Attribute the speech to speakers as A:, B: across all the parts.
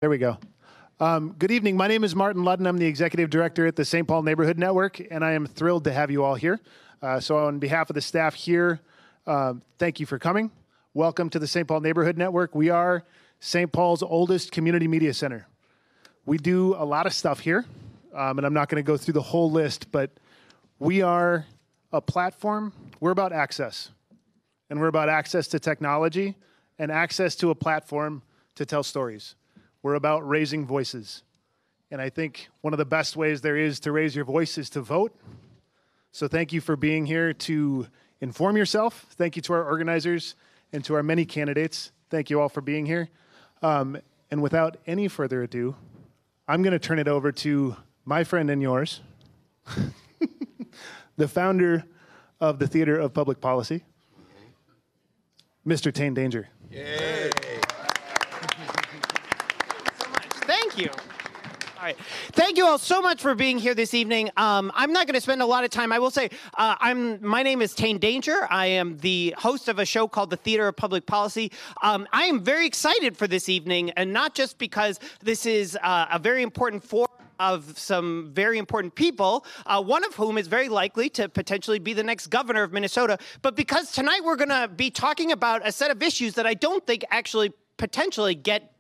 A: There we go. Good evening. My name is Martin Ludden. I'm the Executive Director at the St. Paul Neighborhood Network, and I am thrilled to have you all here. So on behalf of the staff here, thank you for coming. Welcome to the St. Paul Neighborhood Network. We are St. Paul's oldest community media center. We do a lot of stuff here, and I'm not going to go through the whole list, but we are a platform. We're about access, and we're about access to technology and access to a platform to tell stories. We're about raising voices. And I think one of the best ways there is to raise your voice is to vote. So thank you for being here to inform yourself. Thank you to our organizers and to our many candidates. Thank you all for being here. And without any further ado, I'm going to turn it over to my friend and yours, the founder of the Theater of Public Policy, Mr. Tane Danger.
B: Yay. Thank you. All right. Thank you all so much for being here this evening. I'm not going to spend a lot of time. I will say my name is Tane Danger. I am the host of a show called the Theater of Public Policy. I am very excited for this evening, and not just because this is a very important forum of some very important people, one of whom is very likely to potentially be the next governor of Minnesota, but because tonight we're going to be talking about a set of issues that I don't think actually potentially get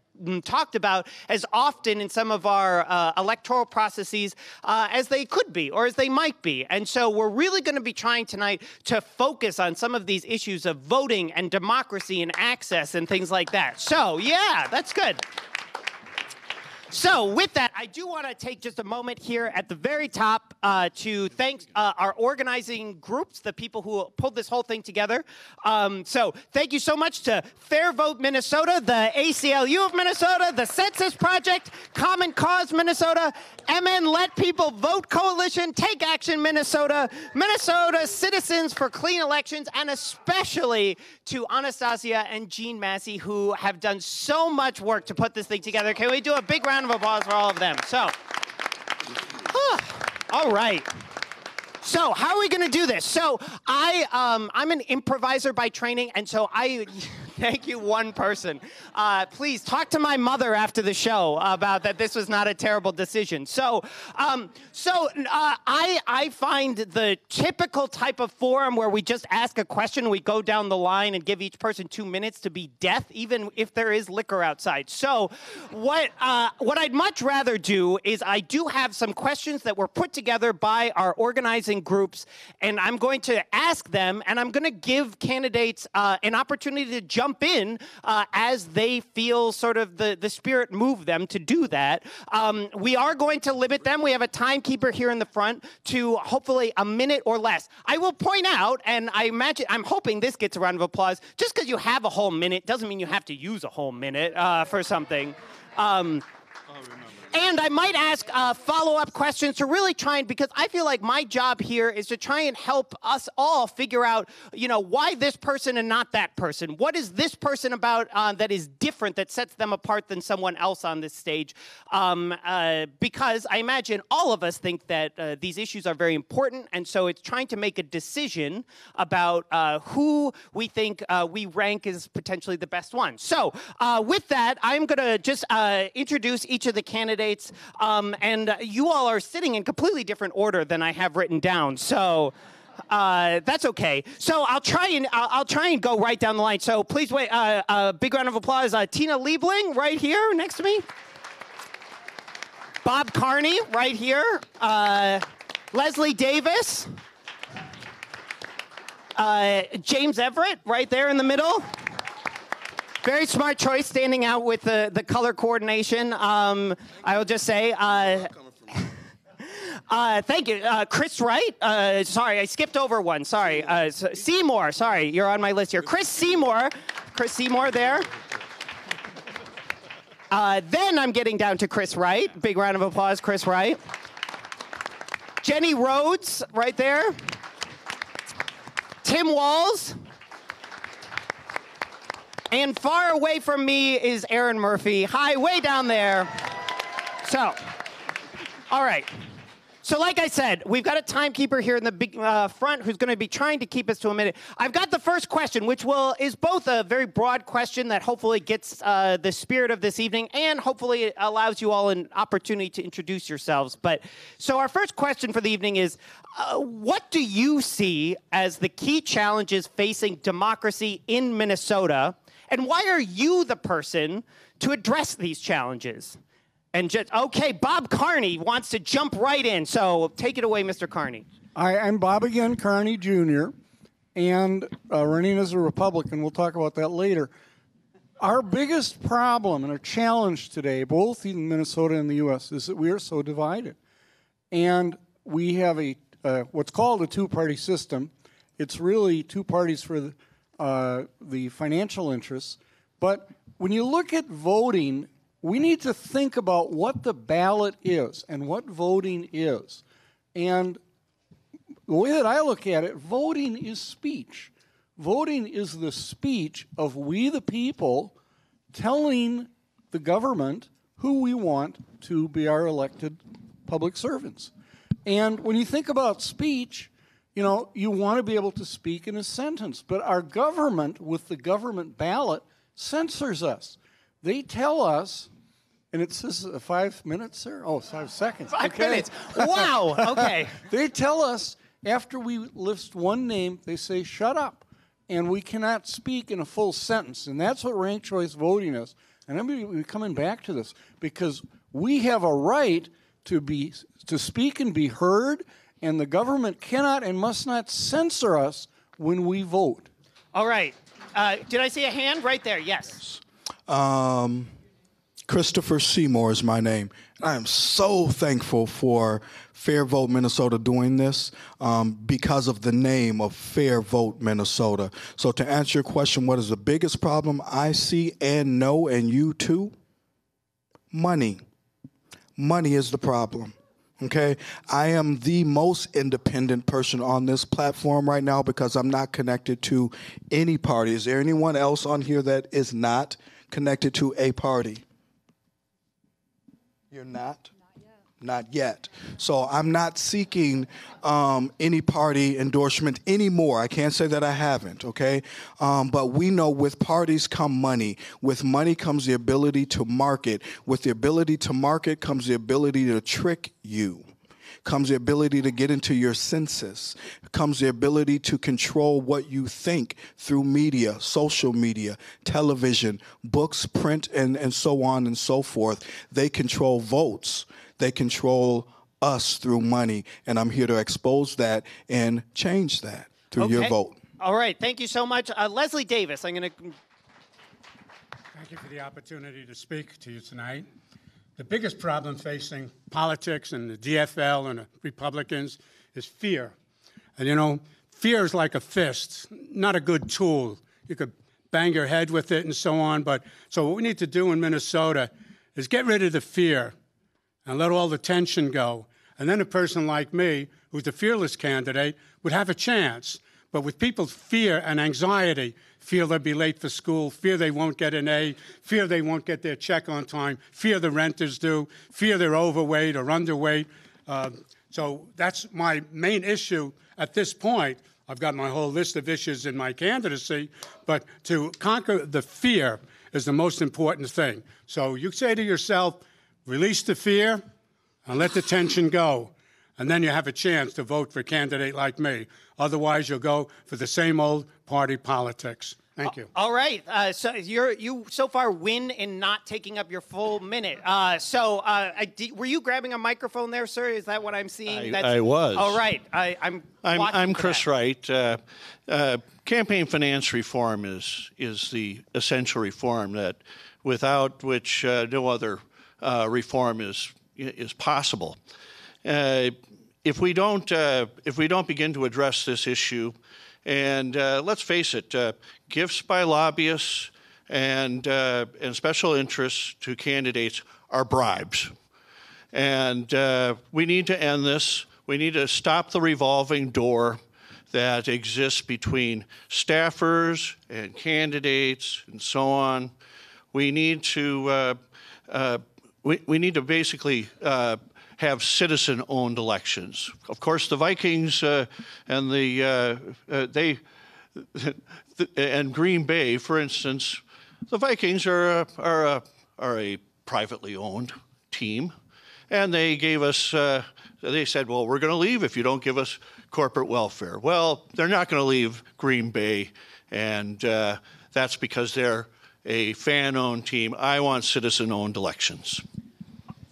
B: talked about as often in some of our electoral processes as they could be or as they might be. And so we're really going to be trying tonight to focus on some of these issues of voting and democracy and access and things like that. So, yeah, that's good. So with that, I do want to take just a moment here at the very top to thank our organizing groups, the people who pulled this whole thing together. So thank you so much to Fair Vote Minnesota, the ACLU of Minnesota, the Census Project, Common Cause Minnesota, MN Let People Vote Coalition, Take Action Minnesota, Minnesota Citizens for Clean Elections, and especially to Anastasia and Jean Massey, who have done so much work to put this thing together. Can we do a big round of applause for all of them? So, all right. So how are we going to do this? So I'm an improviser by training, and so thank you, one person. Please talk to my mother after the show about that this was not a terrible decision. So I find the typical type of forum where we just ask a question, we go down the line and give each person 2 minutes to be deaf, even if there is liquor outside. So what I'd much rather do is I do have some questions that were put together by our organizing groups, and I'm going to ask them, and I'm going to give candidates an opportunity to jump in as they feel sort of the spirit move them to do that. We are going to limit them. We have a timekeeper here in the front to hopefully a minute or less. I will point out, and I'm hoping this gets a round of applause, just because you have a whole minute doesn't mean you have to use a whole minute for something. And I might ask follow-up questions to really try and, because I feel like my job here is to try and help us all figure out, why this person and not that person. What is this person about that is different, that sets them apart than someone else on this stage? Because I imagine all of us think that these issues are very important, and so it's trying to make a decision about who we think we rank as potentially the best one. So with that, I'm going to just introduce each of the candidates. And you all are sitting in completely different order than I have written down, so that's okay. So I'll try and go right down the line. So please wait. A big round of applause. Tina Liebling, right here next to me. Bob Carney, right here. Leslie Davis. James Everett, right there in the middle. Very smart choice, standing out with the color coordination. I will just say, thank you. Chris Wright, sorry, I skipped over one, sorry. Seymore, sorry, you're on my list here. Chris Seymore there. Then I'm getting down to Chris Wright. Big round of applause, Chris Wright. Jenny Rhoades, right there. Tim Walz. And far away from me is Erin Murphy. Hi, way down there. So, all right. So like I said, we've got a timekeeper here in the big, front who's going to be trying to keep us to a minute. I've got the first question, which is both a very broad question that hopefully gets the spirit of this evening and hopefully it allows you all an opportunity to introduce yourselves. So our first question for the evening is, what do you see as the key challenges facing democracy in Minnesota, and why are you the person to address these challenges? And okay, Bob Carney wants to jump right in, so take it away, Mr. Carney.
C: I'm Bob again, Carney Jr., and running as a Republican. We'll talk about that later. Our biggest problem and our challenge today, both in Minnesota and the U.S., is that we are so divided. And we have what's called a two-party system. It's really two parties for the financial interests. But when you look at voting, we need to think about what the ballot is and what voting is. And the way that I look at it, voting is speech. Voting is the speech of we the people telling the government who we want to be our elected public servants. And when you think about speech, you know, you want to be able to speak in a sentence. But our government, with the government ballot, censors us. They tell us, and it says 5 minutes, sir? Oh, 5 seconds.
B: 5 minutes. Wow. Okay.
C: They tell us after we list one name, they say, shut up. And we cannot speak in a full sentence. And that's what ranked choice voting is. And I'm going to be coming back to this because we have a right to speak and be heard, and the government cannot and must not censor us when we vote.
B: All right. Did I see a hand right there? Yes.
D: Christopher Seymore is my name. I am so thankful for Fair Vote Minnesota doing this because of the name of Fair Vote Minnesota. So to answer your question, what is the biggest problem I see and know, and you too? Money. Money is the problem. Okay, I am the most independent person on this platform right now because I'm not connected to any party. Is there anyone else on here that is not connected to a party? You're not? Not yet. So I'm not seeking any party endorsement anymore. I can't say that I haven't, okay? But we know with parties come money. With money comes the ability to market. With the ability to market comes the ability to trick you. Comes the ability to get into your census. Comes the ability to control what you think through media, social media, television, books, print, and so on and so forth. They control votes. They control us through money, and I'm here to expose that and change that through your vote.
B: All right. Thank you so much. Leslie Davis, I'm going to...
E: Thank you for the opportunity to speak to you tonight. The biggest problem facing politics and the DFL and the Republicans is fear. And, you know, fear is like a fist, not a good tool. You could bang your head with it and so on. But so what we need to do in Minnesota is get rid of the fear and let all the tension go. And then a person like me, who's the fearless candidate, would have a chance. But with people's fear and anxiety, fear they'll be late for school, fear they won't get an A, fear they won't get their check on time, fear the rent is due, fear they're overweight or underweight. So that's my main issue at this point. I've got my whole list of issues in my candidacy, but to conquer the fear is the most important thing. So you say to yourself, release the fear and let the tension go. And then you have a chance to vote for a candidate like me. Otherwise, you'll go for the same old party politics. Thank you.
B: All right. So you so far win in not taking up your full minute. Were you grabbing a microphone there, sir? Is that what I'm seeing?
F: I was.
B: All right. I'm
F: Chris Wright. Campaign finance reform is the essential reform that without which no other reform is possible. If we don't begin to address this issue, and let's face it, gifts by lobbyists and special interests to candidates are bribes, and we need to end this. We need to stop the revolving door that exists between staffers and candidates and so on. We need to basically have citizen-owned elections. Of course, the Vikings and and Green Bay, for instance, the Vikings are a privately owned team, and they gave us. They said, "Well, we're going to leave if you don't give us corporate welfare." Well, they're not going to leave Green Bay, and that's because they're a fan-owned team. I want citizen-owned elections.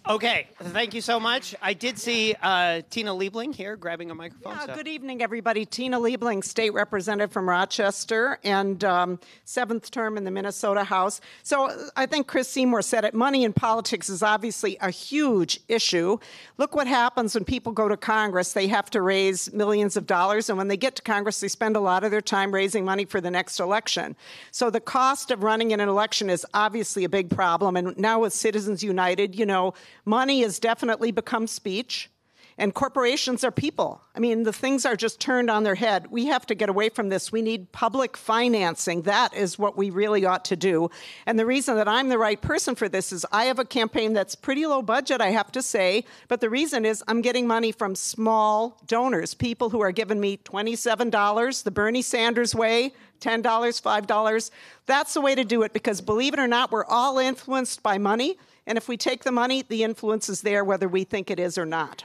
B: Okay, thank you so much. I did see Tina Liebling here grabbing a microphone.
G: Yeah, good evening, everybody. Tina Liebling, state representative from Rochester, and 7th term in the Minnesota House. So I think Chris Seymore said it. Money in politics is obviously a huge issue. Look what happens when people go to Congress. They have to raise millions of dollars, and when they get to Congress, they spend a lot of their time raising money for the next election. So the cost of running in an election is obviously a big problem, and now with Citizens United, you know, money has definitely become speech, and corporations are people. I mean, the things are just turned on their head. We have to get away from this. We need public financing. That is what we really ought to do. And the reason that I'm the right person for this is I have a campaign that's pretty low budget, I have to say, but the reason is I'm getting money from small donors, people who are giving me $27, the Bernie Sanders way, $10, $5. That's the way to do it, because believe it or not, we're all influenced by money. And if we take the money, the influence is there whether we think it is or not.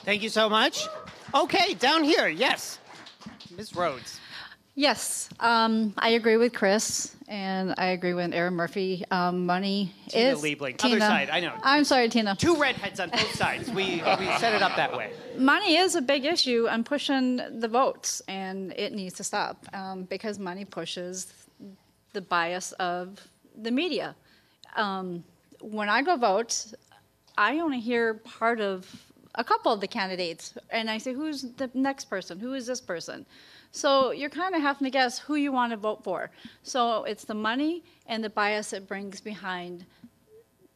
B: Thank you so much. Okay, down here, yes. Ms. Rhoades.
H: Yes, I agree with Chris, and I agree with Erin Murphy. Money
B: Tina
H: is...
B: Liebling.
H: Tina.
B: Other side, I know.
H: I'm sorry, Tina.
B: Two redheads on both sides. We set it up that way.
H: Money is a big issue on pushing the votes, and it needs to stop because money pushes the bias of the media. When I go vote, I only hear part of a couple of the candidates, and I say, who's the next person? Who is this person? So you're kind of having to guess who you want to vote for. So it's the money and the bias it brings behind,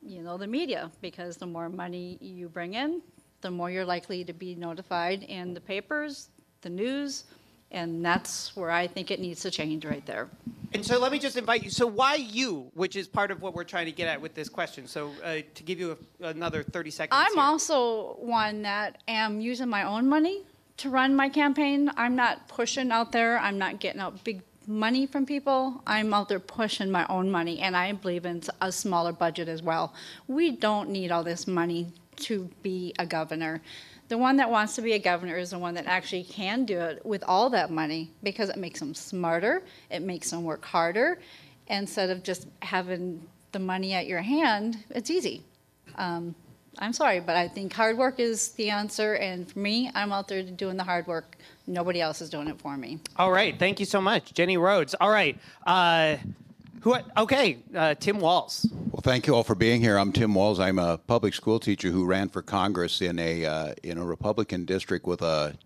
H: you know, the media, because the more money you bring in, the more you're likely to be notified in the papers, the news, and that's where I think it needs to change right there.
B: And so let me just invite you. So why you, which is part of what we're trying to get at with this question. So to give you another 30 seconds
H: I'm
B: here.
H: also one that am using my own money to run my campaign. I'm not pushing out there. I'm not getting out big money from people. I'm out there pushing my own money, and I believe in a smaller budget as well. We don't need all this money to be a governor. The one that wants to be a governor is the one that actually can do it with all that money, because it makes them smarter, it makes them work harder. Instead of just having the money at your hand, it's easy. I'm sorry, but I think hard work is the answer, and for me, I'm out there doing the hard work. Nobody else is doing it for me.
B: All right, thank you so much, Jenny Rhoades. All right, Tim Walz.
I: Well, thank you all for being here. I'm Tim Walz. I'm a public school teacher who ran for Congress in a Republican district with a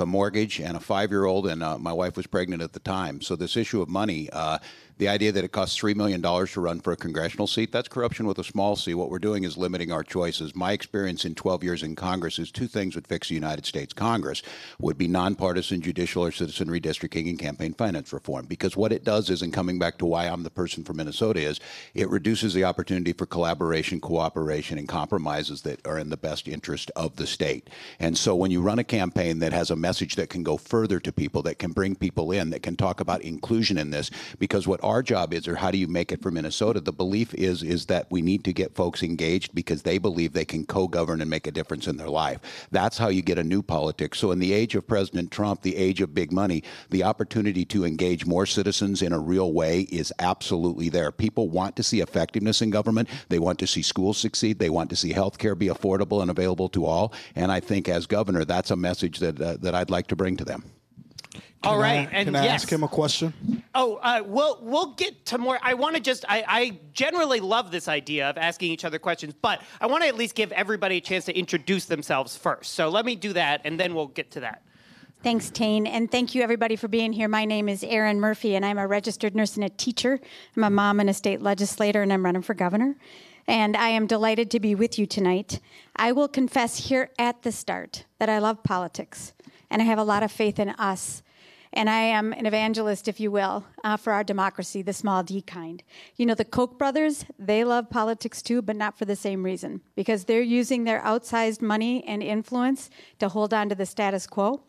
I: mortgage and a 5-year-old, and my wife was pregnant at the time. So this issue of money, the idea that it costs $3 million to run for a congressional seat, that's corruption with a small c. What we're doing is limiting our choices. My experience in 12 years in Congress is two things would fix the United States Congress, would be nonpartisan judicial or citizen redistricting and campaign finance reform. Because what it does is, and coming back to why I'm the person for Minnesota, is it reduces the opportunity for collaboration, cooperation, and compromises that are in the best interest of the state. And so when you run a campaign that has a message that can go further to people, that can bring people in, that can talk about inclusion in this, because what our job is, or how do you make it for Minnesota, the belief is that we need to get folks engaged because they believe they can co-govern and make a difference in their life. That's how you get a new politics. So in the age of President Trump, the age of big money, the opportunity to engage more citizens in a real way is absolutely there. People want to see effectiveness in government. They want to see schools succeed. They want to see health care be affordable and available to all. And I think as governor, that's a message that I'd like to bring to them.
B: All right,
D: Can I ask him a question?
B: We'll get to more. I want to just, I generally love this idea of asking each other questions, but I want to at least give everybody a chance to introduce themselves first. So let me do that, and then we'll get to that.
J: Thanks, Tane, and thank you, everybody, for being here. My name is Erin Murphy, and I'm a registered nurse and a teacher. I'm a mom and a state legislator, and I'm running for governor. And I am delighted to be with you tonight. I will confess here at the start that I love politics, and I have a lot of faith in us. and I am an evangelist, if you will, for our democracy, the small d kind. You know, the Koch brothers, they love politics too, but not for the same reason, because they're using their outsized money and influence to hold on to the status quo,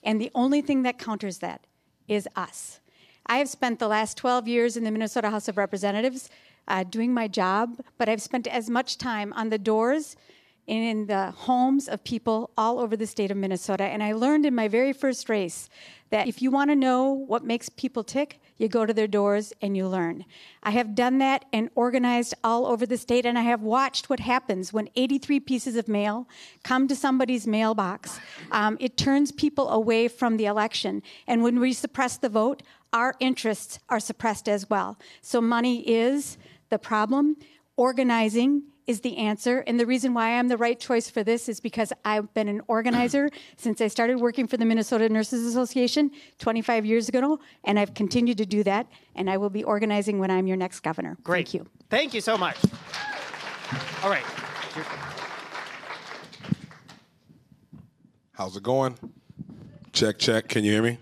J: and the only thing that counters that is us. I have spent the last 12 years in the Minnesota House of Representatives doing my job, but I've spent as much time on the doors and in the homes of people all over the state of Minnesota. And I learned in my very first race that if you want to know what makes people tick, you go to their doors and you learn. I have done that and organized all over the state, and I have watched what happens when 83 pieces of mail come to somebody's mailbox. It turns people away from the election. And when we suppress the vote, our interests are suppressed as well. So money is the problem. Organizing is the answer. And the reason why I'm the right choice for this is because I've been an organizer since I started working for the Minnesota Nurses Association 25 years ago, and I've continued to do that, and I will be organizing when I'm your next governor.
B: Great.
J: Thank you.
B: Thank you so much. All right.
K: How's it going? Check, check. Can you hear me?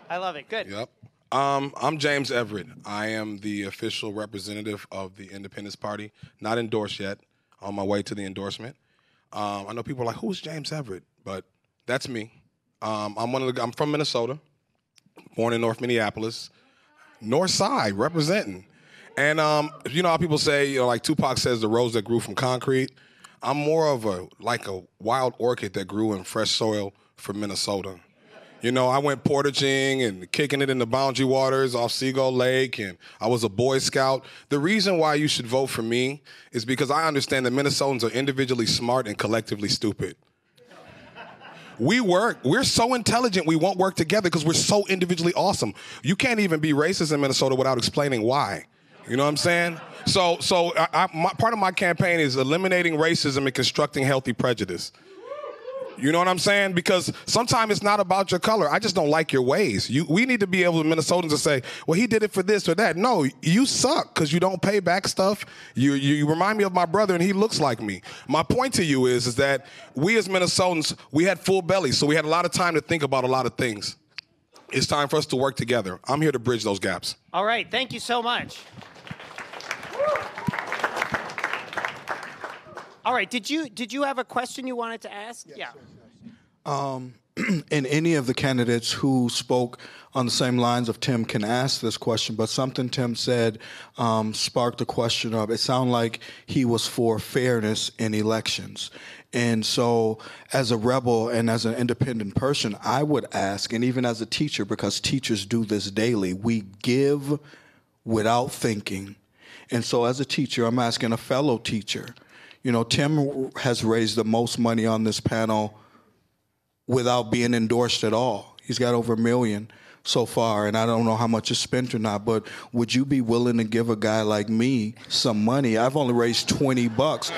B: I love it. Good.
K: Yep. I'm James Everett. I am the official representative of the Independence Party. Not endorsed yet. On my way to the endorsement. I know people are like, "Who's James Everett?" But that's me. I'm from Minnesota, born in North Minneapolis, North Side, representing. And you know how people say, like Tupac says, the rose that grew from concrete. I'm more of a wild orchid that grew in fresh soil from Minnesota. You know, I went portaging and kicking it in the Boundary Waters off Seagull Lake, and I was a Boy Scout. The reason why you should vote for me is because I understand that Minnesotans are individually smart and collectively stupid. We're so intelligent, we won't work together because we're so individually awesome. You can't even be racist in Minnesota without explaining why. You know what I'm saying? So part of my campaign is eliminating racism and constructing healthy prejudice. You know what I'm saying? Because sometimes it's not about your color. I just don't like your ways. We need to be able, Minnesotans, to say, well, he did it for this or that. No, you suck because you don't pay back stuff. You remind me of my brother, and he looks like me. My point to you is that we as Minnesotans, we had full bellies, so we had a lot of time to think about a lot of things. It's time for us to work together. I'm here to bridge those gaps.
B: All right. Thank you so much. All right. Did you have a question you wanted to ask?
D: Yes, yeah. And any of the candidates who spoke on the same lines of Tim can ask this question, but something Tim said sparked the question of, it sounded like he was for fairness in elections. And so as a rebel and as an independent person, I would ask, and even as a teacher, because teachers do this daily, we give without thinking. And so as a teacher, I'm asking a fellow teacher, you know, Tim has raised the most money on this panel without being endorsed at all. He's got over $1 million so far, and I don't know how much is spent or not, but would you be willing to give a guy like me some money? I've only raised $20.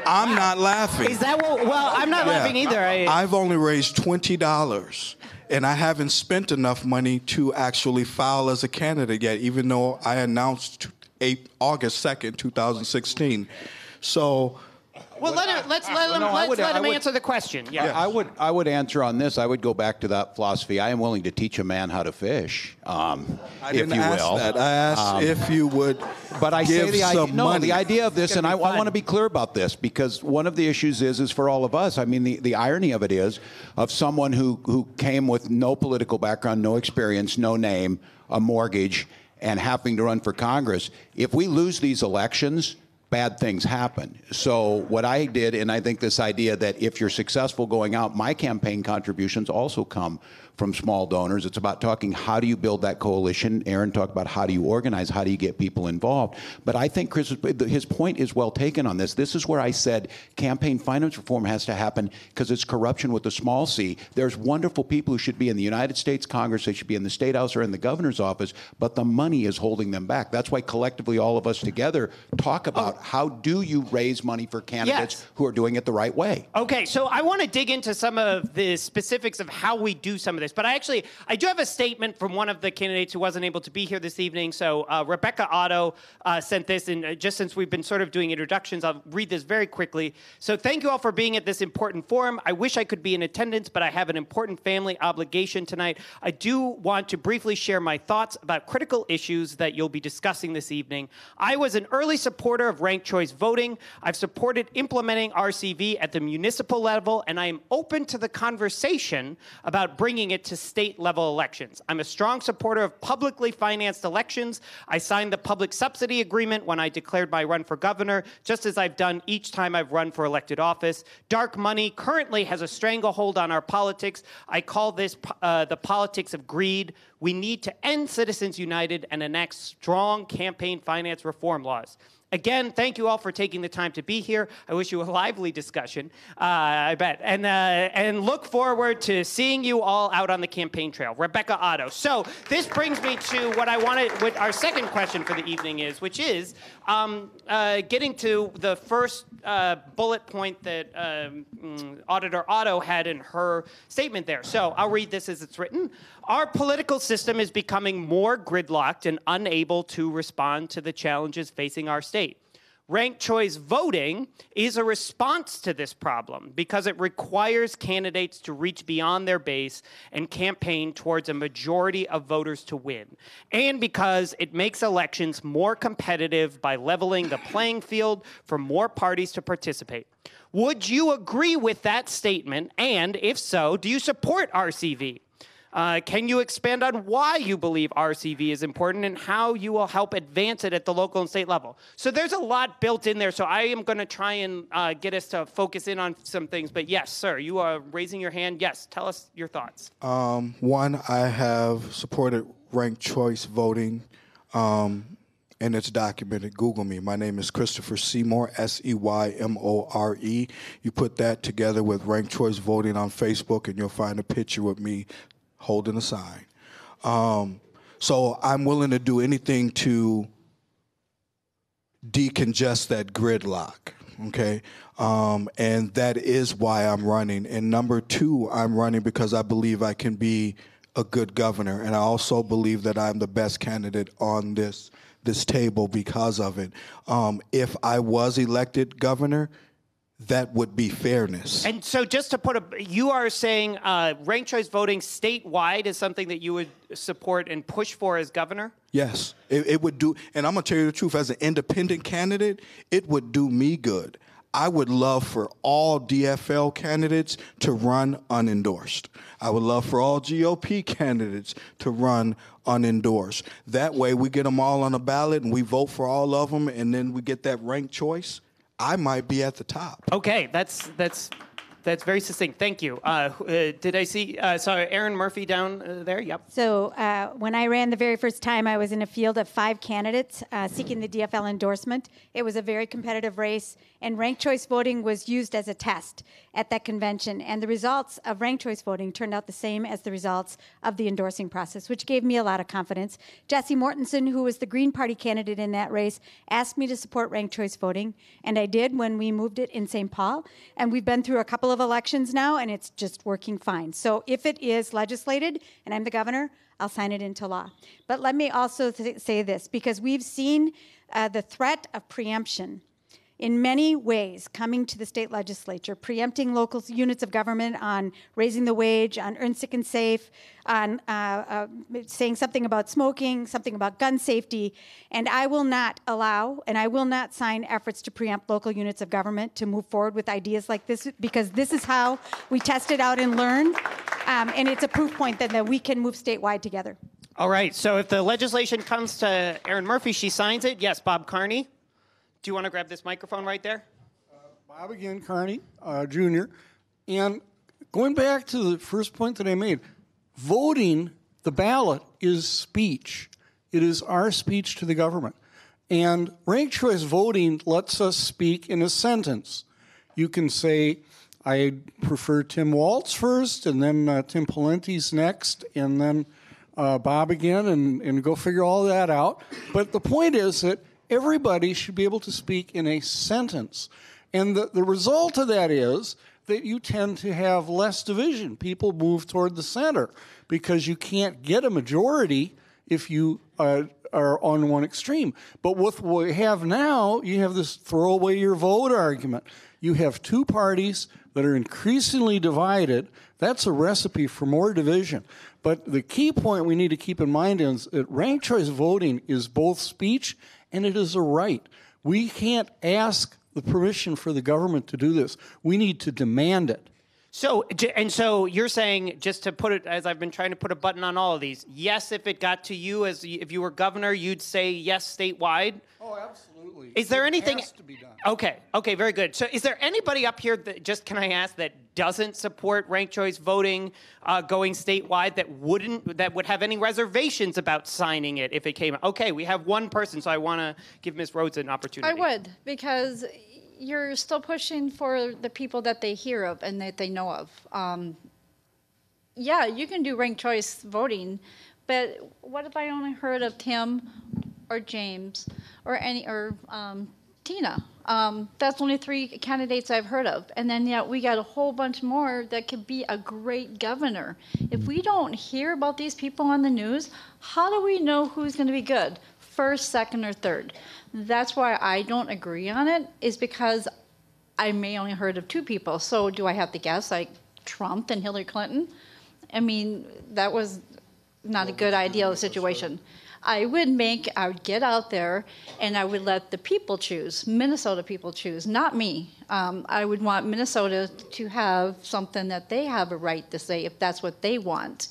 D: I'm not laughing.
B: Is that what? Well, I'm not laughing either.
D: I've only raised $20, and I haven't spent enough money to actually file as a candidate yet, even though I announced August 2nd, 2016. So,
B: well, let's let him answer the question. Yeah.
I: I would answer on this. I would go back to that philosophy. I am willing to teach a man how to fish,
D: I didn't ask that. I asked if you would
I: but I
D: give
I: say the
D: some
I: idea,
D: money.
I: No, the idea of this, and I want to be clear about this, because one of the issues is for all of us. I mean, the irony of it is, of someone who came with no political background, no experience, no name, a mortgage, and having to run for Congress, if we lose these elections, bad things happen. So what I did, and I think this idea that if you're successful going out, my campaign contributions also come from small donors. It's about talking, how do you build that coalition? Erin talked about how do you organize, how do you get people involved? But I think his point is well taken on this. This is where I said campaign finance reform has to happen because it's corruption with a small c. There's wonderful people who should be in the United States Congress, they should be in the State House or in the governor's office, but the money is holding them back. That's why collectively all of us together talk about about how do you raise money for candidates
B: Yes.
I: who are doing it the right way.
B: Okay, so I want to dig into some of the specifics of how we do some of this, but I do have a statement from one of the candidates who wasn't able to be here this evening. So Rebecca Otto sent this, and just since we've been sort of doing introductions, I'll read this very quickly. So thank you all for being at this important forum. I wish I could be in attendance, but I have an important family obligation tonight. I do want to briefly share my thoughts about critical issues that you'll be discussing this evening. I was an early supporter of ranked choice voting. I've supported implementing RCV at the municipal level, and I am open to the conversation about bringing it to state-level elections. I'm a strong supporter of publicly financed elections. I signed the public subsidy agreement when I declared my run for governor, just as I've done each time I've run for elected office. Dark money currently has a stranglehold on our politics. I call this the politics of greed. We need to end Citizens United and enact strong campaign finance reform laws. Again, thank you all for taking the time to be here. I wish you a lively discussion, I bet. And look forward to seeing you all out on the campaign trail. Rebecca Otto. So this brings me to what our second question for the evening is, which is getting to the first bullet point that Auditor Otto had in her statement there. So I'll read this as it's written. Our political system is becoming more gridlocked and unable to respond to the challenges facing our state. Ranked choice voting is a response to this problem because it requires candidates to reach beyond their base and campaign towards a majority of voters to win, and because it makes elections more competitive by leveling the playing field for more parties to participate. Would you agree with that statement? And if so, do you support RCV? Can you expand on why you believe RCV is important and how you will help advance it at the local and state level? So there's a lot built in there, so I am going to try and get us to focus in on some things. But yes, sir, you are raising your hand. Yes, tell us your thoughts.
D: One, I have supported ranked choice voting, and it's documented. Google me. My name is Christopher Seymore, Seymore. You put that together with ranked choice voting on Facebook, and you'll find a picture with me holding a sign. So I'm willing to do anything to decongest that gridlock, okay? And that is why I'm running. And number two, I'm running because I believe I can be a good governor. And I also believe that I'm the best candidate on this table because of it. If I was elected governor, that would be fairness.
B: And so just to you are saying ranked choice voting statewide is something that you would support and push for as governor?
D: Yes, it would do. And I'm going to tell you the truth, as an independent candidate, it would do me good. I would love for all DFL candidates to run unendorsed. I would love for all GOP candidates to run unendorsed. That way we get them all on a ballot and we vote for all of them, and then we get that ranked choice. I might be at the top.
B: Okay, that's very succinct. Thank you. Did I see? Sorry, Erin Murphy down there. Yep.
J: So when I ran the very first time, I was in a field of 5 candidates seeking the DFL endorsement. It was a very competitive race, and ranked choice voting was used as a test at that convention. And the results of ranked choice voting turned out the same as the results of the endorsing process, which gave me a lot of confidence. Jesse Mortensen, who was the Green Party candidate in that race, asked me to support ranked choice voting, and I did when we moved it in St. Paul. And we've been through a couple of elections now, and it's just working fine. So if it is legislated, and I'm the governor, I'll sign it into law. But let me also say this, because we've seen the threat of preemption in many ways coming to the state legislature, preempting local units of government on raising the wage, on earn sick and safe, on saying something about smoking, something about gun safety. And I will not allow, and I will not sign efforts to preempt local units of government to move forward with ideas like this, because this is how we test it out and learn. And it's a proof point that we can move statewide together.
B: All right, so if the legislation comes to Erin Murphy, she signs it. Yes, Bob Carney. Do you want to grab this microphone right there?
C: Bob again, Carney, Jr. And going back to the first point that I made, voting the ballot is speech. It is our speech to the government. And ranked choice voting lets us speak in a sentence. You can say, I prefer Tim Walz first, and then Tim Pawlenty's next, and then Bob again, and go figure all that out. But the point is that everybody should be able to speak in a sentence. And the result of that is that you tend to have less division. People move toward the center because you can't get a majority if you are on one extreme. But with what we have now, you have this throw away your vote argument. You have two parties that are increasingly divided. That's a recipe for more division. But the key point we need to keep in mind is that ranked choice voting is both speech and it is a right. We can't ask the permission for the government to do this. We need to demand it.
B: So you're saying, just to put it, as I've been trying to put a button on all of these, yes, if it got to you, if you were governor, you'd say yes statewide?
C: Oh, absolutely.
B: Is there anything?
C: It has to be done.
B: Okay, very good. So is there anybody up here that, just can I ask, that doesn't support ranked choice voting going statewide, that would have any reservations about signing it if it came? Okay, we have one person, so I want to give Ms. Rhoades an opportunity.
H: I would, because you're still pushing for the people that they hear of and that they know of. Yeah, you can do ranked choice voting, but what if I only heard of Tim or James or Tina? That's only 3 candidates I've heard of. And then we got a whole bunch more that could be a great governor. If we don't hear about these people on the news, how do we know who's going to be good? First, second, or third. That's why I don't agree on it, is because I may only heard of 2 people. So do I have to guess, like Trump and Hillary Clinton? I mean, that was not a good ideal situation. I would get out there and I would let the people choose, Minnesota people choose, not me. I would want Minnesota to have something that they have a right to say if that's what they want.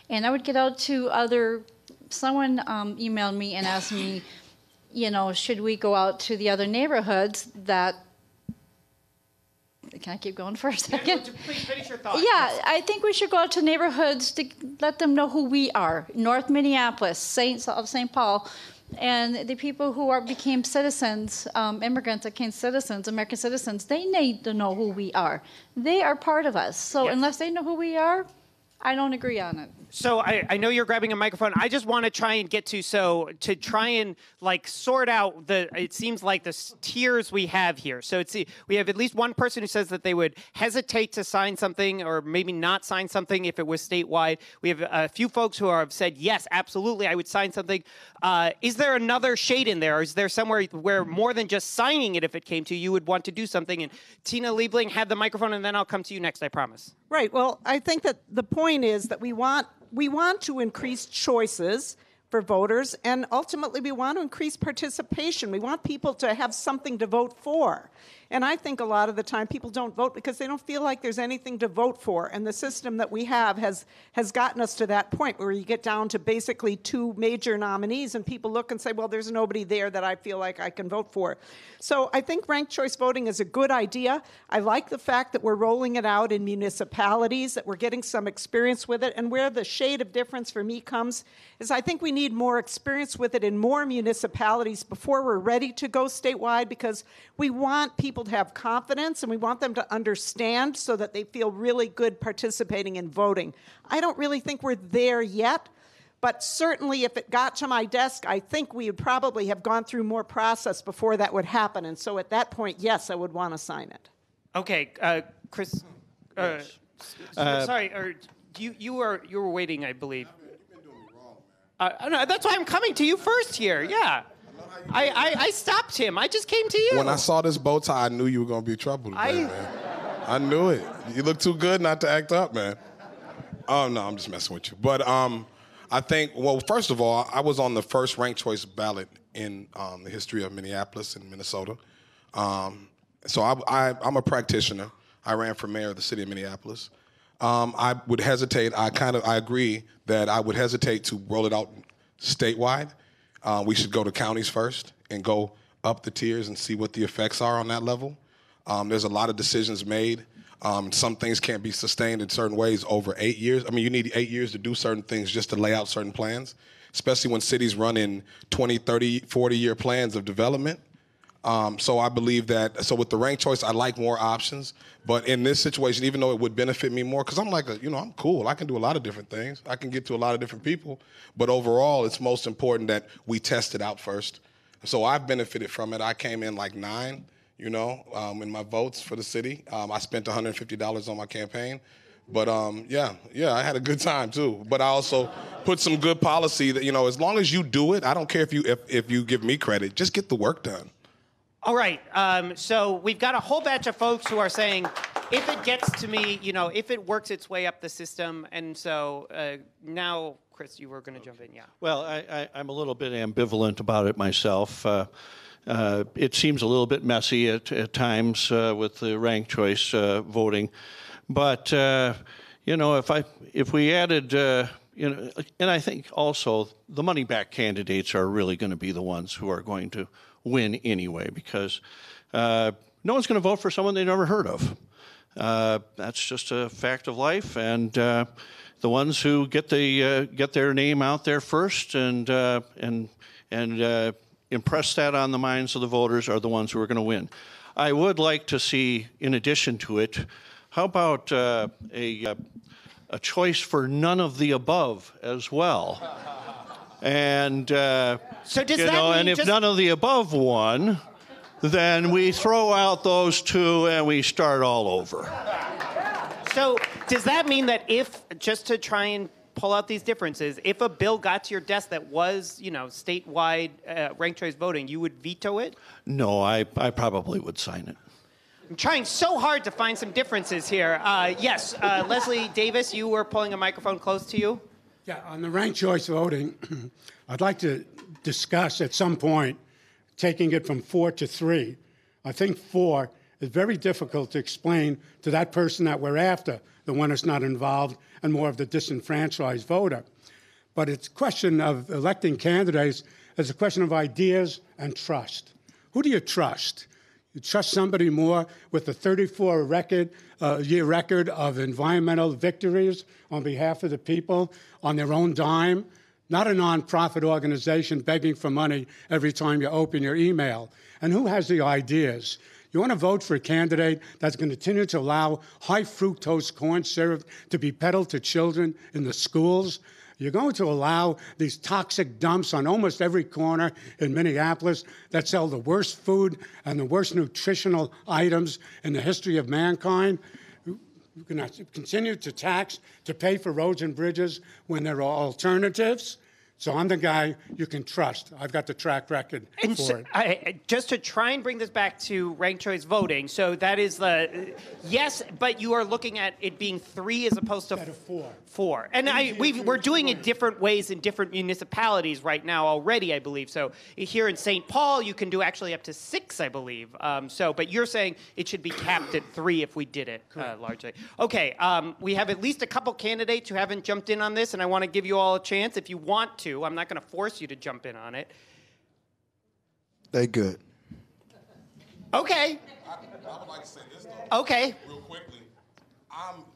H: And I would get out to someone emailed me and asked me, should we go out to the other neighborhoods that, can I keep going for a second?
B: Please finish your thought.
H: Yeah, I think we should go out to neighborhoods to let them know who we are. North Minneapolis, St. Paul, and the people who became citizens, immigrants that became citizens, American citizens, they need to know who we are. They are part of us. So unless they know who we are, I don't agree on it.
B: So I know you're grabbing a microphone. I just want to try and get to try and sort out it seems like the tiers we have here. So we have at least one person who says that they would hesitate to sign something or maybe not sign something if it was statewide. We have a few folks who have said, yes, absolutely, I would sign something. Is there another shade in there? Or is there somewhere where more than just signing it, if it came to you, would want to do something? And Tina Liebling, have the microphone, and then I'll come to you next, I promise.
G: Right. Well, I think that the point is that we want to increase choices for voters, and ultimately we want to increase participation. We want people to have something to vote for. And I think a lot of the time people don't vote because they don't feel like there's anything to vote for. And the system that we have has gotten us to that point where you get down to basically 2 major nominees and people look and say, well, there's nobody there that I feel like I can vote for. So I think ranked choice voting is a good idea. I like the fact that we're rolling it out in municipalities, that we're getting some experience with it. And where the shade of difference for me comes is I think we need more experience with it in more municipalities before we're ready to go statewide, because we want people to have confidence and we want them to understand so that they feel really good participating in voting. I don't really think we're there yet, but certainly if it got to my desk, I think we would probably have gone through more process before that would happen. And so at that point, yes, I would want to sign it.
B: Okay, Chris. Sorry, you were waiting, I believe.
K: You've been doing me wrong, man.
B: No, that's why I'm coming to you first here. Yeah. I stopped him. I just came to you.
K: When I saw this bow tie, I knew you were going to be trouble today, man. I knew it. You look too good not to act up, man. Oh, no, I'm just messing with you. But I think, well, first of all, I was on the first ranked choice ballot in the history of Minneapolis and Minnesota. So I'm a practitioner. I ran for mayor of the city of Minneapolis. I would hesitate. I agree that I would hesitate to roll it out statewide. We should go to counties first and go up the tiers and see what the effects are on that level. There's a lot of decisions made. Some things can't be sustained in certain ways over 8 years. I mean, you need 8 years to do certain things just to lay out certain plans, especially when cities run in 20, 30, 40-year plans of development. So I believe that, so with the ranked choice, I like more options. But in this situation, even though it would benefit me more, because I'm I'm cool. I can do a lot of different things. I can get to a lot of different people. But overall, it's most important that we test it out first. So I've benefited from it. I came in like 9, in my votes for the city. I spent $150 on my campaign. But yeah, I had a good time too. But I also put some good policy that, as long as you do it, I don't care if you give me credit, just get the work done.
B: All right, so we've got a whole batch of folks who are saying, if it gets to me, if it works its way up the system, and so now, Chris, you were going to jump in, yeah.
F: Well, I'm a little bit ambivalent about it myself. It seems a little bit messy at times with the ranked choice voting, but if we added, and I think also the money-back candidates are really going to be the ones who are going to win anyway, because no one's going to vote for someone they never heard of. That's just a fact of life, and the ones who get their name out there first and impress that on the minds of the voters are the ones who are going to win. I would like to see, in addition to it, how about a choice for none of the above as well? And
B: so does that mean
F: and if none of the above won, then we throw out those 2 and we start all over.
B: So does that mean that if, just to try and pull out these differences, if a bill got to your desk that was, statewide ranked choice voting, you would veto it?
F: No, I probably would sign it.
B: I'm trying so hard to find some differences here. Yes, Leslie Davis, you were pulling a microphone close to you.
E: Yeah, on the ranked choice voting, I'd like to discuss at some point taking it from 4 to 3. I think 4 is very difficult to explain to that person that we're after, the one that's not involved and more of the disenfranchised voter. But it's a question of electing candidates as a question of ideas and trust. Who do you trust? You trust somebody more with a 34-year record of environmental victories on behalf of the people on their own dime, not a nonprofit organization begging for money every time you open your email. And who has the ideas? You want to vote for a candidate that's going to continue to allow high fructose corn syrup to be peddled to children in the schools? You're going to allow these toxic dumps on almost every corner in Minneapolis that sell the worst food and the worst nutritional items in the history of mankind? You're going to continue to tax to pay for roads and bridges when there are alternatives? So I'm the guy you can trust. I've got the track record for it.
B: Just to try and bring this back to ranked choice voting, so that is the yes, but you are looking at it being 3 as opposed to 4. And we're doing it different ways in different municipalities right now already, I believe. So here in St. Paul, you can do actually up to 6, I believe. But you're saying it should be capped at 3 if we did it largely. Okay, we have at least a couple candidates who haven't jumped in on this, and I want to give you all a chance if you want to. I'm not going to force you to jump in on it.
D: They good.
B: Okay.
K: I would like to say this, though.
B: Okay.
K: Real quickly.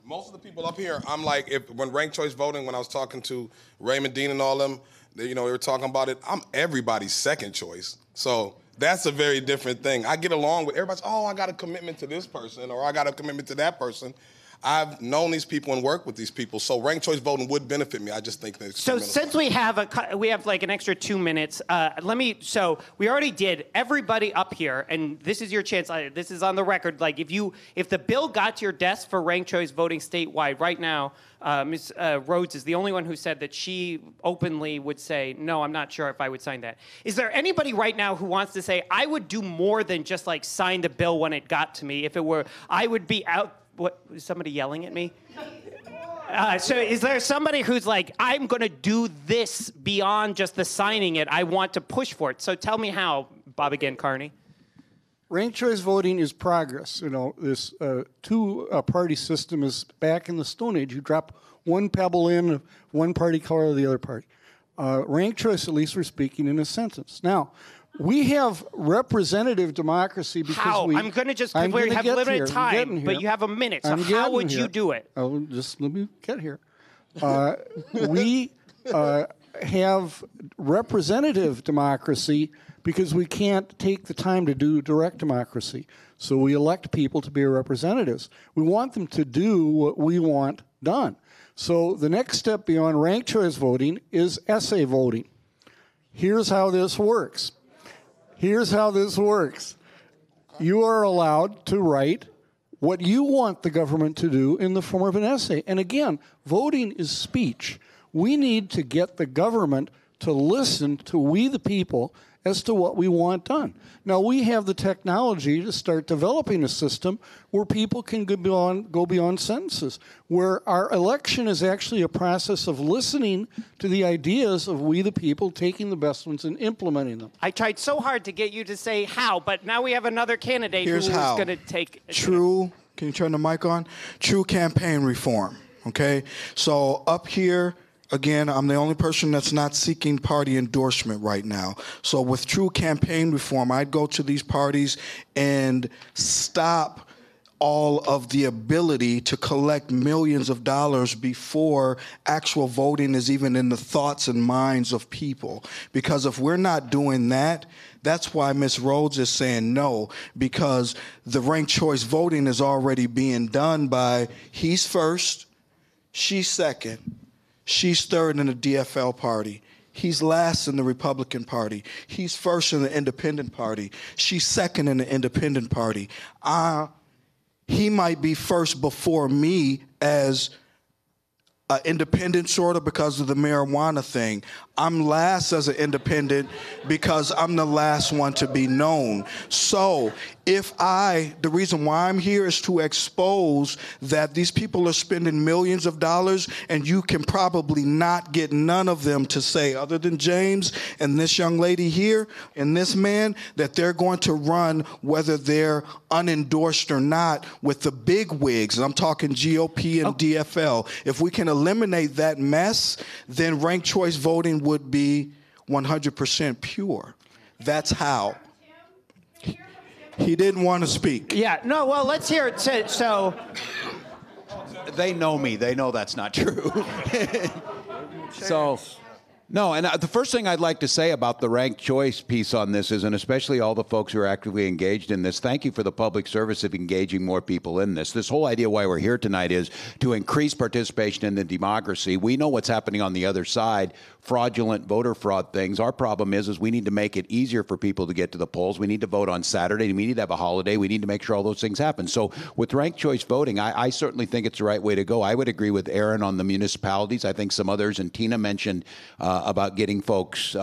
K: Most of the people up here, I'm like, when ranked choice voting, when I was talking to Raymond Dean and all them, they were talking about it, I'm everybody's second choice. So that's a very different thing. I get along with everybody. Oh, I got a commitment to this person, or I got a commitment to that person. I've known these people and worked with these people, so ranked choice voting would benefit me. I just think that.
B: So since we have like an extra 2 minutes, So we already did everybody up here, and this is your chance. This is on the record. Like if the bill got to your desk for ranked choice voting statewide right now, Ms. Rhoades is the only one who said that she openly would say, no, I'm not sure if I would sign that. Is there anybody right now who wants to say, I would do more than just like sign the bill when it got to me? If it were, I would be out. What, is somebody yelling at me? So is there somebody who's like, I'm going to do this beyond just the signing it. I want to push for it. So tell me how, Bob again, Carney.
C: Ranked choice voting is progress. This two-party system is back in the Stone Age. You drop one pebble in, one party color the other party. Ranked choice, at least we're speaking in a sentence. Now, we have representative democracy because
B: I'm going to just, we have limited time, but you have a minute. So how would you do it?
C: Oh, just let me get here. We have representative democracy because we can't take the time to do direct democracy. So we elect people to be our representatives. We want them to do what we want done. So the next step beyond ranked choice voting is essay voting. Here's how this works. Here's how this works. You are allowed to write what you want the government to do in the form of an essay. And again, voting is speech. We need to get the government to listen to we the people as to what we want done. Now, we have the technology to start developing a system where people can go beyond census, where our election is actually a process of listening to the ideas of we the people, taking the best ones and implementing them.
B: I tried so hard to get you to say how, but now we have another candidate who's going to take...
D: True, can you turn the mic on? True campaign reform, okay? So up here, again, I'm the only person that's not seeking party endorsement right now. So with true campaign reform, I'd go to these parties and stop all of the ability to collect millions of dollars before actual voting is even in the thoughts and minds of people. Because if we're not doing that, that's why Ms. Rhoades is saying no, because the ranked choice voting is already being done by he's first, she's second, she's third in the DFL party. He's last in the Republican Party. He's first in the Independent Party. She's second in the Independent Party. He might be first before me as an independent, sort of, because of the marijuana thing. I'm last as an independent because I'm the last one to be known. So the reason why I'm here is to expose that these people are spending millions of dollars and you can probably not get none of them to say, other than James and this young lady here and this man, that they're going to run whether they're unendorsed or not with the big wigs. And I'm talking GOP and DFL. If we can eliminate that mess, then ranked choice voting would be 100% pure. That's how. He didn't want to speak.
B: Yeah, no, well, let's hear it. So
I: they know me. They know that's not true. No, and the first thing I'd like to say about the ranked choice piece on this is, and especially all the folks who are actively engaged in this, thank you for the public service of engaging more people in this. This whole idea why we're here tonight is to increase participation in the democracy. We know what's happening on the other side, fraudulent voter fraud things. Our problem is we need to make it easier for people to get to the polls. We need to vote on Saturday. We need to have a holiday. We need to make sure all those things happen. So with ranked choice voting, I certainly think it's the right way to go. I would agree with Erin on the municipalities. I think some others, and Tina mentioned about getting folks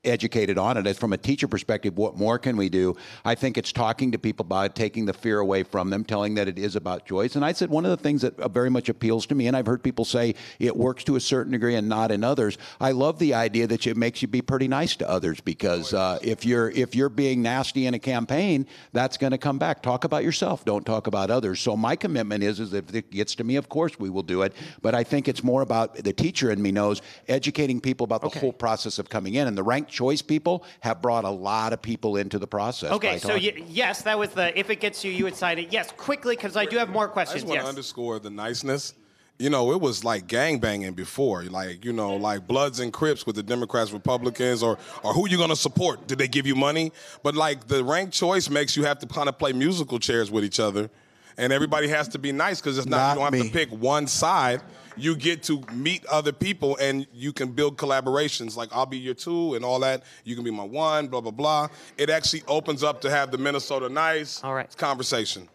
I: educated on it. As from a teacher perspective, what more can we do? I think it's talking to people about it, taking the fear away from them, telling that it is about choice. And I said one of the things that very much appeals to me, and I've heard people say it works to a certain degree and not in others. I love the idea that it makes you be pretty nice to others, because if you're being nasty in a campaign, that's going to come back. Talk about yourself. Don't talk about others. So my commitment is if it gets to me, of course we will do it. But I think it's more about, the teacher in me knows, educating people about the whole process of coming in. And the ranked choice people have brought a lot of people into the process.
B: Okay, so yes, that was the, if it gets you, you would sign it. Yes, quickly, because I do have more questions.
K: I just want to underscore the niceness. You know, it was like gangbanging before, like, you know, like Bloods and Crips with the Democrats, Republicans, or who you going to support? Did they give you money? But like the ranked choice makes you have to kind of play musical chairs with each other, and everybody has to be nice, because it's not you don't have to pick one side. You get to meet other people and you can build collaborations. Like, I'll be your two and all that. You can be my one, blah, blah, blah. It actually opens up to have the Minnesota nice conversation.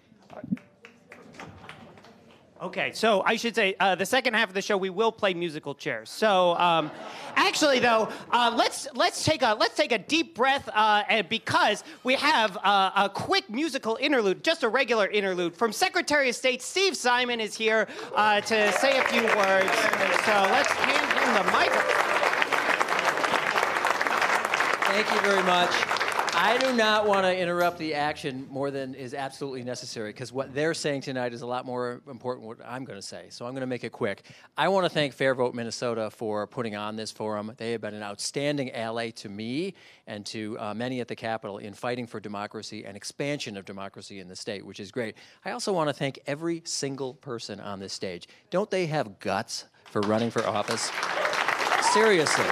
B: Okay, so I should say the second half of the show we will play musical chairs. So actually, though, let's take a deep breath because we have a quick musical interlude, just a regular interlude from Secretary of State Steve Simon is here to say a few words. So let's hand him the microphone.
L: Thank you very much. I do not want to interrupt the action more than is absolutely necessary, because what they're saying tonight is a lot more important than what I'm going to say. So I'm going to make it quick. I want to thank Fair Vote Minnesota for putting on this forum. They have been an outstanding ally to me and to many at the Capitol in fighting for democracy and expansion of democracy in the state, which is great. I also want to thank every single person on this stage. Don't they have guts for running for office? Seriously.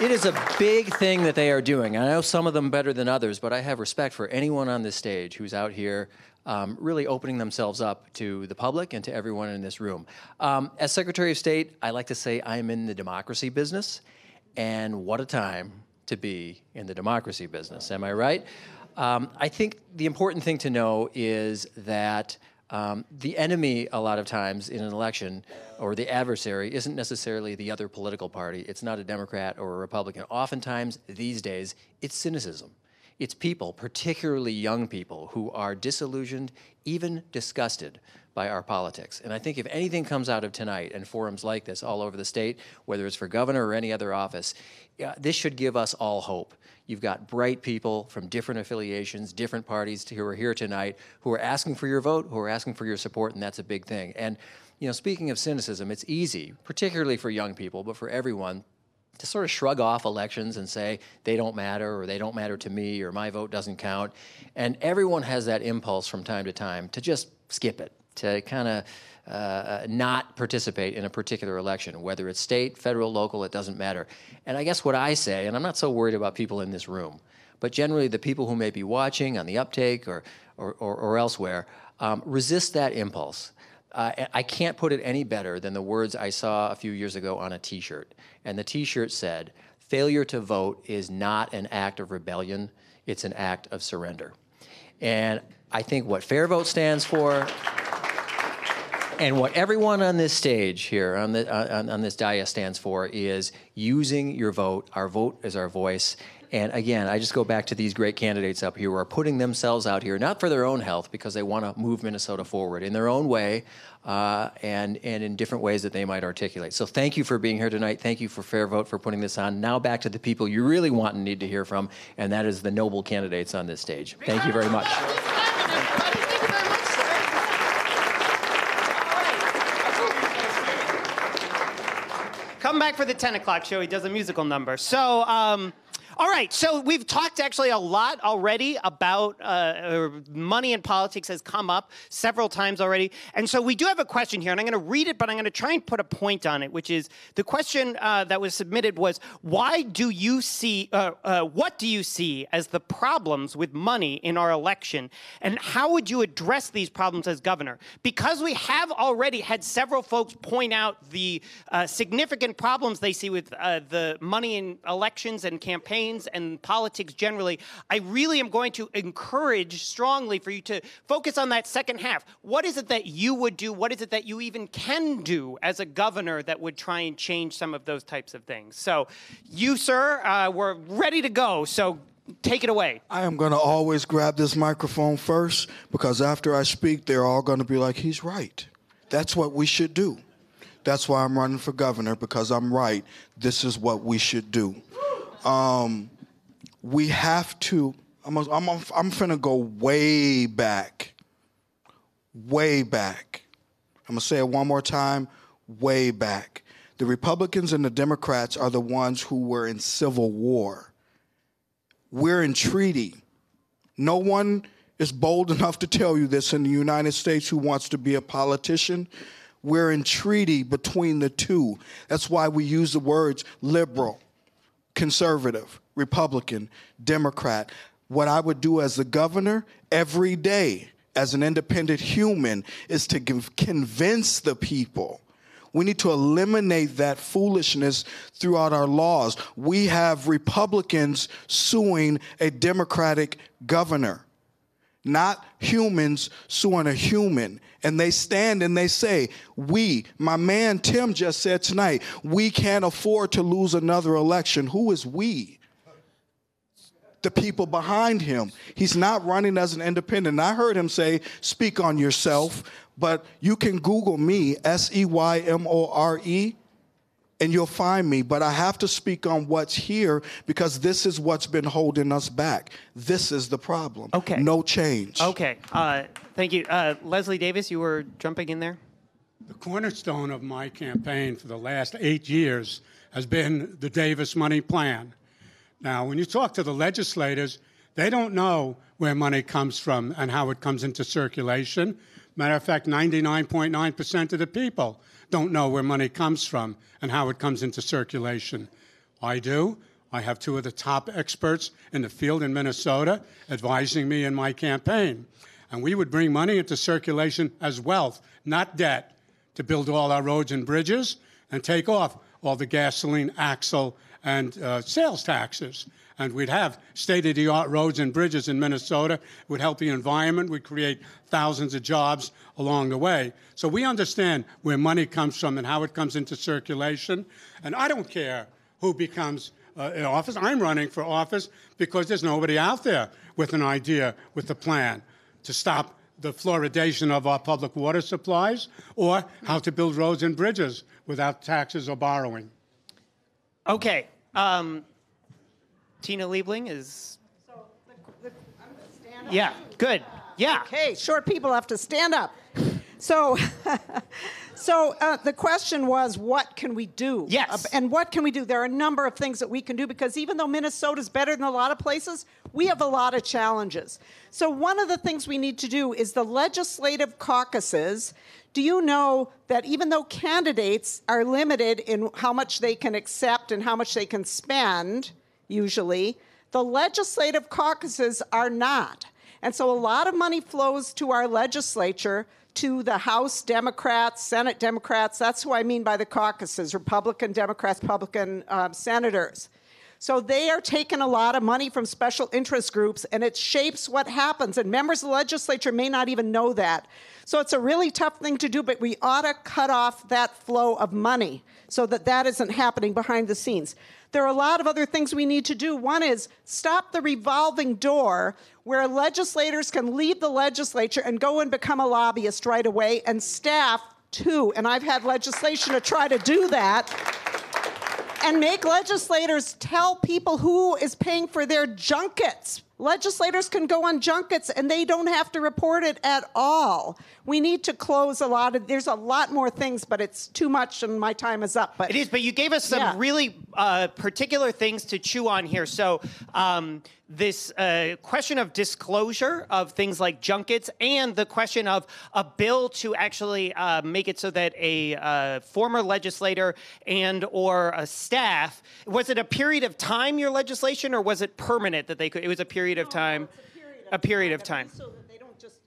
L: It is a big thing that they are doing. I know some of them better than others, but I have respect for anyone on this stage who's out here really opening themselves up to the public and to everyone in this room. As Secretary of State, I like to say I'm in the democracy business, and what a time to be in the democracy business. Am I right? I think the important thing to know is that the enemy, a lot of times in an election, or the adversary, isn't necessarily the other political party. It's not a Democrat or a Republican. Oftentimes, these days, it's cynicism. It's people, particularly young people, who are disillusioned, even disgusted by our politics. And I think if anything comes out of tonight and forums like this all over the state, whether it's for governor or any other office, this should give us all hope. You've got bright people from different affiliations, different parties who are here tonight, who are asking for your vote, who are asking for your support, and that's a big thing. And, you know, speaking of cynicism, it's easy, particularly for young people, but for everyone, to sort of shrug off elections and say they don't matter, or they don't matter to me, or my vote doesn't count. And everyone has that impulse from time to time to just skip it, to kind of not participate in a particular election, whether it's state, federal, local, it doesn't matter. And I guess what I say, and I'm not so worried about people in this room, but generally the people who may be watching on the uptake or elsewhere, resist that impulse. I can't put it any better than the words I saw a few years ago on a T-shirt. And the T-shirt said, "Failure to vote is not an act of rebellion, it's an act of surrender." And I think what Fair Vote stands for, and what everyone on this stage here, on this dais stands for, is using your vote. Our vote is our voice. And again, I just go back to these great candidates up here who are putting themselves out here, not for their own health, because they want to move Minnesota forward in their own way, and in different ways that they might articulate. So thank you for being here tonight. Thank you for Fair Vote for putting this on. Now back to the people you really want and need to hear from, and that is the noble candidates on this stage. Thank you very much.
B: Come back for the 10 o'clock show. He does a musical number. So, all right. So we've talked actually a lot already about money in politics has come up several times already. And so we do have a question here, and I'm going to read it, but I'm going to try and put a point on it, which is the question that was submitted was, what do you see as the problems with money in our election, and how would you address these problems as governor? Because we have already had several folks point out the significant problems they see with the money in elections and campaigns and politics generally, I really am going to encourage strongly for you to focus on that second half. What is it that you would do? What is it that you even can do as a governor that would try and change some of those types of things? So you, sir, we're ready to go. So take it away.
D: I am going to always grab this microphone first, because after I speak, they're all going to be like, he's right. That's what we should do. That's why I'm running for governor, because I'm right. This is what we should do. We have to, I'm finna go way back. Way back. I'm gonna say it one more time, way back. The Republicans and the Democrats are the ones who were in civil war. We're in treaty. No one is bold enough to tell you this in the United States who wants to be a politician. We're in treaty between the two. That's why we use the words liberal, conservative, Republican, Democrat. What I would do as the governor every day as an independent human is to convince the people. We need to eliminate that foolishness throughout our laws. We have Republicans suing a Democratic governor, not humans suing a human. And they stand and they say, my man Tim just said tonight, we can't afford to lose another election. Who is we? The people behind him. He's not running as an independent. I heard him say, speak on yourself, but you can Google me, Seymore, and you'll find me. But I have to speak on what's here, because this is what's been holding us back. This is the problem.
B: Okay.
D: No change.
B: Okay. Thank you. Leslie Davis, you were jumping in there?
E: The cornerstone of my campaign for the last 8 years has been the Davis money plan. Now, when you talk to the legislators, they don't know where money comes from and how it comes into circulation. Matter of fact, 99.9% of the people don't know where money comes from and how it comes into circulation. I do. I have two of the top experts in the field in Minnesota advising me in my campaign. And we would bring money into circulation as wealth, not debt, to build all our roads and bridges and take off all the gasoline, axle, and sales taxes. And we'd have state-of-the-art roads and bridges in Minnesota. It would help the environment. We'd create thousands of jobs along the way. So we understand where money comes from and how it comes into circulation. And I don't care who becomes in office. I'm running for office because there's nobody out there with an idea, with a plan to stop the fluoridation of our public water supplies or how to build roads and bridges without taxes or borrowing.
B: Okay. Tina Liebling is...
G: I'm going to stand up.
B: Yeah, good. Yeah.
G: Okay, short people have to stand up. So, the question was, what can we do?
B: Yes.
G: And what can we do? There are a number of things that we can do because even though Minnesota's better than a lot of places, we have a lot of challenges. So one of the things we need to do is the legislative caucuses. Do you know that even though candidates are limited in how much they can accept and how much they can spend, usually, the legislative caucuses are not. And so a lot of money flows to our legislature, to the House Democrats, Senate Democrats. That's who I mean by the caucuses, Republican Democrats, Republican senators. So they are taking a lot of money from special interest groups, and it shapes what happens. And members of the legislature may not even know that. So it's a really tough thing to do, but we ought to cut off that flow of money so that that isn't happening behind the scenes. There are a lot of other things we need to do. One is stop the revolving door where legislators can leave the legislature and go and become a lobbyist right away, and staff too. And I've had legislation to try to do that. And make legislators tell people who is paying for their junkets. Legislators can go on junkets and they don't have to report it at all. We need to close there's a lot more things, but it's too much and my time is up. But
B: it is, but you gave us some really particular things to chew on here. So this question of disclosure of things like junkets and the question of a bill to actually make it so that a former legislator and or a staff, was it a period of time, your legislation, or was it permanent that they could, it was a period of time? A period of time.
G: So that they don't just,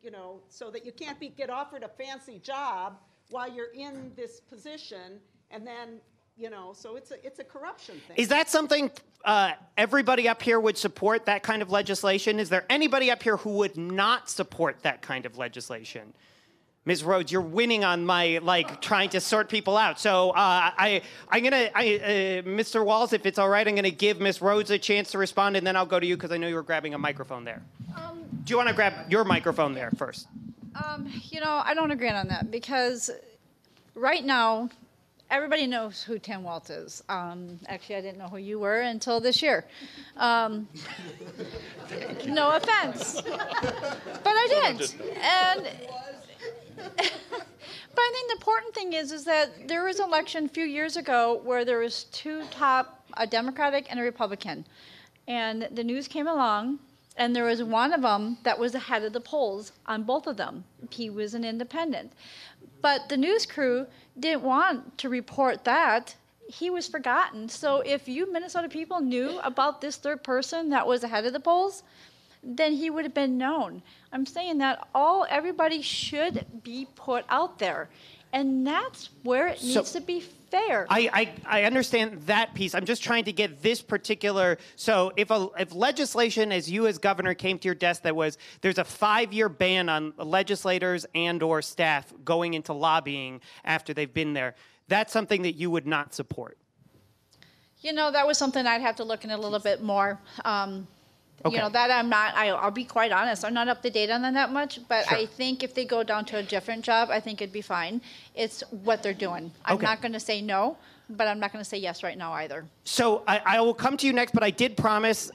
G: so that you can't get offered a fancy job while you're in this position and then, so it's a corruption thing.
B: Is that something everybody up here would support, that kind of legislation? Is there anybody up here who would not support that kind of legislation? Ms. Rhoades, you're winning on my, trying to sort people out. So Mr. Walz, if it's all right, I'm going to give Ms. Rhoades a chance to respond, and then I'll go to you because I know you were grabbing a microphone there. Do you want to grab your microphone there first?
H: I don't agree on that because right now, everybody knows who Tane Walz is. Actually, I didn't know who you were until this year. No offense. But I did. But I think the important thing is that there was an election a few years ago where there was two top, a Democratic and a Republican. And the news came along, and there was one of them that was ahead of the polls on both of them. He was an independent. But the news crew didn't want to report that. He was forgotten. So if you Minnesota people knew about this third person that was ahead of the polls, then he would have been known. I'm saying that everybody should be put out there. And that's where it needs to be fair.
B: I understand that piece. I'm just trying to get this particular. So if legislation, as you as governor came to your desk, there's a 5-year ban on legislators and or staff going into lobbying after they've been there, that's something that you would not support.
H: That was something I'd have to look in a little bit more.
B: Okay.
H: That I'm not, I'll be quite honest, I'm not up to date on that much, but
B: Sure.
H: I think if they go down to a different job, I think it'd be fine. It's what they're doing. I'm not going to say no, but I'm not going to say yes right now either.
B: So I will come to you next, but I did promise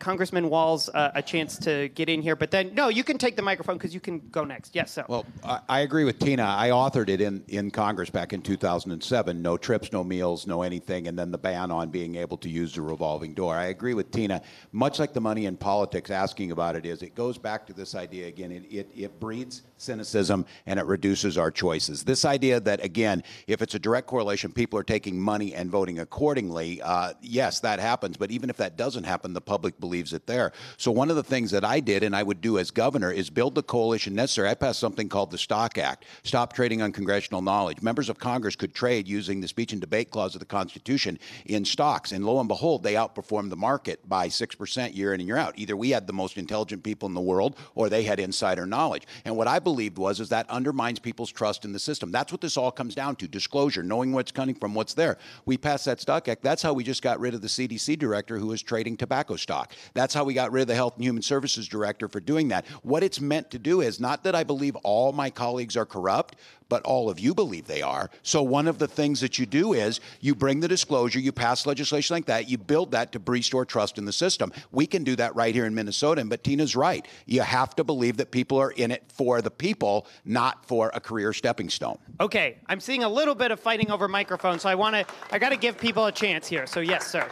B: Congressman Walz a chance to get in here. But then, no, you can take the microphone because you can go next. Yes, sir.
I: Well, I agree with Tina. I authored it in Congress back in 2007. No trips, no meals, no anything, and then the ban on being able to use the revolving door. I agree with Tina. Much like the money in politics, asking about it goes back to this idea again. It breeds cynicism and it reduces our choices. This idea that, again, if it's a direct correlation, people are taking taking money and voting accordingly. Yes, that happens. But even if that doesn't happen, the public believes it there. So one of the things that I did and I would do as governor is build the coalition necessary. I passed something called the Stock Act, Stop Trading on Congressional Knowledge. Members of Congress could trade using the speech and debate clause of the Constitution in stocks. And lo and behold, they outperformed the market by 6% year in and year out. Either we had the most intelligent people in the world or they had insider knowledge. And what I believed was is that undermines people's trust in the system. That's what this all comes down to, disclosure, knowing what's coming from what's there. We passed that Stock Act. That's how we just got rid of the CDC director who was trading tobacco stock. That's how we got rid of the Health and Human Services director for doing that. What it's meant to do is not that I believe all my colleagues are corrupt, but all of you believe they are. So one of the things that you do is you bring the disclosure, you pass legislation like that, you build that to restore trust in the system. We can do that right here in Minnesota, but Tina's right. You have to believe that people are in it for the people, not for a career stepping stone.
B: Okay, I'm seeing a little bit of fighting over microphones, so I got to give people a chance here. So yes, sir.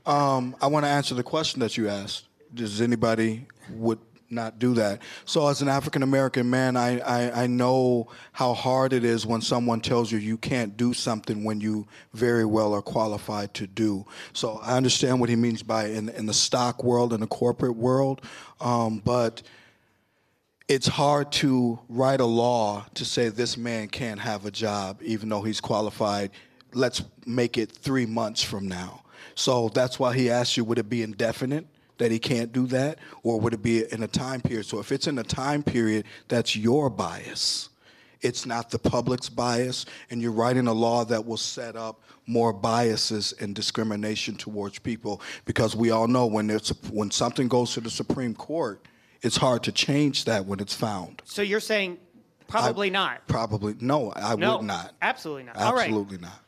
D: I want to answer the question that you asked. Does anybody would not do that? So as an African-American man, I know how hard it is when someone tells you you can't do something when you very well are qualified to do. So I understand what he means by in the stock world, in the corporate world, but it's hard to write a law to say this man can't have a job even though he's qualified. Let's make it 3 months from now. So that's why he asked you, would it be indefinite that he can't do that, or would it be in a time period? So if it's in a time period, that's your bias. It's not the public's bias, and you're writing a law that will set up more biases and discrimination towards people, because we all know when something goes to the Supreme Court, it's hard to change that when it's found.
B: So you're saying probably not?
D: Probably, no, I would not.
B: Absolutely not.
D: Absolutely not.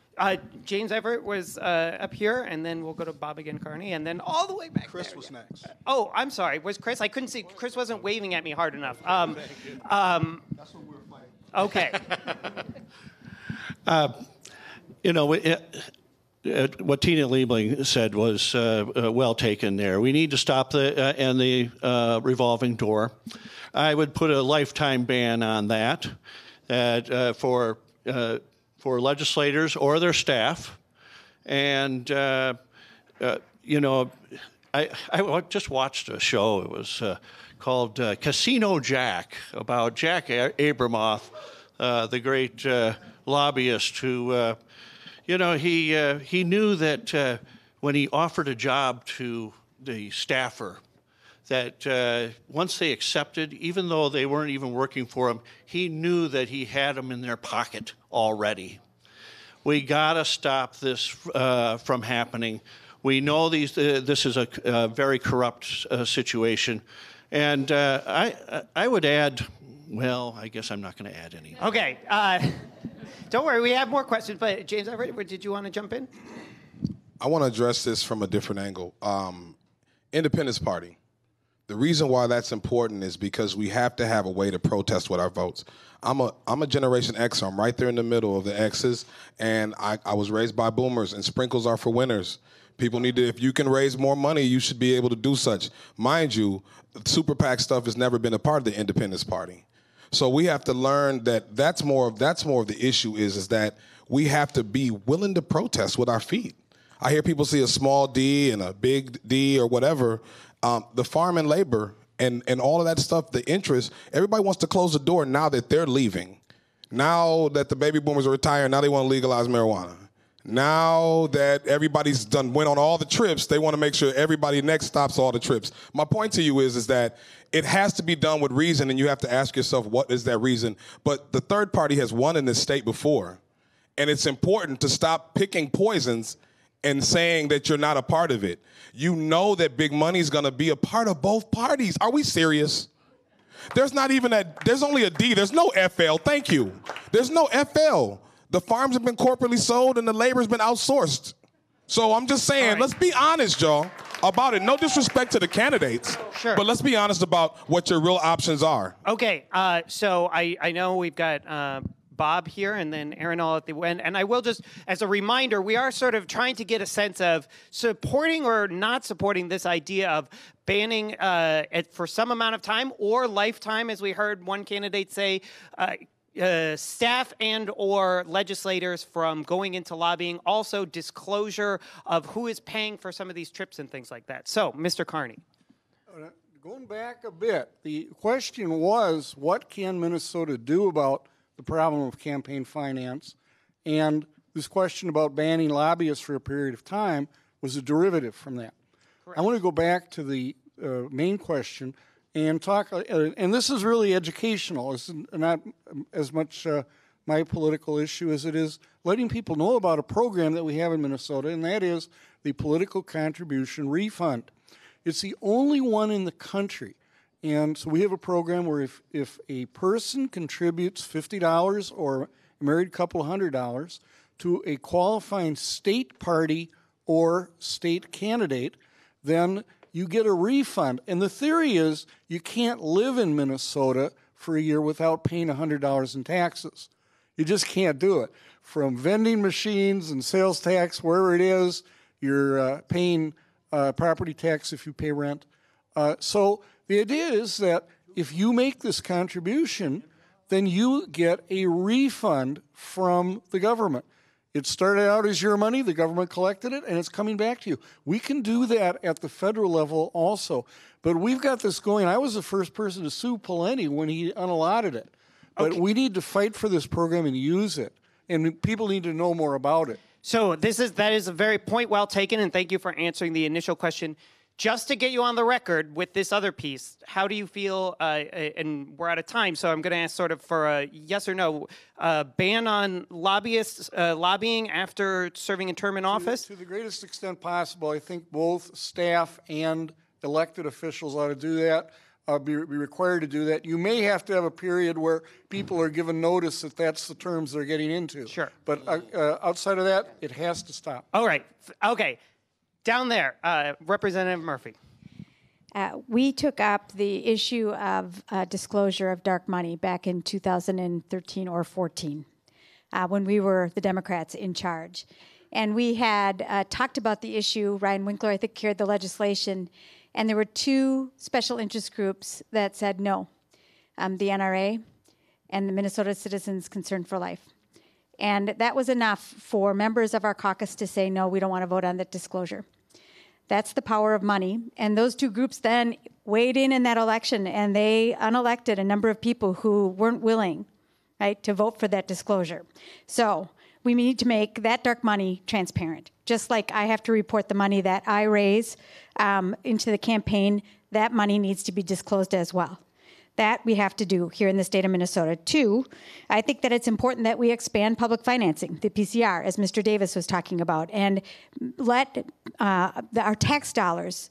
B: James Everett was up here, and then we'll go to Bob again, Carney, and then all the way back
D: Chris
B: there.
D: was next.
B: Oh, I'm sorry. Was Chris? I couldn't see. Chris wasn't waving at me hard enough.
D: That's what we're fighting.
B: Okay.
F: What Tina Liebling said was well taken there. We need to stop the revolving door. I would put a lifetime ban on that for legislators or their staff. And, I just watched a show. It was called Casino Jack, about Jack Abramoff, the great lobbyist who, he knew that when he offered a job to the staffer, that once they accepted, even though they weren't even working for him, he knew that he had them in their pocket already. We got to stop this from happening. We know this is a very corrupt situation. And I would add, well, I guess I'm not going to add any.
B: Okay. Don't worry, we have more questions. But James Everett, did you want to jump in?
K: I want to address this from a different angle. Independence Party. The reason why that's important is because we have to have a way to protest with our votes. I'm a Generation X, so I'm right there in the middle of the X's, and I was raised by boomers, and sprinkles are for winners. People need to, if you can raise more money, you should be able to do such. Mind you, super PAC stuff has never been a part of the Independence Party. So we have to learn that that's more of the issue is that we have to be willing to protest with our feet. I hear people see a small D and a big D or whatever. The farm and labor and all of that stuff, the interest, everybody wants to close the door now that they're leaving. Now that the baby boomers are retired, now they want to legalize marijuana. Now that everybody's went on all the trips, they want to make sure everybody next stops all the trips. My point to you is that it has to be done with reason, and you have to ask yourself, what is that reason? But the third party has won in this state before, and it's important to stop picking poisons and saying that you're not a part of it. You know that big money is going to be a part of both parties. Are we serious? There's only a D. There's no FL. Thank you. There's no FL. The farms have been corporately sold and the labor's been outsourced. So I'm just saying, Let's be honest, y'all, about it. No disrespect to the candidates,
B: sure,
K: but let's be honest about what your real options are.
B: Okay, so I know we've got Bob here and then Erin all at the end. And I will just, as a reminder, we are sort of trying to get a sense of supporting or not supporting this idea of banning it for some amount of time or lifetime, as we heard one candidate say. staff and or legislators from going into lobbying. Also, disclosure of who is paying for some of these trips and things like that. So, Mr. Carney.
C: Going back a bit, the question was, what can Minnesota do about the problem of campaign finance? And this question about banning lobbyists for a period of time was a derivative from that. Correct. I want to go back to the main question and talk, and this is really educational. It's not as much my political issue as it is letting people know about a program that we have in Minnesota, and that is the political contribution refund. It's the only one in the country. And so we have a program where if a person contributes $50 or a married couple $100 to a qualifying state party or state candidate, then you get a refund. And the theory is you can't live in Minnesota for a year without paying $100 in taxes. You just can't do it. From vending machines and sales tax, wherever it is, you're paying property tax if you pay rent. So the idea is that if you make this contribution, then you get a refund from the government. It started out as your money, the government collected it, and it's coming back to you. We can do that at the federal level also. But we've got this going. I was the first person to sue Pawlenty when he unallotted it. But we need to fight for this program and use it. And people need to know more about it.
B: So that is a very point well taken, and thank you for answering the initial question. Just to get you on the record with this other piece, how do you feel, and we're out of time, so I'm going to ask sort of for a yes or no, ban on lobbyists lobbying after serving a term in office?
C: To the greatest extent possible. I think both staff and elected officials ought to do that, be required to do that. You may have to have a period where people are given notice that that's the terms they're getting into.
B: Sure.
C: But outside of that, it has to stop.
B: All right. Okay. Down there, Representative Murphy.
J: We took up the issue of disclosure of dark money back in 2013 or 14 when we were the Democrats in charge. And we had talked about the issue. Ryan Winkler, I think, carried the legislation. And there were two special interest groups that said no, the NRA and the Minnesota Citizens Concerned for Life. And that was enough for members of our caucus to say, no, we don't want to vote on that disclosure. That's the power of money. And those two groups then weighed in that election, and they unelected a number of people who weren't willing, right, to vote for that disclosure. So we need to make that dark money transparent. Just like I have to report the money that I raise into the campaign, that money needs to be disclosed as well. That we have to do here in the state of Minnesota. Two, I think that it's important that we expand public financing, the PCR, as Mr. Davis was talking about, and let our tax dollars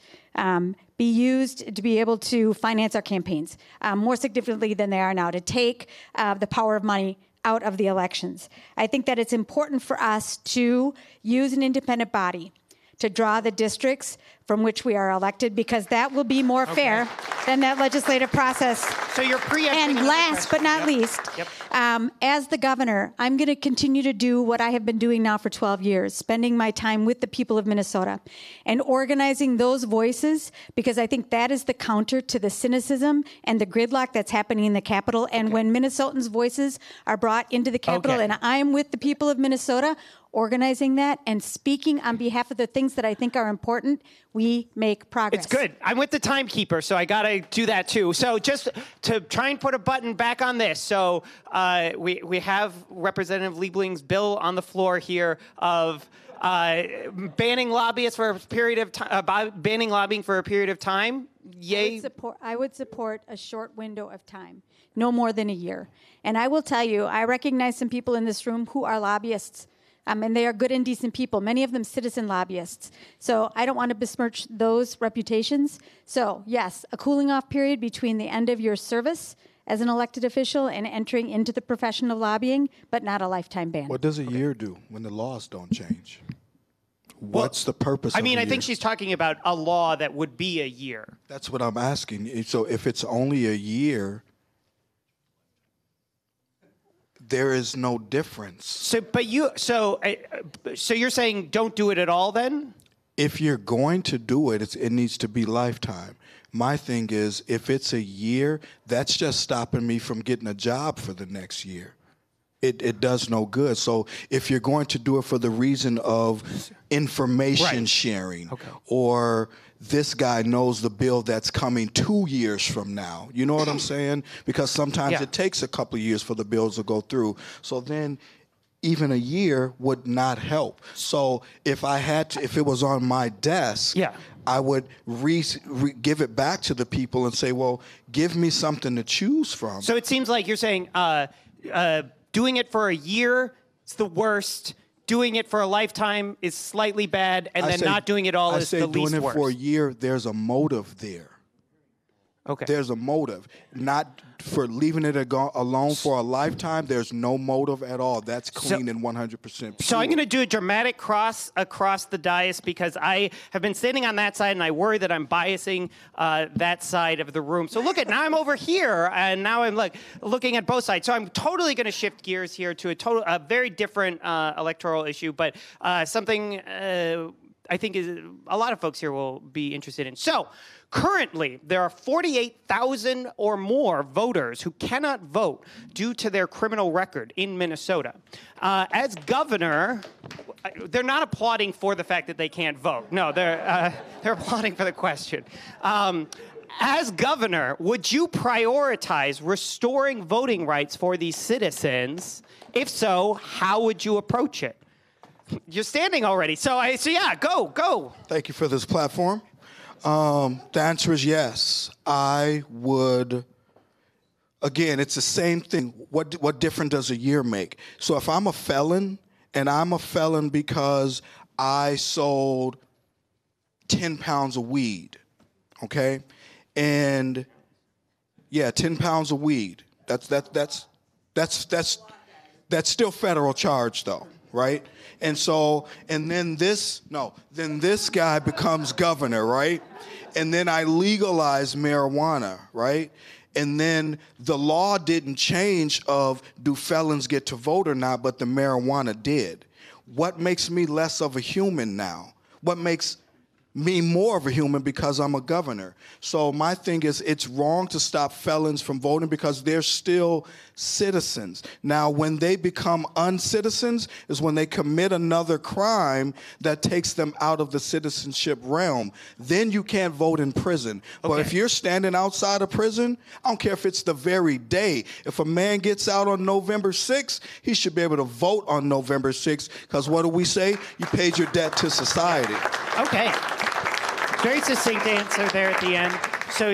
J: be used to be able to finance our campaigns more significantly than they are now, to take the power of money out of the elections. I think that it's important for us to use an independent body to draw the districts from which we are elected, because that will be more fair than that legislative process.
B: So you're preempting.
J: And last but not least, as the governor, I'm going to continue to do what I have been doing now for 12 years, spending my time with the people of Minnesota and organizing those voices, because I think that is the counter to the cynicism and the gridlock that's happening in the Capitol. And when Minnesotans' voices are brought into the Capitol, and I'm with the people of Minnesota, organizing that and speaking on behalf of the things that I think are important, we make progress.
B: It's good. I'm with the timekeeper, so I got to do that too. So just to try and put a button back on this. So we have Representative Liebling's bill on the floor here of banning lobbyists for a period of time, banning lobbying for a period of time. Yay.
J: I would support a short window of time, no more than a year. And I will tell you, I recognize some people in this room who are lobbyists. And they are good and decent people, many of them citizen lobbyists. So I don't want to besmirch those reputations. So yes, a cooling off period between the end of your service as an elected official and entering into the profession of lobbying, but not a lifetime ban.
D: What does a year do when the laws don't change? What's the purpose of a year?
B: I think she's talking about a law that would be a year.
D: That's what I'm asking. So if it's only a year, there is no difference.
B: So you're saying don't do it at all then?
D: if you're going to do it, it needs to be lifetime. My thing is, if it's a year, that's just stopping me from getting a job for the next year. It does no good. So if you're going to do it for the reason of information sharing, or this guy knows the bill that's coming 2 years from now, you know what I'm saying? Because sometimes it takes a couple of years for the bills to go through. So then even a year would not help. So if it was on my desk, I would give it back to the people and say, well, give me something to choose from.
B: So it seems like you're saying doing it for a year is the worst. Doing it for a lifetime is slightly bad, and then not doing it all is the least worst.
D: Doing it for a year, there's a motive there.
B: Okay.
D: There's a motive. Not for leaving it alone for a lifetime. There's no motive at all. That's clean and 100% pure.
B: So I'm going to do a dramatic cross across the dais because I have been standing on that side, and I worry that I'm biasing that side of the room. So look at, now I'm over here, and now I'm looking at both sides. So I'm totally going to shift gears here to a very different electoral issue, but something I think a lot of folks here will be interested in. So currently, there are 48,000 or more voters who cannot vote due to their criminal record in Minnesota. As governor, they're not applauding for the fact that they can't vote. No, they're applauding for the question. As governor, would you prioritize restoring voting rights for these citizens? If so, how would you approach it? You're standing already, so yeah, go.
D: Thank you for this platform. The answer is yes. I would. Again, it's the same thing. What difference does a year make? So if I'm a felon, and I'm a felon because I sold 10 pounds of weed, okay, and 10 pounds of weed. That's still federal charge though, right? And so, then this guy becomes governor, right? And then I legalize marijuana, right? And then the law didn't change of do felons get to vote or not, but the marijuana did. What makes me less of a human now? What makes me more of a human because I'm a governor? So my thing is, it's wrong to stop felons from voting because they're still citizens. Now, when they become uncitizens is when they commit another crime that takes them out of the citizenship realm. Then you can't vote in prison. But if you're standing outside of prison, I don't care if it's the very day. If a man gets out on November 6th, he should be able to vote on November 6th because what do we say? You paid your debt to society.
B: Okay. Very succinct answer there at the end. So,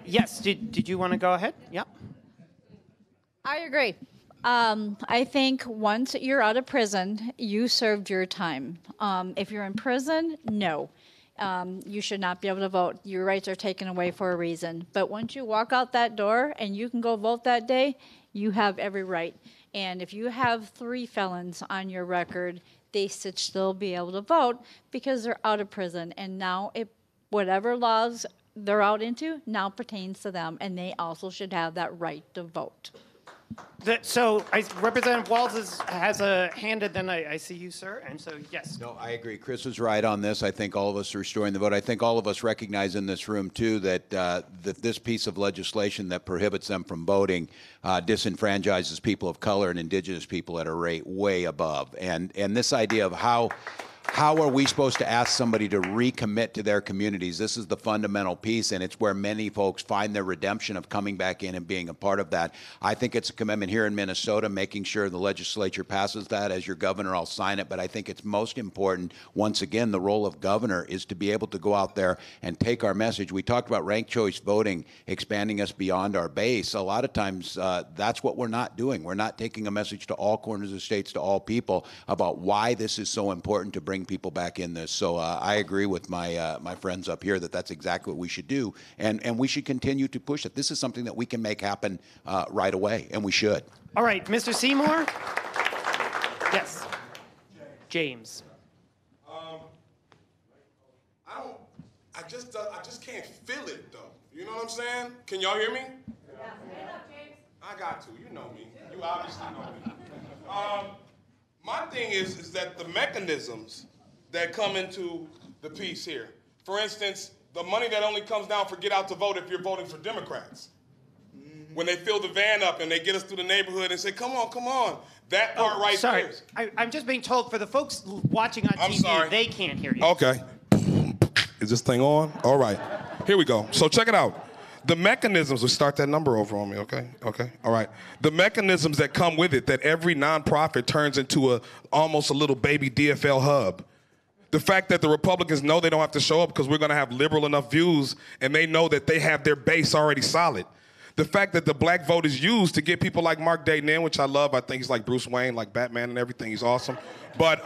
B: yes, did you want to go ahead? Yep.
H: I agree. I think once you're out of prison, you served your time. If you're in prison, no. You should not be able to vote. Your rights are taken away for a reason. But once you walk out that door and you can go vote that day, you have every right. And if you have 3 felons on your record, they should still be able to vote because they're out of prison. And now whatever laws they're out into now pertains to them, and they also should have that right to vote.
B: So Representative Walz has a hand, and then I see you, sir. And so, yes.
I: No, I agree. Chris is right on this. I think all of us are restoring the vote. I think all of us recognize in this room, too, that this piece of legislation that prohibits them from voting disenfranchises people of color and indigenous people at a rate way above. And this idea of how are we supposed to ask somebody to recommit to their communities? This is the fundamental piece, and it's where many folks find their redemption of coming back in and being a part of that. I think it's a commitment here in Minnesota, making sure the legislature passes that. As your governor, I'll sign it, but I think it's most important, once again, the role of governor is to be able to go out there and take our message. We talked about ranked choice voting, expanding us beyond our base. A lot of times, that's what we're not doing. We're not taking a message to all corners of states, to all people, about why this is so important to bring people back in this. So I agree with my friends up here that that's exactly what we should do, and we should continue to push it. This is something that we can make happen right away, and we should.
B: All right, Mr. Seymore? Yes. James.
K: I just can't feel it though. You know what I'm saying? Can y'all hear me? Yeah. Stand up, James. I got to. You know me. You obviously know me. My thing is that the mechanisms that come into the piece here. For instance, the money that only comes down for get out to vote if you're voting for Democrats. When they fill the van up and they get us through the neighborhood and say, come on, come on. That part right
B: sorry.
K: there.
B: I'm just being told for the folks watching on
K: I'm
B: TV,
K: sorry.
B: they can't hear you.
K: Okay. Is this thing on? All right. Here we go. So check it out. The mechanisms, we'll start that number over on me, okay? Okay, all right. The mechanisms that come with it, that every nonprofit turns into almost a little baby DFL hub. The fact that the Republicans know they don't have to show up because we're going to have liberal enough views and they know that they have their base already solid. The fact that the black vote is used to get people like Mark Dayton in, which I love. I think he's like Bruce Wayne, like Batman and everything. He's awesome. But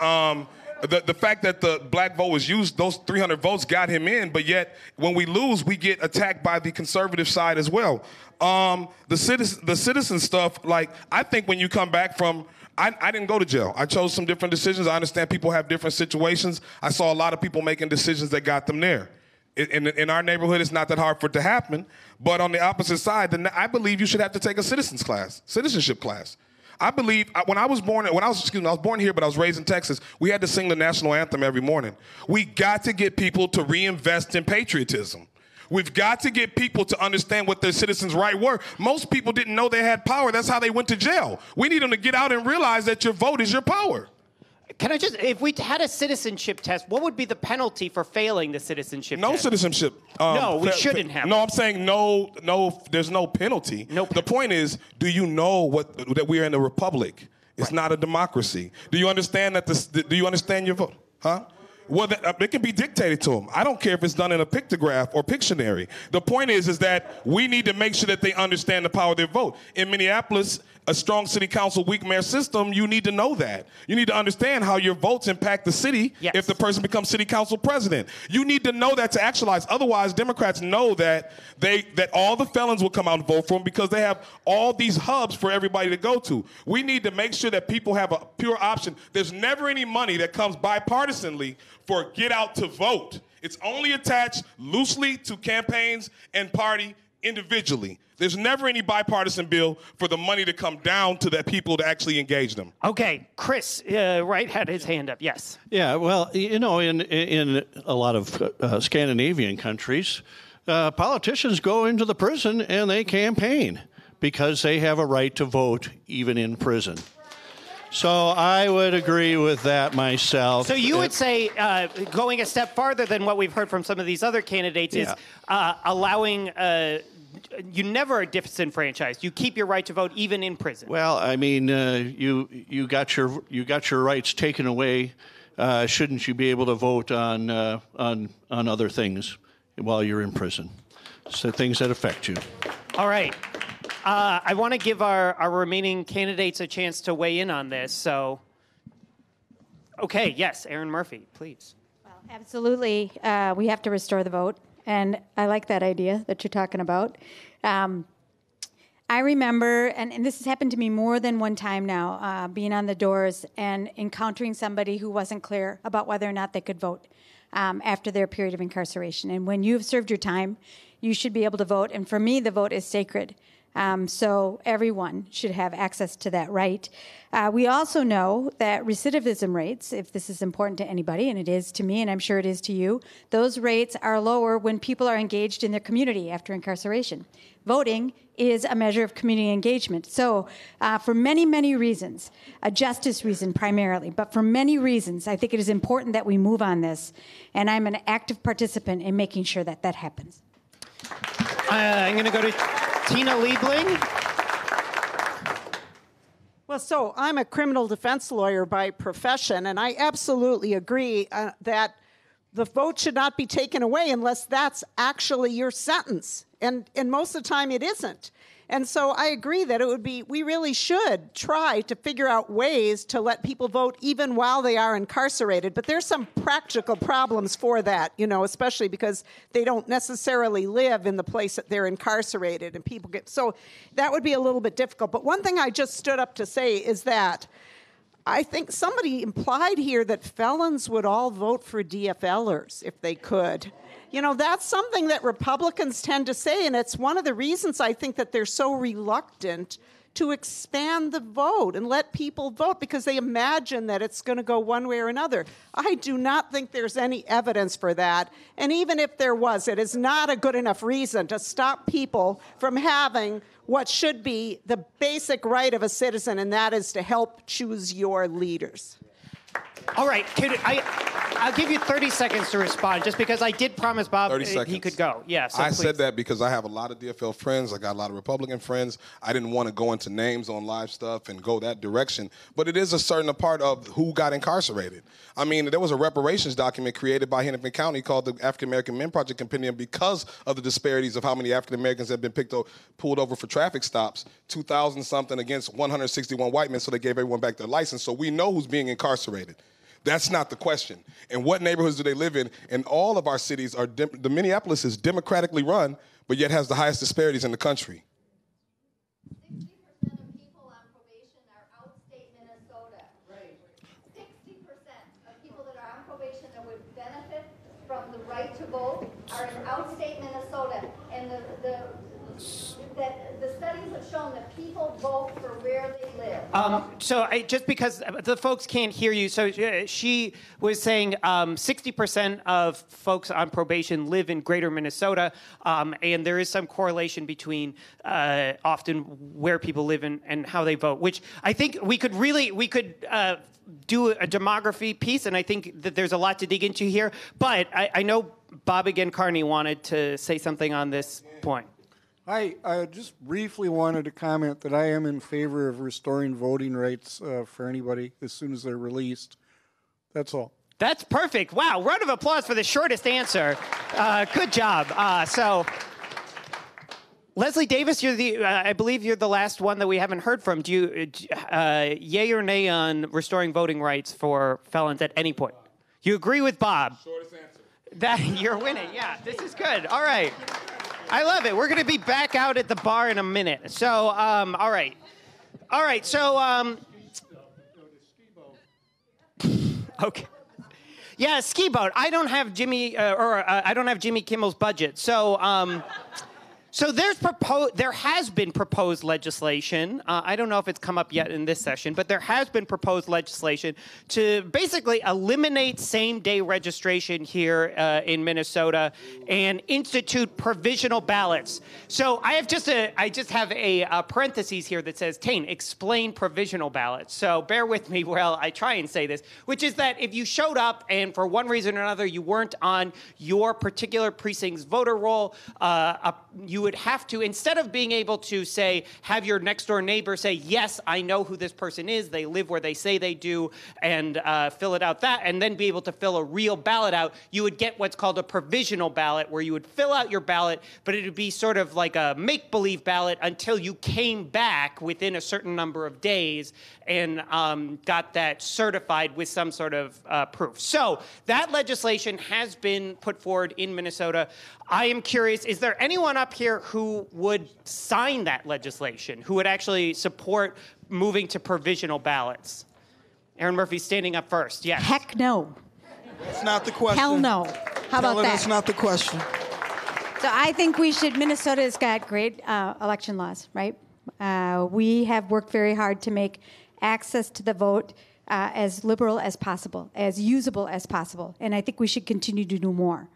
K: the fact that the black vote was used, those 300 votes got him in, but yet when we lose, we get attacked by the conservative side as well. The citizen stuff, like, I think when you come back from, I didn't go to jail. I chose some different decisions. I understand people have different situations. I saw a lot of people making decisions that got them there. In our neighborhood, it's not that hard for it to happen. But on the opposite side, then I believe you should have to take a citizenship class. I believe I was born here, but I was raised in Texas. We had to sing the national anthem every morning. We got to get people to reinvest in patriotism. We've got to get people to understand what their citizens' rights were. Most people didn't know they had power. That's how they went to jail. We need them to get out and realize that your vote is your power.
B: Can I just, if we had a citizenship test, what would be the penalty for failing the citizenship test?
K: No citizenship.
B: No, we shouldn't have.
K: No, I'm saying no, there's no penalty.
B: Nope.
K: The point is, do you know that we're in a republic? It's
B: right.
K: not a democracy. Do you understand that do you understand your vote? Huh? Well, it can be dictated to them. I don't care if it's done in a pictograph or Pictionary. The point is that we need to make sure that they understand the power of their vote. In Minneapolis, a strong city council, weak mayor system, you need to know that. You need to understand how your votes impact the city if the person becomes city council president. You need to know that to actualize. Otherwise, Democrats know that all the felons will come out and vote for them because they have all these hubs for everybody to go to. We need to make sure that people have a pure option. There's never any money that comes bipartisanly for get out to vote. It's only attached loosely to campaigns and party individually. There's never any bipartisan bill for the money to come down to the people to actually engage them.
B: Okay, Chris, Wright had his hand up. Yes.
F: Yeah, well, you know, in a lot of Scandinavian countries, politicians go into the prison and they campaign because they have a right to vote even in prison. So I would agree with that myself.
B: So you would say, going a step farther than what we've heard from some of these other candidates, is allowing, you never are disenfranchised. You keep your right to vote even in prison.
F: Well, I mean, you got your rights taken away. Shouldn't you be able to vote on other things while you're in prison? So things that affect you.
B: All right. I want to give our remaining candidates a chance to weigh in on this. So, okay, yes, Erin Murphy, please.
J: Well, absolutely. We have to restore the vote. And I like that idea that you're talking about. I remember, and this has happened to me more than one time now, being on the doors and encountering somebody who wasn't clear about whether or not they could vote after their period of incarceration. And when you've served your time, you should be able to vote. And for me, the vote is sacred. So everyone should have access to that right. We also know that recidivism rates, if this is important to anybody, and it is to me, and I'm sure it is to you, those rates are lower when people are engaged in their community after incarceration. Voting is a measure of community engagement. So for many, many reasons, a justice reason primarily, but for many reasons, I think it is important that we move on this. And I'm an active participant in making sure that that happens.
B: I'm going to go to Tina Liebling.
G: Well, so I'm a criminal defense lawyer by profession, and I absolutely agree that the vote should not be taken away unless that's actually your sentence. And most of the time it isn't. And so I agree that we really should try to figure out ways to let people vote even while they are incarcerated. But there's some practical problems for that, especially because they don't necessarily live in the place that they're incarcerated and people so that would be a little bit difficult. But one thing I just stood up to say is that I think somebody implied here that felons would all vote for DFLers if they could. That's something that Republicans tend to say, and it's one of the reasons I think that they're so reluctant to expand the vote and let people vote because they imagine that it's going to go one way or another. I do not think there's any evidence for that. And even if there was, it is not a good enough reason to stop people from having what should be the basic right of a citizen, and that is to help choose your leaders.
B: All right, I'll give you 30 seconds to respond, just because I did promise Bob he could go. Yeah, so
K: I
B: please.
K: said that because I have a lot of DFL friends. I got a lot of Republican friends. I didn't want to go into names on live stuff and go that direction. But it is a certain part of who got incarcerated. I mean, there was a reparations document created by Hennepin County called the African American Men Project Compendium because of the disparities of how many African Americans have been pulled over for traffic stops, 2,000 something against 161 white men, so they gave everyone back their license. So we know who's being incarcerated. That's not the question. And what neighborhoods do they live in? And all of our cities are, the Minneapolis is democratically run, but yet has the highest disparities in the country.
M: 60% of people on probation are outstate Minnesota. Right. 60% of people that are on probation that would benefit from the right to vote are in outstate Minnesota. And the studies have shown that people vote for where they live.
B: Just because the folks can't hear you, so she was saying 60% of folks on probation live in greater Minnesota, and there is some correlation between often where people live and how they vote, which I think we could do a demography piece, and I think that there's a lot to dig into here. But I know Bob again, Carney, wanted to say something on this point.
C: I just briefly wanted to comment that I am in favor of restoring voting rights for anybody as soon as they're released. That's all.
B: That's perfect. Wow, round of applause for the shortest answer. Good job. So, Leslie Davis, I believe you're the last one that we haven't heard from. Do you, yay or nay on restoring voting rights for felons at any point? You agree with Bob?
K: Shortest answer.
B: That you're winning. Yeah, this is good. All right. I love it. We're going to be back out at the bar in a minute. So, all right. All right, so, okay. Yeah, ski boat. I don't have I don't have Jimmy Kimmel's budget. So, so there has been proposed legislation. I don't know if it's come up yet in this session, but there has been proposed legislation to basically eliminate same-day registration here in Minnesota and institute provisional ballots. So I just have a parentheses here that says, Tane, explain provisional ballots. So bear with me while I try and say this, which is that if you showed up and for one reason or another you weren't on your particular precinct's voter roll, you would have to, instead of being able to say, have your next door neighbor say, yes, I know who this person is, they live where they say they do, and fill it out and then be able to fill a real ballot out, you would get what's called a provisional ballot, where you would fill out your ballot, but it would be sort of like a make-believe ballot until you came back within a certain number of days and got that certified with some sort of proof. So that legislation has been put forward in Minnesota. I am curious, is there anyone up here who would sign that legislation, who would actually support moving to provisional ballots? Erin Murphy standing up first. Yes.
J: Heck no.
D: That's not the question.
J: Hell no. How about that?
D: That's not the question.
J: So I think Minnesota's got great election laws, right? We have worked very hard to make access to the vote as liberal as possible, as usable as possible. And I think we should continue to do more.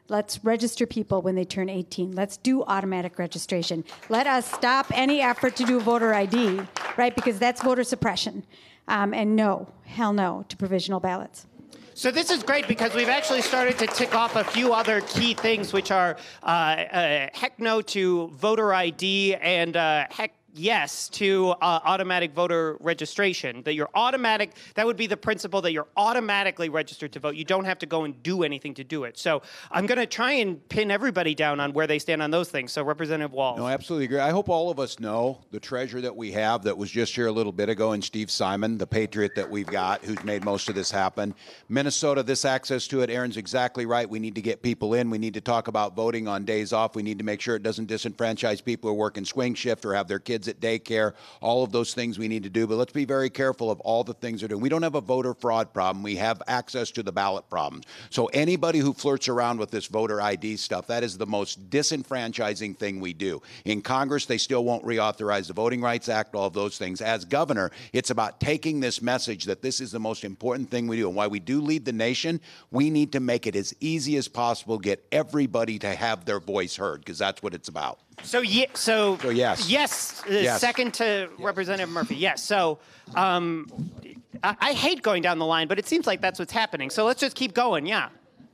J: Let's register people when they turn 18. Let's do automatic registration. Let us stop any effort to do voter ID, right? Because that's voter suppression. And no, hell no to provisional ballots.
B: So this is great because we've actually started to tick off a few other key things, which are heck no to voter ID and heck yes to automatic voter registration. That would be the principle that you're automatically registered to vote. You don't have to go and do anything to do it. So I'm going to try and pin everybody down on where they stand on those things. So Representative Walz.
I: No, I absolutely agree. I hope all of us know the treasure that we have that was just here a little bit ago in Steve Simon, the patriot that we've got, who's made most of this happen. Minnesota, this access to it, Erin's exactly right. We need to get people in. We need to talk about voting on days off. We need to make sure it doesn't disenfranchise people who work in swing shift or have their kids kids at daycare, all of those things we need to do. But let's be very careful of all the things they're doing. We don't have a voter fraud problem. We have access to the ballot problems. So anybody who flirts around with this voter ID stuff, that is the most disenfranchising thing we do. In Congress, they still won't reauthorize the Voting Rights Act, all of those things. As governor, it's about taking this message that this is the most important thing we do. And why we do lead the nation, we need to make it as easy as possible, get everybody to have their voice heard, because that's what it's about.
B: So yes.
I: Yes.
B: Second to Representative Murphy. Yes. So I hate going down the line, but it seems like that's what's happening. So let's just keep going. Yeah.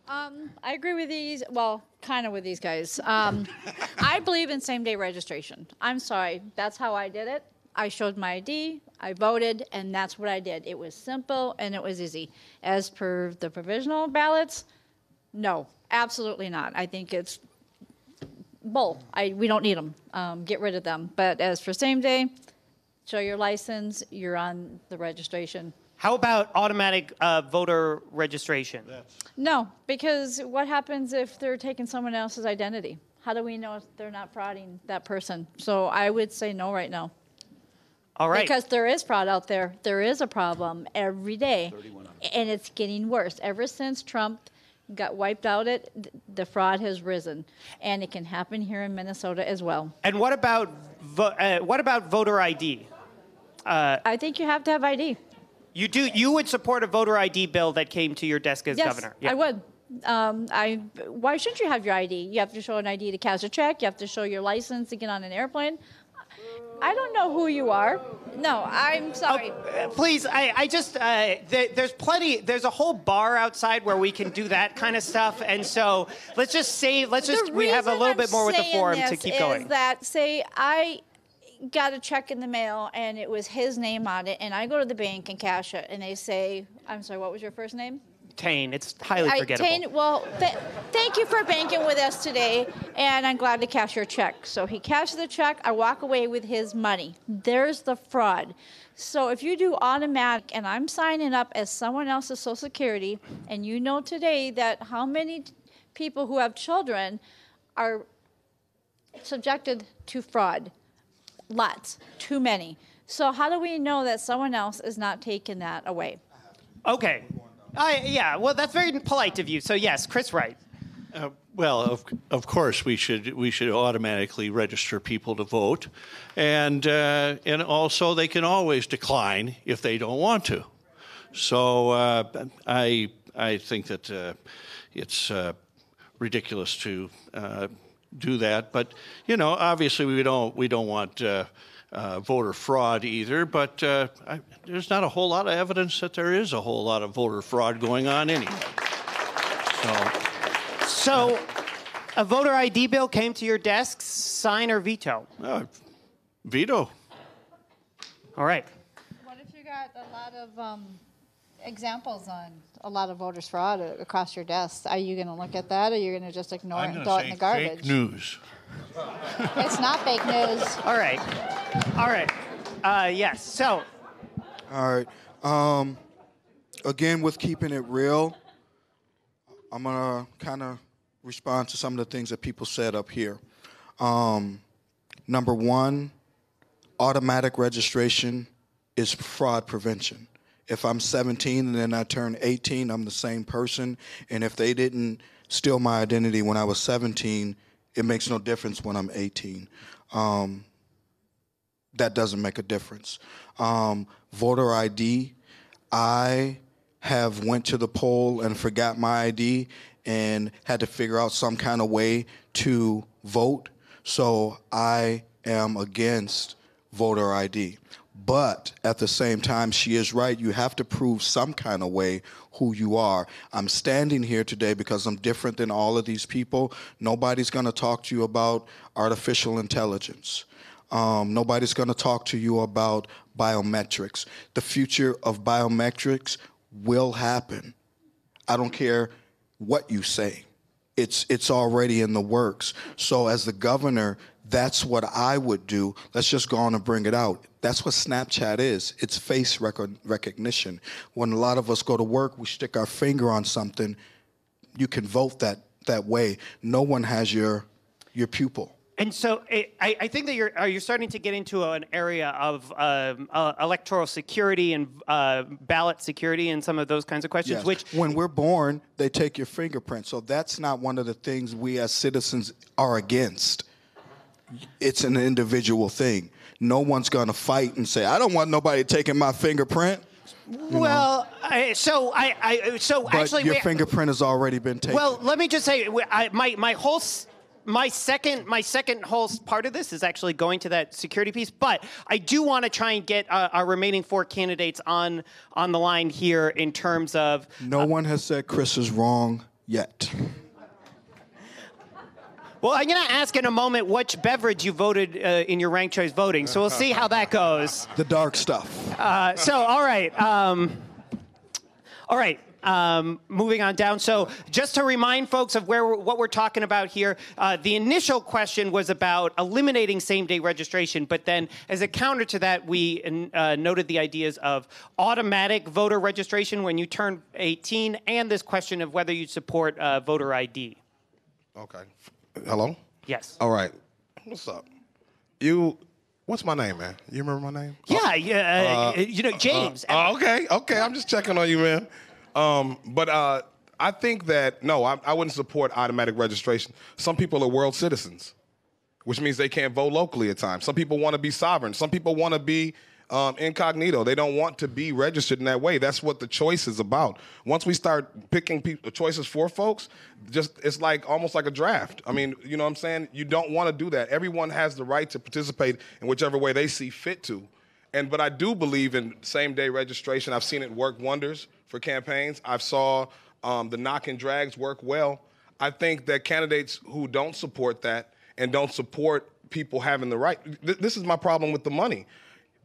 H: I agree with these, well, kind of with these guys. I believe in same-day registration. I'm sorry, that's how I did it. I showed my ID, I voted, and that's what I did. It was simple and it was easy. As per the provisional ballots, no, absolutely not. I think it's bull. We don't need them. Get rid of them. But as for same-day, show your license, you're on the registration.
B: How about automatic voter registration?
H: No, because what happens if they're taking someone else's identity? How do we know if they're not frauding that person? So I would say no right now.
B: All right.
H: Because there is fraud out there. There is a problem every day, and it's getting worse. Ever since Trump got wiped out, the fraud has risen, and it can happen here in Minnesota as well.
B: And what about voter ID?
H: I think you have to have ID.
B: You do. You would support a voter ID bill that came to your desk as governor?
H: Yes, I would. Why shouldn't you have your ID? You have to show an ID to cash a check. You have to show your license to get on an airplane. I don't know who you are. No, I'm sorry.
B: Please, there's a whole bar outside where we can do that kind of stuff. And so we have a little bit more with the forum to keep going.
H: Is that, say, I got a check in the mail and it was his name on it, and I go to the bank and cash it, and they say, I'm sorry, what was your first name?
B: Tane. It's highly forgettable.
H: Tane, well, thank you for banking with us today, and I'm glad to cash your check. So he cashes the check. I walk away with his money. There's the fraud. So if you do automatic, and I'm signing up as someone else's Social Security, and you know today that how many people who have children are subjected to fraud? Lots. Too many. So how do we know that someone else is not taking that away?
B: Okay. Yeah, well, that's very polite of you. So, yes, Chris Wright.
F: Well, of course, we should automatically register people to vote, and also they can always decline if they don't want to. So I think that it's ridiculous to do that. But obviously we don't want voter fraud either. But there's not a whole lot of evidence that there is a whole lot of voter fraud going on anyway.
B: So, a voter ID bill came to your desk, sign or veto?
F: Veto.
B: All right.
H: What if you got a lot of examples on a lot of voters fraud across your desk? Are you going to look at that, or are you going to just ignore it and throw it in the garbage?
F: Fake news.
H: It's not fake news.
B: All right. Yes. So.
D: All right. Again, with keeping it real, I'm going to kind of respond to some of the things that people said up here. Number one, automatic registration is fraud prevention. If I'm 17 and then I turn 18, I'm the same person. And if they didn't steal my identity when I was 17, it makes no difference when I'm 18. That doesn't make a difference. Voter ID, I have went to the poll and forgot my ID and had to figure out some kind of way to vote. So I am against voter ID. But at the same time, she is right. You have to prove some kind of way who you are. I'm standing here today because I'm different than all of these people. Nobody's going to talk to you about artificial intelligence. Nobody's going to talk to you about biometrics. The future of biometrics will happen. I don't care what you say. It's already in the works. So as the governor, that's what I would do. Let's just go on and bring it out. That's what Snapchat is. It's face recognition. When a lot of us go to work, we stick our finger on something. You can vote that way. No one has your pupil.
B: And so I think that you're starting to get into an area of electoral security and ballot security and some of those kinds of questions.
D: Yes.
B: Which,
D: when we're born, they take your fingerprint. So that's not one of the things we as citizens are against. It's an individual thing. No one's going to fight and say, I don't want nobody taking my fingerprint.
B: Well, so
D: But
B: actually,
D: your fingerprint has already been taken.
B: Well, let me just say, my second whole part of this is actually going to that security piece, but I do want to try and get our remaining 4 candidates on the line here in terms of.
D: No one has said Chris is wrong yet.
B: Well, I'm going to ask in a moment which beverage you voted in your ranked choice voting, so we'll see how that goes.
D: The dark stuff.
B: All right. Moving on down. So just to remind folks of what we're talking about here, the initial question was about eliminating same-day registration, but then as a counter to that, we noted the ideas of automatic voter registration when you turn 18 and this question of whether you support voter ID.
K: Okay. Hello?
B: Yes.
K: All right. What's up? What's my name, man? You remember my name?
B: Yeah, James.
K: Okay. I'm just checking on you, man. But I think that, no, I wouldn't support automatic registration. Some people are world citizens, which means they can't vote locally at times. Some people want to be sovereign. Some people want to be incognito. They don't want to be registered in that way. That's what the choice is about. Once we start picking choices for folks, it's like almost like a draft. I mean, you know what I'm saying? You don't want to do that. Everyone has the right to participate in whichever way they see fit to. But I do believe in same-day registration. I've seen it work wonders for campaigns. I've saw the knock and drags work well. I think that candidates who don't support that and don't support people having the right, this is my problem with the money.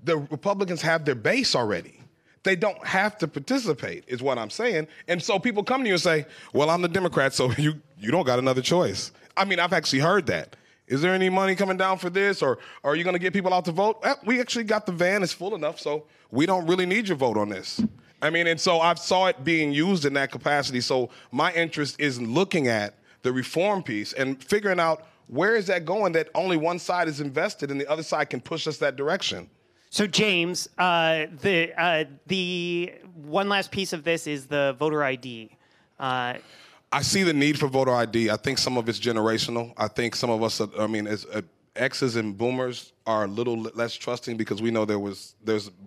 K: The Republicans have their base already. They don't have to participate, is what I'm saying. And so people come to you and say, well, I'm the Democrat, so you don't got another choice. I mean, I've actually heard that. Is there any money coming down for this, or are you going to get people out to vote? We actually got the van, it's full enough, so we don't really need your vote on this. I mean, and so I saw it being used in that capacity. So my interest is in looking at the reform piece and figuring out where is that going that only one side is invested and the other side can push us that direction.
B: So, James, the one last piece of this is the voter ID.
K: I see the need for voter ID. I think some of it's generational. I think some of us, X's and boomers are a little less trusting because we know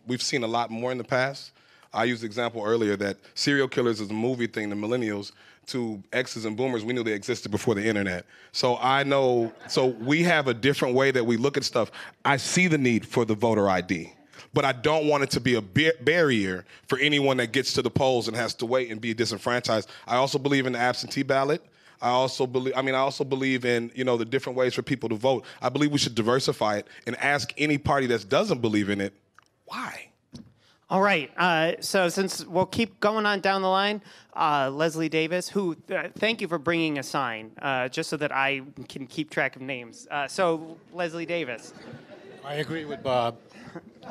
K: we've seen a lot more in the past. I used the example earlier that serial killers is a movie thing, the millennials, to X's and boomers, we knew they existed before the internet. So we have a different way that we look at stuff. I see the need for the voter ID, but I don't want it to be a barrier for anyone that gets to the polls and has to wait and be disenfranchised. I also believe in the absentee ballot. I also believe in, the different ways for people to vote. I believe we should diversify it and ask any party that doesn't believe in it, why?
B: All right. So since we'll keep going on down the line, Leslie Davis, who thank you for bringing a sign, just so that I can keep track of names. So Leslie Davis.
E: I agree with Bob.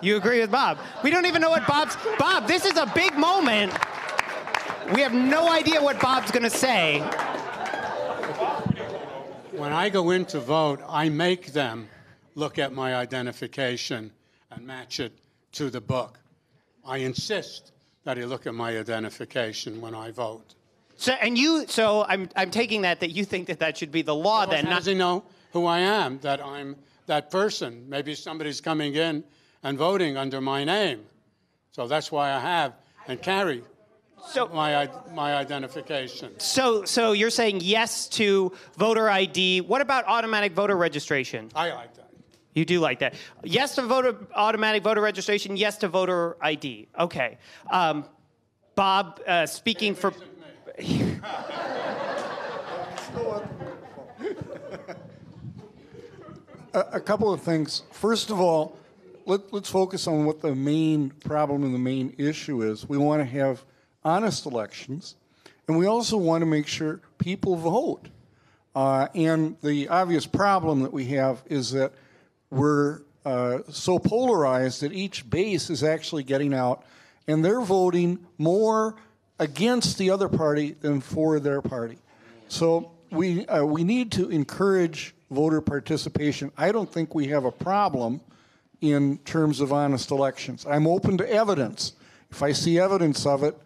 B: You agree with Bob? We don't even know what Bob, this is a big moment. We have no idea what Bob's going to say.
E: When I go in to vote, I make them look at my identification and match it to the book. I insist that he look at my identification when I vote.
B: So I'm taking that you think that should be the law then.
E: How does he know who I am, that I'm that person? Maybe somebody's coming in and voting under my name. So that's why I have and carry my identification.
B: So you're saying yes to voter ID. What about automatic voter registration?
E: I like that.
B: You do like that. Yes to automatic voter registration, yes to voter ID. Okay. Bob, speaking for...
C: A couple of things. First of all, let's focus on what the main problem and the main issue is. We want to have honest elections, and we also want to make sure people vote. And the obvious problem that we have is that we're so polarized that each base is actually getting out, and they're voting more against the other party than for their party. So we need to encourage voter participation, I don't think we have a problem in terms of honest elections. I'm open to evidence. If I see evidence of it,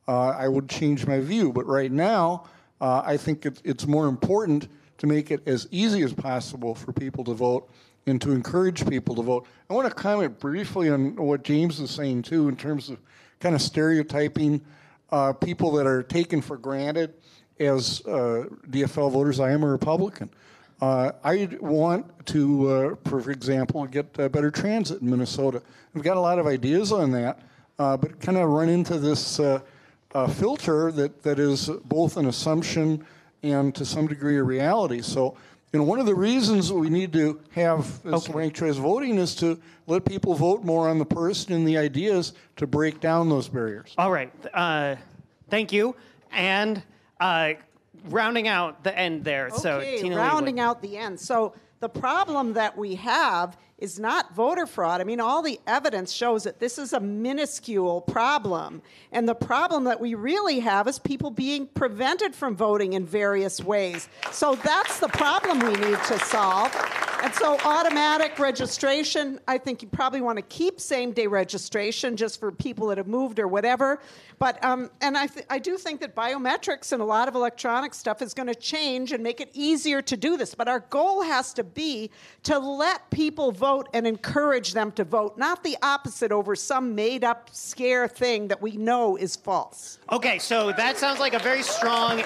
C: I would change my view. But right now, I think it's more important to make it as easy as possible for people to vote and to encourage people to vote. I want to comment briefly on what James is saying, too, in terms of kind of stereotyping people that are taken for granted as DFL voters. I am a Republican. I want to, for example, get better transit in Minnesota. We've got a lot of ideas on that, but kind of run into this filter that is both an assumption and to some degree a reality. So, one of the reasons we need to have this ranked choice voting is to let people vote more on the person and the ideas to break down those barriers.
B: All right. Thank you. And rounding out the end there.
G: Okay,
B: so Tina
G: rounding
B: Liebling.
G: out the end. So the problem that we have is not voter fraud. I mean, all the evidence shows that this is a minuscule problem. And the problem that we really have is people being prevented from voting in various ways. So that's the problem we need to solve. And so automatic registration, I think you probably want to keep same-day registration just for people that have moved or whatever. But and I do think that biometrics and a lot of electronic stuff is going to change and make it easier to do this. But our goal has to be to let people vote and encourage them to vote, not the opposite over some made-up scare thing that we know is false.
B: Okay, so that sounds like a very strong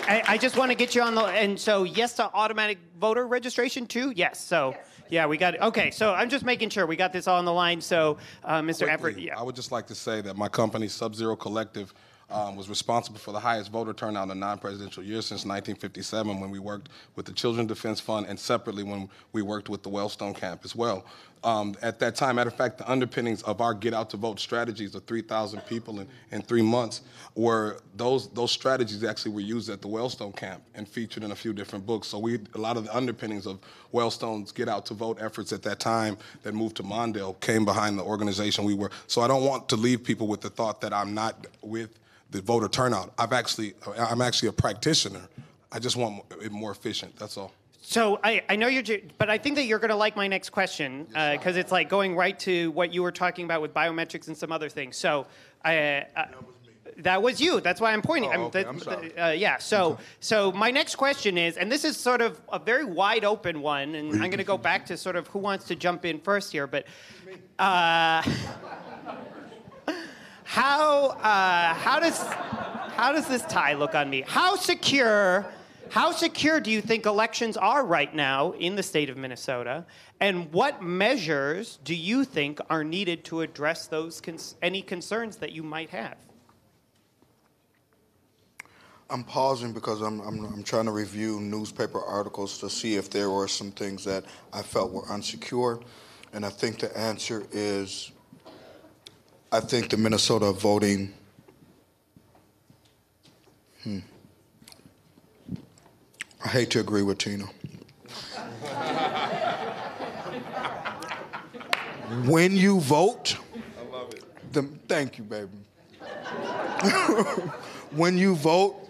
B: I just want to get you on the... And so yes to automatic voter registration too? Yes. So... Yes. Yeah, we got it. Okay, so I'm just making sure we got this all on the line. So, Mr. Everett, yeah.
K: I would just like to say that my company, Sub-Zero Collective, was responsible for the highest voter turnout in a non-presidential year since 1957 when we worked with the Children's Defense Fund and separately when we worked with the Wellstone Camp as well. At that time, matter of fact, the underpinnings of our Get Out to Vote strategies of 3,000 people in 3 months were those strategies actually were used at the Wellstone Camp and featured in a few different books. So a lot of the underpinnings of Wellstone's Get Out to Vote efforts at that time that moved to Mondale came behind the organization we were. So I don't want to leave people with the thought that I'm not with the voter turnout. I'm actually a practitioner. I just want it more efficient, that's all.
B: So I know but I think that you're going to like my next question because it's like going right to what you were talking about with biometrics and some other things. So that was you. That's why I'm pointing.
K: Oh, okay. I'm sorry.
B: Yeah. So my next question is, and this is sort of a very wide open one, and I'm going to go back to sort of who wants to jump in first here, but how does this tie look on me? How secure do you think elections are right now in the state of Minnesota? And what measures do you think are needed to address those any concerns that you might have?
D: I'm pausing because I'm trying to review newspaper articles to see if there were some things that I felt were unsecure. And I think the answer is, I think the Minnesota voting... I hate to agree with Tina. When you vote,
K: I love it.
D: Thank you, baby. When you vote,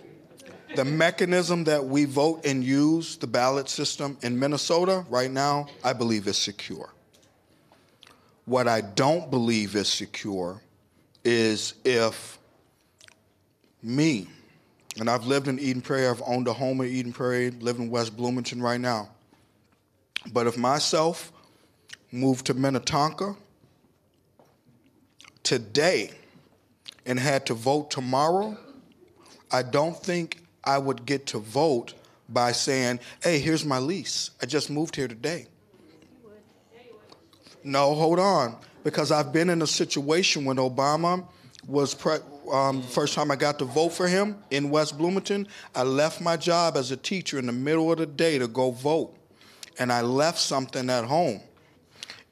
D: the mechanism that we vote and use, the ballot system in Minnesota right now, I believe is secure. What I don't believe is secure is if me, and I've lived in Eden Prairie, I've owned a home in Eden Prairie, live in West Bloomington right now. But if myself moved to Minnetonka today and had to vote tomorrow, I don't think I would get to vote by saying, hey, here's my lease. I just moved here today. No, hold on. Because I've been in a situation when Obama was first time I got to vote for him in West Bloomington, I left my job as a teacher in the middle of the day to go vote. And I left something at home.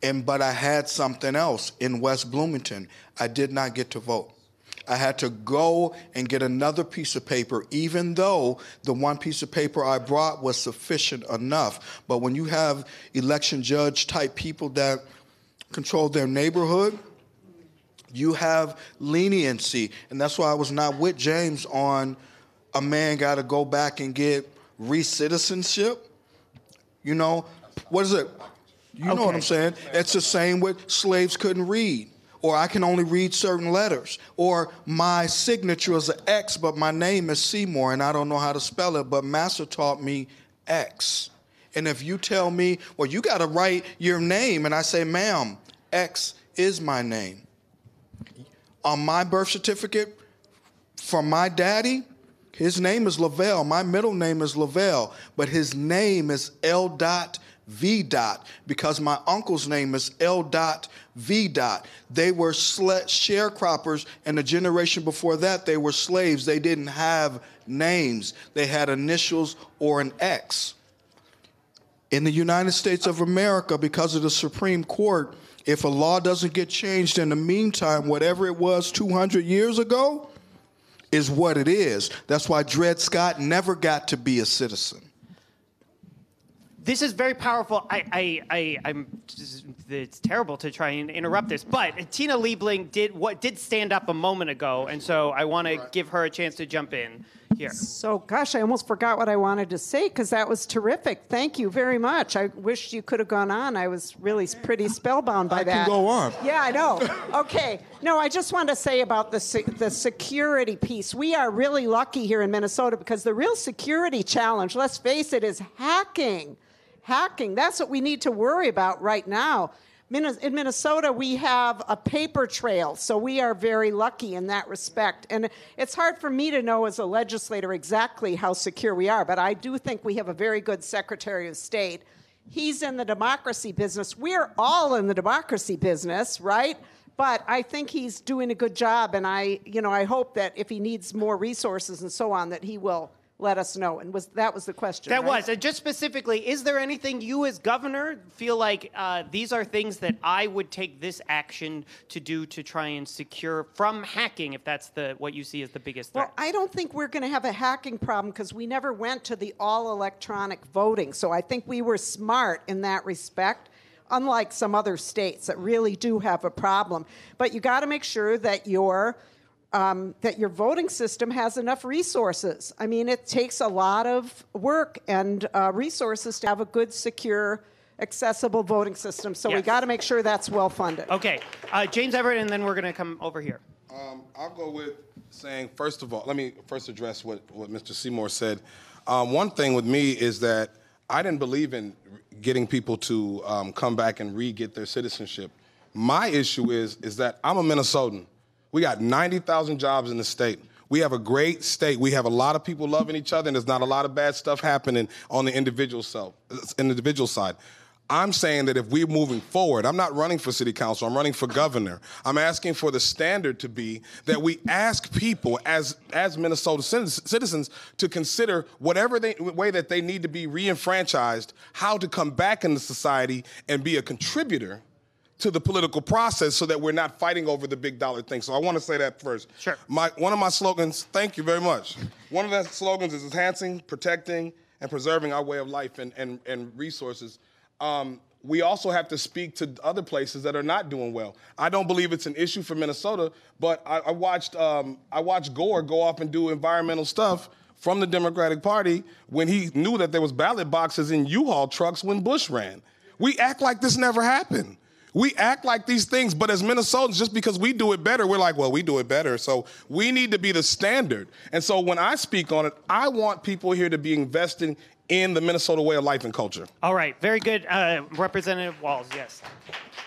D: But I had something else in West Bloomington. I did not get to vote. I had to go and get another piece of paper, even though the one piece of paper I brought was sufficient enough. But when you have election judge type people that control their neighborhood, you have leniency. And that's why I was not with James on a man got to go back and get re-citizenship. You know, what is it? You know what I'm saying? It's the same with slaves couldn't read, or I can only read certain letters, or my signature is an X, but my name is Seymore, and I don't know how to spell it, but Master taught me X. And if you tell me, well, you got to write your name, and I say, ma'am, X is my name. On my birth certificate, from my daddy, his name is Lavelle. My middle name is Lavelle, but his name is L.V. because my uncle's name is L.V. They were sharecroppers, and the generation before that, they were slaves. They didn't have names. They had initials or an X. In the United States of America, because of the Supreme Court, if a law doesn't get changed in the meantime, whatever it was 200 years ago is what it is. That's why Dred Scott never got to be a citizen.
B: This is very powerful. It's terrible to try and interrupt this, but Tina Liebling did stand up a moment ago, and so I want to give her a chance to jump in here.
G: So, gosh, I almost forgot what I wanted to say because that was terrific. Thank you very much. I wish you could have gone on. I was really pretty spellbound by that.
D: I can go on.
G: Yeah, I know. Okay. No, I just want to say about the security piece. We are really lucky here in Minnesota because the real security challenge, let's face it, is hacking. Hacking. That's what we need to worry about right now. In Minnesota, we have a paper trail, so we are very lucky in that respect. And it's hard for me to know as a legislator exactly how secure we are, but I do think we have a very good Secretary of State. He's in the democracy business. We're all in the democracy business, right? But I think he's doing a good job, and I hope that if he needs more resources and so on, that he will let us know. And that was the question,
B: That
G: right?
B: was. And just specifically, is there anything you as governor feel like these are things that I would take this action to do to try and secure from hacking, if that's what you see as the biggest threat?
G: Well, I don't think we're going to have a hacking problem because we never went to the all-electronic voting. So I think we were smart in that respect, unlike some other states that really do have a problem. But you got to make sure that your voting system has enough resources. I mean, it takes a lot of work and resources to have a good, secure, accessible voting system. So we got to make sure that's well funded.
B: Okay. James Everett, and then we're going to come over here.
K: I'll go with saying, first of all, let me first address what Mr. Seymore said. One thing with me is that I didn't believe in getting people to come back and re-get their citizenship. My issue is that I'm a Minnesotan. We got 90,000 jobs in the state. We have a great state. We have a lot of people loving each other, and there's not a lot of bad stuff happening on the individual side. I'm saying that if we're moving forward, I'm not running for city council, I'm running for governor. I'm asking for the standard to be that we ask people as Minnesota citizens to consider whatever way that they need to be re-enfranchised, how to come back into society and be a contributor to the political process so that we're not fighting over the big dollar thing. So I want to say that first.
B: Sure.
K: One of my slogans, thank you very much. One of the slogans is enhancing, protecting, and preserving our way of life and resources. We also have to speak to other places that are not doing well. I don't believe it's an issue for Minnesota, but I watched Gore go off and do environmental stuff from the Democratic Party when he knew that there was ballot boxes in U-Haul trucks when Bush ran. We act like this never happened. We act like these things, but as Minnesotans, just because we do it better, we're like, well, we do it better. So we need to be the standard. And so when I speak on it, I want people here to be investing in the Minnesota way of life and culture.
B: All right. Very good. Representative Walz, yes.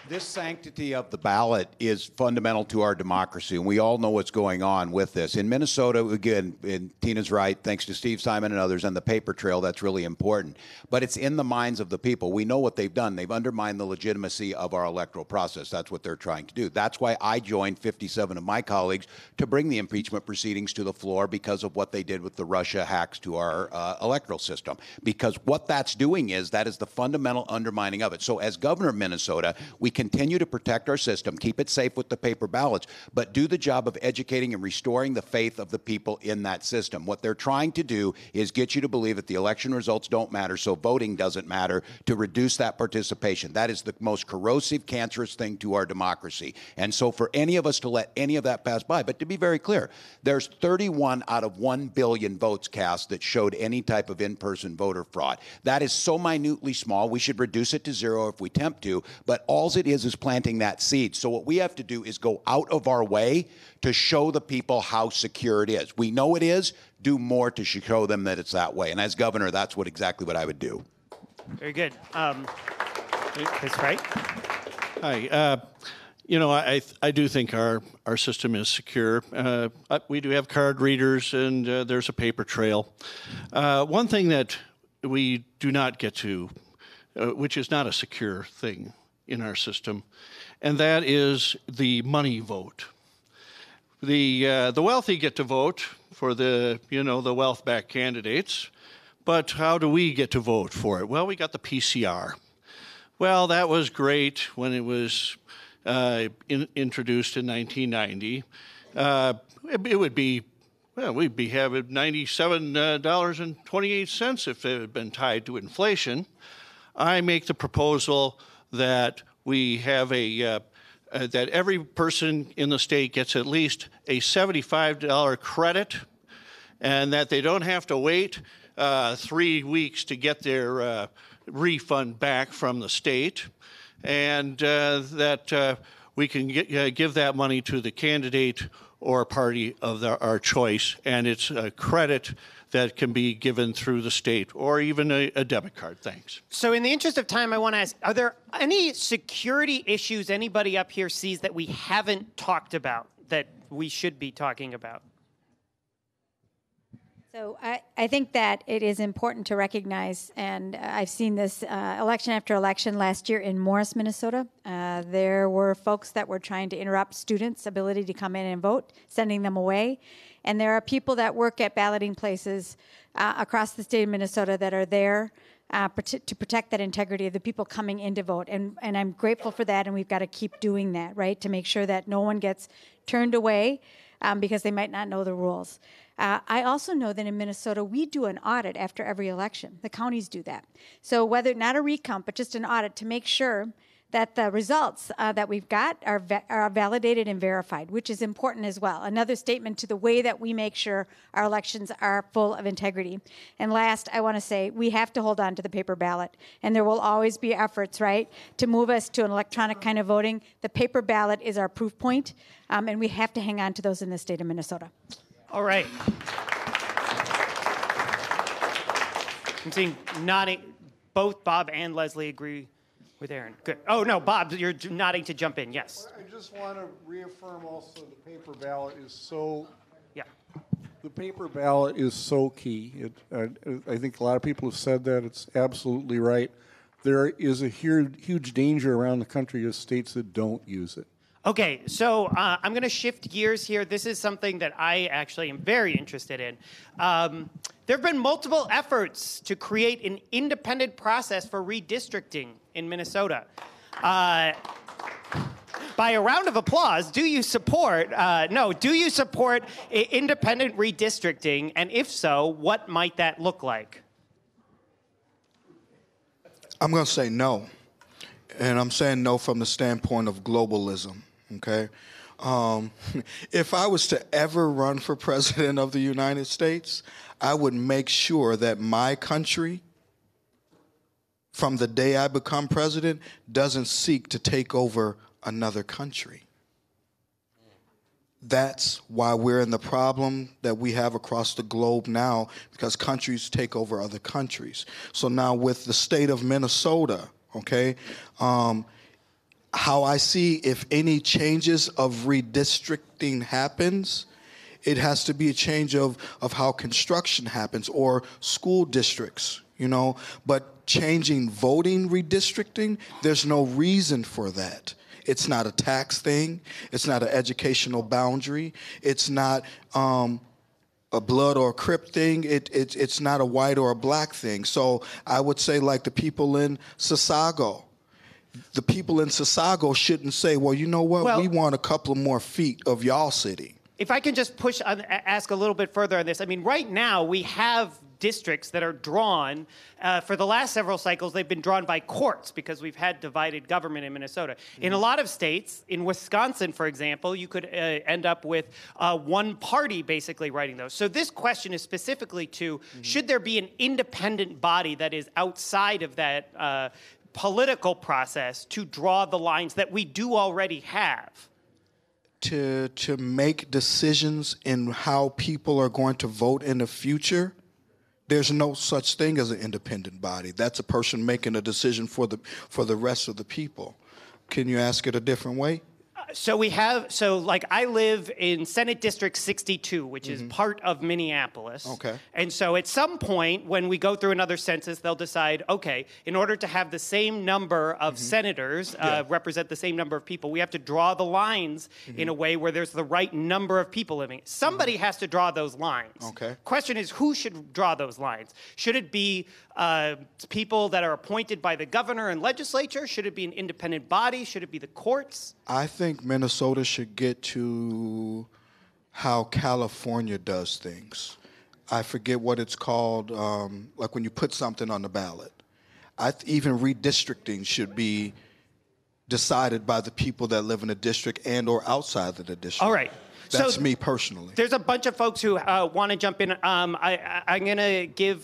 I: This sanctity of the ballot is fundamental to our democracy, and we all know what's going on with this. In Minnesota, again, and Tina's right, thanks to Steve Simon and others, and the paper trail, that's really important. But it's in the minds of the people. We know what they've done. They've undermined the legitimacy of our electoral process. That's what they're trying to do. That's why I joined 57 of my colleagues to bring the impeachment proceedings to the floor because of what they did with the Russia hacks to our electoral system. Because what that's doing is that is the fundamental undermining of it. So as governor of Minnesota, we continue to protect our system, keep it safe with the paper ballots, but do the job of educating and restoring the faith of the people in that system. What they're trying to do is get you to believe that the election results don't matter, so voting doesn't matter, to reduce that participation. That is the most corrosive, cancerous thing to our democracy. And so for any of us to let any of that pass by, but to be very clear, there's 31 out of 1 billion votes cast that showed any type of in-person voting. voter fraud. That is so minutely small. We should reduce it to 0 if we attempt to, but all it is planting that seed. So what we have to do is go out of our way to show the people how secure it is. We know it is. Do more to show them that it's that way. And as governor, that's exactly what I would do.
B: Very good. Ms. Wright?
F: Hi. I do think our system is secure. We do have card readers, and there's a paper trail. One thing that we do not get to, which is not a secure thing in our system, and that is the money vote. The wealthy get to vote for the wealth-backed candidates, but how do we get to vote for it? Well, we got the PCR. Well, that was great when it was introduced in 1990. It would be, we'd be having $97.28 if it had been tied to inflation. I make the proposal that we have that every person in the state gets at least a $75 credit, and that they don't have to wait 3 weeks to get their refund back from the state, and that we can give that money to the candidate or party of our choice, and it's a credit that can be given through the state or even a debit card. Thanks.
B: So in the interest of time, I want to ask, are there any security issues anybody up here sees that we haven't talked about that we should be talking about?
J: So I think that it is important to recognize, and I've seen this election after election last year in Morris, Minnesota. There were folks that were trying to interrupt students' ability to come in and vote, sending them away. And there are people that work at balloting places across the state of Minnesota that are there to protect that integrity of the people coming in to vote. And I'm grateful for that, and we've got to keep doing that, right, to make sure that no one gets turned away because they might not know the rules. I also know that in Minnesota, we do an audit after every election. The counties do that. So whether not a recount, but just an audit to make sure that the results that we've got are validated and verified, which is important as well. Another statement to the way that we make sure our elections are full of integrity. And last, I want to say we have to hold on to the paper ballot. And there will always be efforts, right, to move us to an electronic kind of voting. The paper ballot is our proof point, and we have to hang on to those in the state of Minnesota.
B: All right. I'm seeing nodding. Both Bob and Leslie agree with Erin. Good. Oh, no, Bob, you're nodding to jump in. Yes.
C: I just want to reaffirm also the paper ballot is so...
B: Yeah.
C: The paper ballot is so key. I think a lot of people have said that. It's absolutely right. There is a huge danger around the country of states that don't use it.
B: Okay, so I'm going to shift gears here. This is something that I actually am very interested in. There have been multiple efforts to create an independent process for redistricting in Minnesota. By a round of applause, do you support independent redistricting? And if so, what might that look like?
D: I'm going to say no. And I'm saying no from the standpoint of globalism. Okay, if I was to ever run for president of the United States, I would make sure that my country, from the day I become president, doesn't seek to take over another country. That's why we're in the problem that we have across the globe now, because countries take over other countries. So now with the state of Minnesota, okay, how I see if any changes of redistricting happens, it has to be a change of how construction happens or school districts, But changing voting redistricting, there's no reason for that. It's not a tax thing. It's not an educational boundary. It's not a blood or a crip thing. It's not a white or a black thing. So I would say like the people in Chisago. The people in Chisago shouldn't say, well, you know what, we want a couple of more feet of y'all city.
B: If I can just ask a little bit further on this. I mean, right now we have districts that are drawn. For the last several cycles, they've been drawn by courts because we've had divided government in Minnesota. In a lot of states, in Wisconsin, for example, you could end up with one party basically writing those. So this question is specifically to, should there be an independent body that is outside of that political process to draw the lines that we do already have?
D: To make decisions in how people are going to vote in the future, there's no such thing as an independent body. That's a person making a decision for the rest of the people. Can you ask it a different way?
B: So like I live in Senate District 62, which is part of Minneapolis.
D: Okay.
B: And so at some point when we go through another census, they'll decide, okay, in order to have the same number of senators represent the same number of people, we have to draw the lines in a way where there's the right number of people living. Somebody has to draw those lines.
D: Okay.
B: Question is, who should draw those lines? Should it be people that are appointed by the governor and legislature? Should it be an independent body? Should it be the courts?
D: I think Minnesota should get to how California does things. I forget what it's called, like when you put something on the ballot. Even redistricting should be decided by the people that live in a district and or outside of the district.
B: All right.
D: That's me personally.
B: There's a bunch of folks who want to jump in. I'm going to give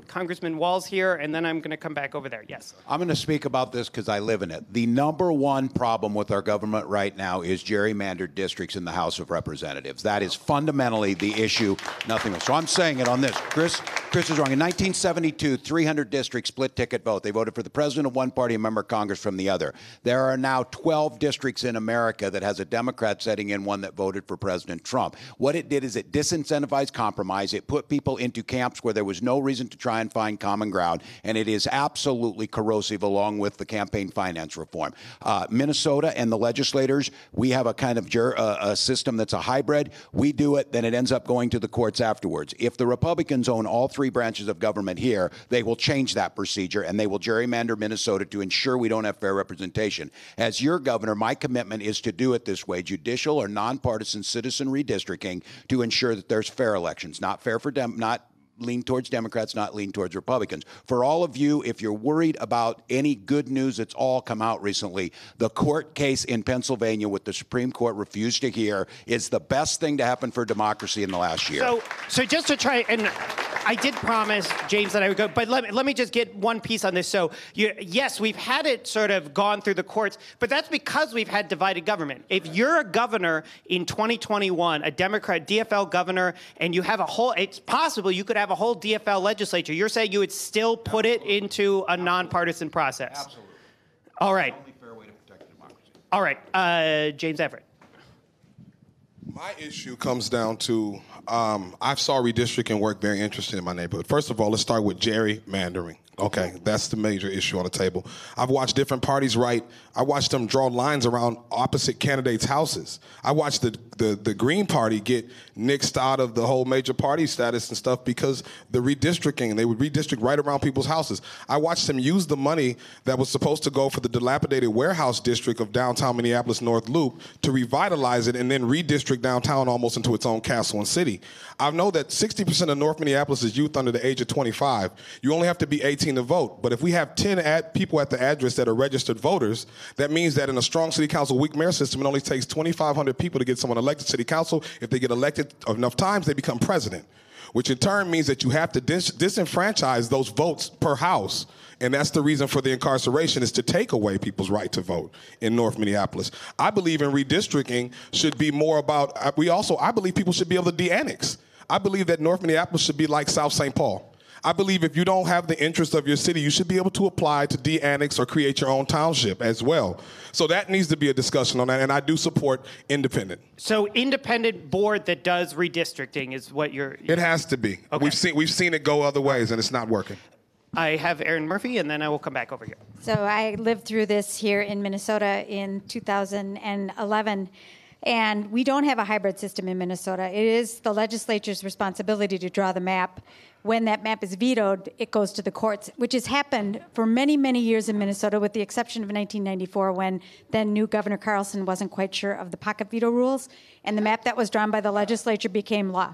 B: Congressman Walz here, and then I'm going to come back over there. Yes.
I: I'm going to speak about this because I live in it. The number one problem with our government right now is gerrymandered districts in the House of Representatives. That is fundamentally the issue, nothing else. So I'm saying it on this. Chris is wrong. In 1972, 300 districts split ticket vote. They voted for the president of one party, a member of Congress from the other. There are now 12 districts in America that has a Democrat setting in one that voted for President Trump. What it did is it disincentivized compromise. It put people into camps where there was no reason to try and find common ground, and it is absolutely corrosive along with the campaign finance reform. Minnesota and the legislators, we have a kind of a system that's a hybrid. We do it, then it ends up going to the courts afterwards. If the Republicans own all three branches of government here, they will change that procedure, and they will gerrymander Minnesota to ensure we don't have fair representation. As your governor, my commitment is to do it this way, judicial or nonpartisan citizen redistricting to ensure that there's fair elections, not fair for not lean towards Democrats, not lean towards Republicans. For all of you, if you're worried about any good news that's all come out recently, the court case in Pennsylvania, what the Supreme Court refused to hear, is the best thing to happen for democracy in the last year.
B: So just to try, and I did promise, James, that I would go, but let me just get one piece on this. So yes, we've had it sort of gone through the courts, but that's because we've had divided government. If you're a governor in 2021, a Democrat DFL governor, and you have it's possible you could have a whole DFL legislature. You're saying you would still put it into a nonpartisan process?
I: Absolutely.
B: All right.
I: It's the only fair way to protect democracy.
B: All right. James Everett.
K: My issue comes down to I saw redistricting work very interesting in my neighborhood. First of all, let's start with gerrymandering. Okay, that's the major issue on the table. I've watched different parties write. I watched them draw lines around opposite candidates' houses. I watched the Green Party get nixed out of the whole major party status and stuff because the redistricting, and they would redistrict right around people's houses. I watched them use the money that was supposed to go for the dilapidated warehouse district of downtown Minneapolis North Loop to revitalize it and then redistrict downtown almost into its own castle and city. I know that 60% of North Minneapolis is youth under the age of 25. You only have to be 18 to vote. But if we have 10 people at the address that are registered voters, that means that in a strong city council weak mayor system, it only takes 2,500 people to get someone elected to city council. If they get elected enough times, they become president, which in turn means that you have to disenfranchise those votes per house. And that's the reason for the incarceration, is to take away people's right to vote in North Minneapolis. I believe in redistricting should be more about, I believe people should be able to de-annex. I believe that North Minneapolis should be like South St. Paul. I believe if you don't have the interest of your city, you should be able to apply to de-annex or create your own township as well. So that needs to be a discussion on that, and I do support independent.
B: So independent board that does redistricting is what you're...
K: It has to be. Okay. We've seen it go other ways, and it's not working.
B: I have Erin Murphy, and then I will come back over here.
J: So I lived through this here in Minnesota in 2011. And we don't have a hybrid system in Minnesota. It is the legislature's responsibility to draw the map. When that map is vetoed, it goes to the courts, which has happened for many, many years in Minnesota, with the exception of 1994, when then new Governor Carlson wasn't quite sure of the pocket veto rules, and the map that was drawn by the legislature became law.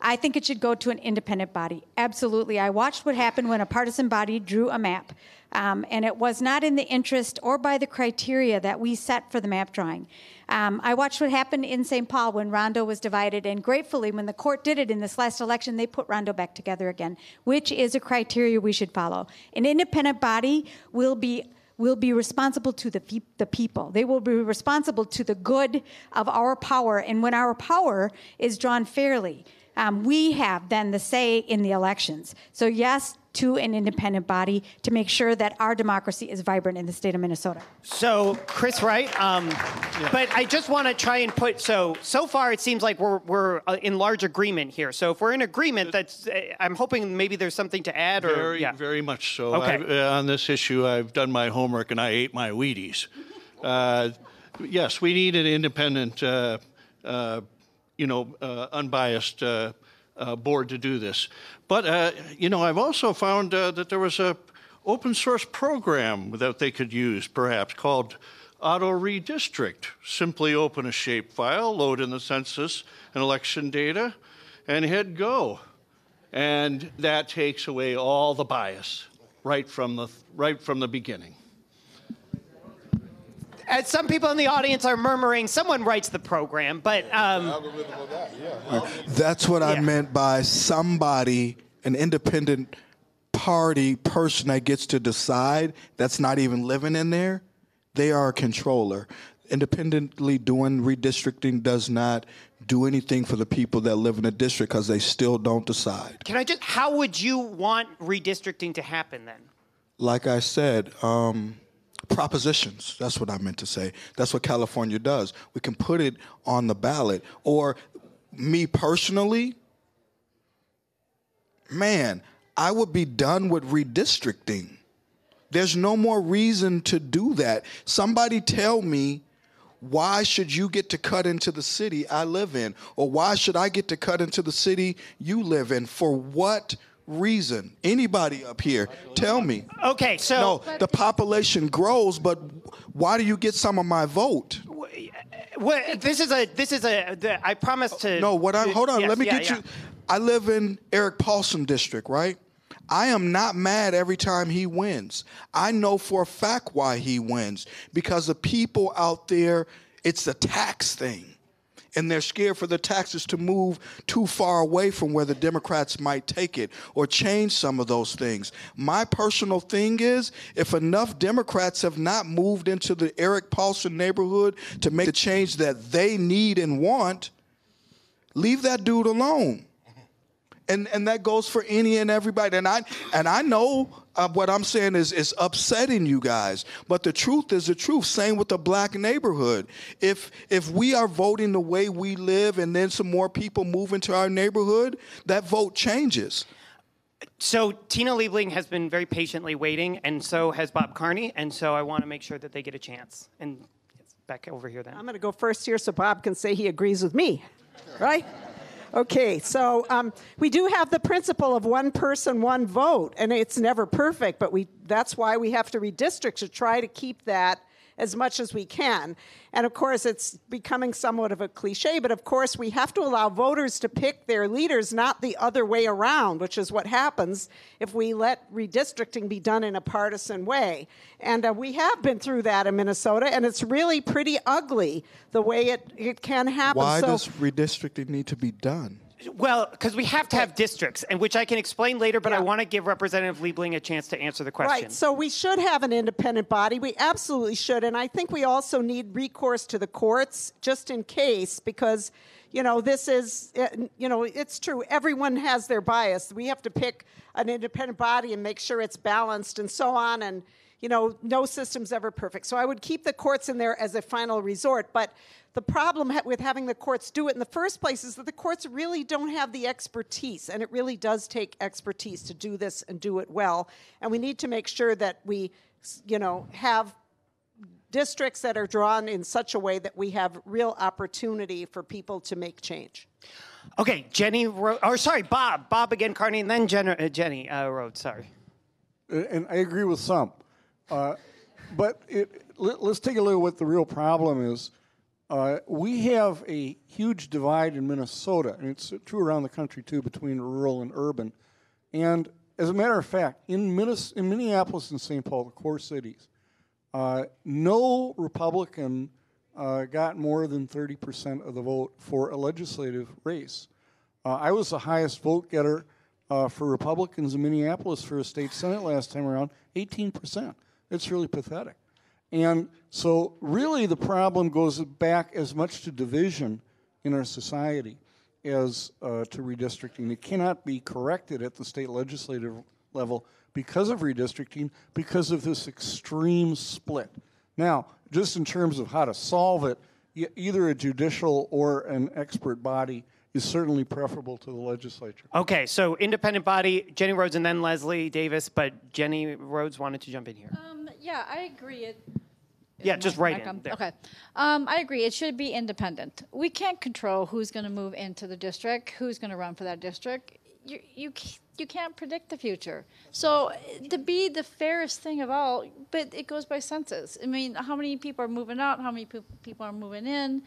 J: I think it should go to an independent body. Absolutely. I watched what happened when a partisan body drew a map. And it was not in the interest or by the criteria that we set for the map drawing. I watched what happened in St. Paul when Rondo was divided, and gratefully, when the court did it in this last election, they put Rondo back together again, which is a criteria we should follow. An independent body will be responsible to the people. They will be responsible to the good of our power, and when our power is drawn fairly, we have then the say in the elections. So yes, to an independent body to make sure that our democracy is vibrant in the state of Minnesota.
B: So, Chris Wright, but I just want to try and put, so far it seems like we're in large agreement here. So if we're in agreement, that's, I'm hoping maybe there's something to add or,
F: Very much so.
B: Okay.
F: On this issue, I've done my homework and I ate my Wheaties. Yes, we need an independent, unbiased board to do this. But, I've also found that there was a open source program that they could use, perhaps, called Auto Redistrict. Simply open a shapefile, load in the census and election data, and hit go. And that takes away all the bias right from the beginning.
B: As some people in the audience are murmuring, someone writes the program, but...
D: That's what I meant by somebody, an independent party person that gets to decide, that's not even living in there. They are a controller. Independently doing redistricting does not do anything for the people that live in the district because they still don't decide.
B: How would you want redistricting to happen then?
D: Like I said, propositions. That's what I meant to say. That's what California does. We can put it on the ballot. Or me personally, man, I would be done with redistricting. There's no more reason to do that. Somebody tell me, why should you get to cut into the city I live in? Or why should I get to cut into the city you live in? For what reason? Anybody up here, tell me.
B: Okay, so...
D: No, the population grows, but why do you get some of my vote?
B: I promise to...
D: No, hold on, let me get you... I live in Eric Paulson district, right? I am not mad every time he wins. I know for a fact why he wins. Because the people out there, it's a tax thing. And they're scared for the taxes to move too far away from where the Democrats might take it or change some of those things. My personal thing is, if enough Democrats have not moved into the Eric Paulson neighborhood to make the change that they need and want, leave that dude alone. And that goes for any and everybody. And I know what I'm saying is upsetting you guys. But the truth is the truth. Same with the black neighborhood. If we are voting the way we live and then some more people move into our neighborhood, that vote changes.
B: So Tina Liebling has been very patiently waiting, and so has Bob Carney. And so I want to make sure that they get a chance. And back over here then.
G: I'm going to go first here so Bob can say he agrees with me, right? Okay, so we do have the principle of one person, one vote, and it's never perfect, but that's why we have to redistrict, to try to keep that as much as we can. And of course, it's becoming somewhat of a cliche, but of course, we have to allow voters to pick their leaders, not the other way around, which is what happens if we let redistricting be done in a partisan way. And we have been through that in Minnesota, and it's really pretty ugly the way it can happen.
D: Why does redistricting need to be done?
B: Well, because we have to have districts, and which I can explain later, but I want to give Representative Liebling a chance to answer the question.
G: Right, so we should have an independent body. We absolutely should, and I think we also need recourse to the courts, just in case, because, this is, it's true. Everyone has their bias. We have to pick an independent body and make sure it's balanced and so on, and, no system's ever perfect. So I would keep the courts in there as a final resort, but the problem with having the courts do it in the first place is that the courts really don't have the expertise, and it really does take expertise to do this and do it well. And we need to make sure that we, have districts that are drawn in such a way that we have real opportunity for people to make change.
B: Okay, Bob. Bob again, Carney, and then Jenny Rhoades, sorry.
C: And I agree with some. But let's take a look at what the real problem is. We have a huge divide in Minnesota, and it's true around the country too, between rural and urban. And as a matter of fact, in Minneapolis and St. Paul, the core cities, no Republican got more than 30% of the vote for a legislative race. I was the highest vote getter for Republicans in Minneapolis for a state senate last time around, 18%. It's really pathetic. And so really the problem goes back as much to division in our society as to redistricting. It cannot be corrected at the state legislative level because of redistricting, because of this extreme split. Now, just in terms of how to solve it, either a judicial or an expert body is certainly preferable to the legislature.
B: Okay, so independent body, Jenny Rhoades and then Leslie Davis, but Jenny Rhoades wanted to jump in here.
H: Yeah, I agree.
B: Yeah, just right in there.
H: Okay. I agree. It should be independent. We can't control who's going to move into the district, who's going to run for that district. You can't predict the future. So to be the fairest thing of all, but it goes by census. I mean, how many people are moving out? How many people are moving in?